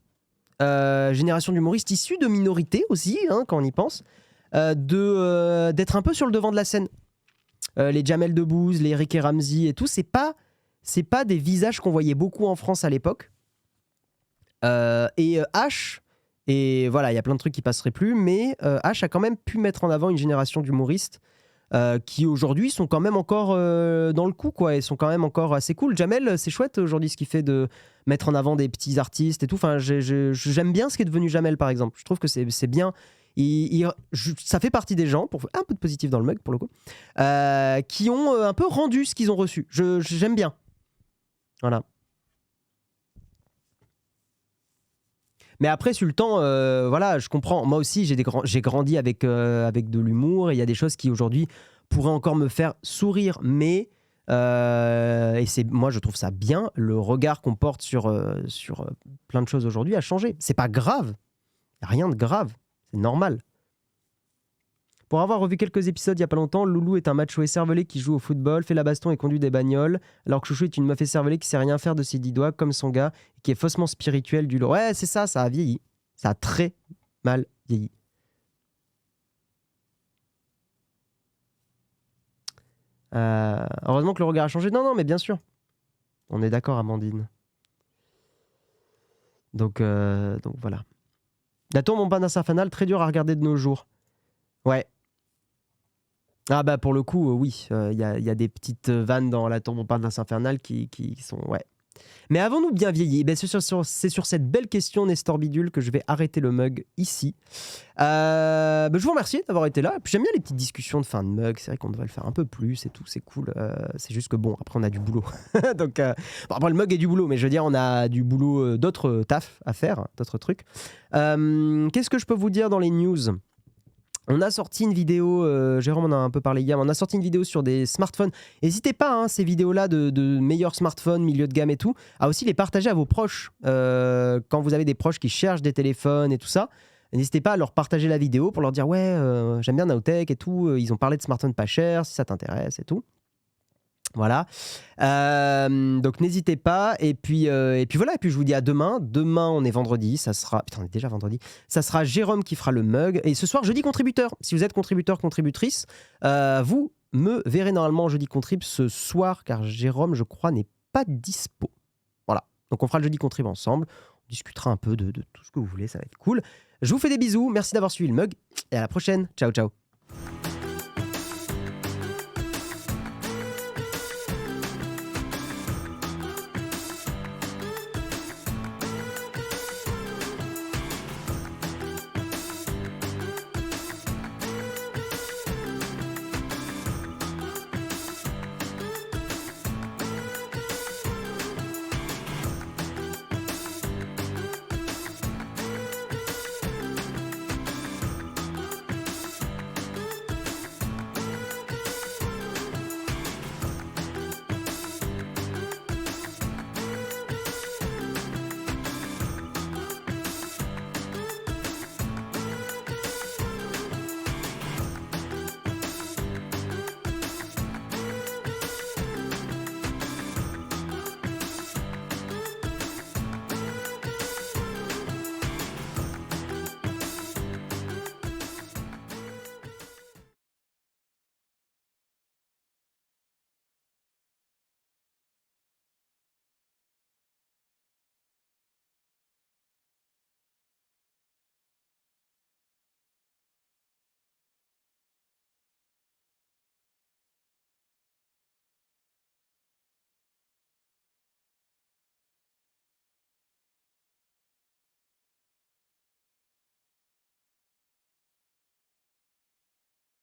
issus de minorités aussi, hein, quand on y pense, d'être un peu sur le devant de la scène. Les Jamel Debbouze, les Eric et Ramsey et tout, c'est pas des visages qu'on voyait beaucoup en France à l'époque. H... Et voilà, il y a plein de trucs qui passeraient plus, mais H a quand même pu mettre en avant une génération d'humoristes qui aujourd'hui sont quand même encore dans le coup, quoi, et sont quand même encore assez cool. Jamel, c'est chouette aujourd'hui ce qu'il fait de mettre en avant des petits artistes et tout. Enfin, j'aime bien ce qui est devenu Jamel, par exemple. Je trouve que c'est bien. Ça fait partie des gens, pour un peu de positif dans le mug pour le coup, qui ont un peu rendu ce qu'ils ont reçu. J'aime bien. Voilà. Mais après, sur le temps, voilà, je comprends. Moi aussi, j'ai grandi avec de l'humour et il y a des choses qui aujourd'hui pourraient encore me faire sourire. Mais moi, je trouve ça bien. Le regard qu'on porte sur plein de choses aujourd'hui a changé. C'est pas grave. Il n'y a rien de grave. C'est normal. Pour avoir revu quelques épisodes il y a pas longtemps, Loulou est un macho écervelé qui joue au football, fait la baston et conduit des bagnoles, alors que Chouchou est une meuf écervelée qui sait rien faire de ses 10 doigts, comme son gars, et qui est faussement spirituel du lot. Ouais, c'est ça, ça a vieilli. Ça a très mal vieilli. Heureusement que le regard a changé. Non, mais bien sûr. On est d'accord, Amandine. Donc voilà. La tour Mon Pain d'Infernal, très dur à regarder de nos jours. Ouais. Ah pour le coup, oui, il y a des petites vannes dans La Tour Mon Pain d'Infernal qui sont... Ouais. Mais avons-nous bien vieilli? C'est sur cette belle question, Nestor Bidule, que je vais arrêter le mug ici. Je vous remercie d'avoir été là. Puis j'aime bien les petites discussions de fin de mug. C'est vrai qu'on devrait le faire un peu plus et tout. C'est cool. C'est juste que bon, après on a du boulot. Donc, après le mug est du boulot, mais je veux dire, on a du boulot, d'autres tafs à faire, d'autres trucs. Qu'est-ce que je peux vous dire dans les news? On a sorti une vidéo, Jérôme en a un peu parlé hier, mais on a sorti une vidéo sur des smartphones. N'hésitez pas, hein, ces vidéos-là de meilleurs smartphones, milieu de gamme et tout, à aussi les partager à vos proches. Quand vous avez des proches qui cherchent des téléphones et tout ça, n'hésitez pas à leur partager la vidéo pour leur dire « Ouais, j'aime bien Nowtech et tout, ils ont parlé de smartphones pas chers, si ça t'intéresse et tout. » Voilà. Donc n'hésitez pas. Et puis voilà. Et puis je vous dis à demain. Demain, on est vendredi. Ça sera... Putain, on est déjà vendredi. Ça sera Jérôme qui fera le mug. Et ce soir, jeudi contributeur. Si vous êtes contributeur, contributrice, vous me verrez normalement jeudi contrib ce soir, car Jérôme, je crois, n'est pas dispo. Voilà. Donc on fera le jeudi contrib ensemble. On discutera un peu de tout ce que vous voulez. Ça va être cool. Je vous fais des bisous. Merci d'avoir suivi le mug. Et à la prochaine. Ciao, ciao.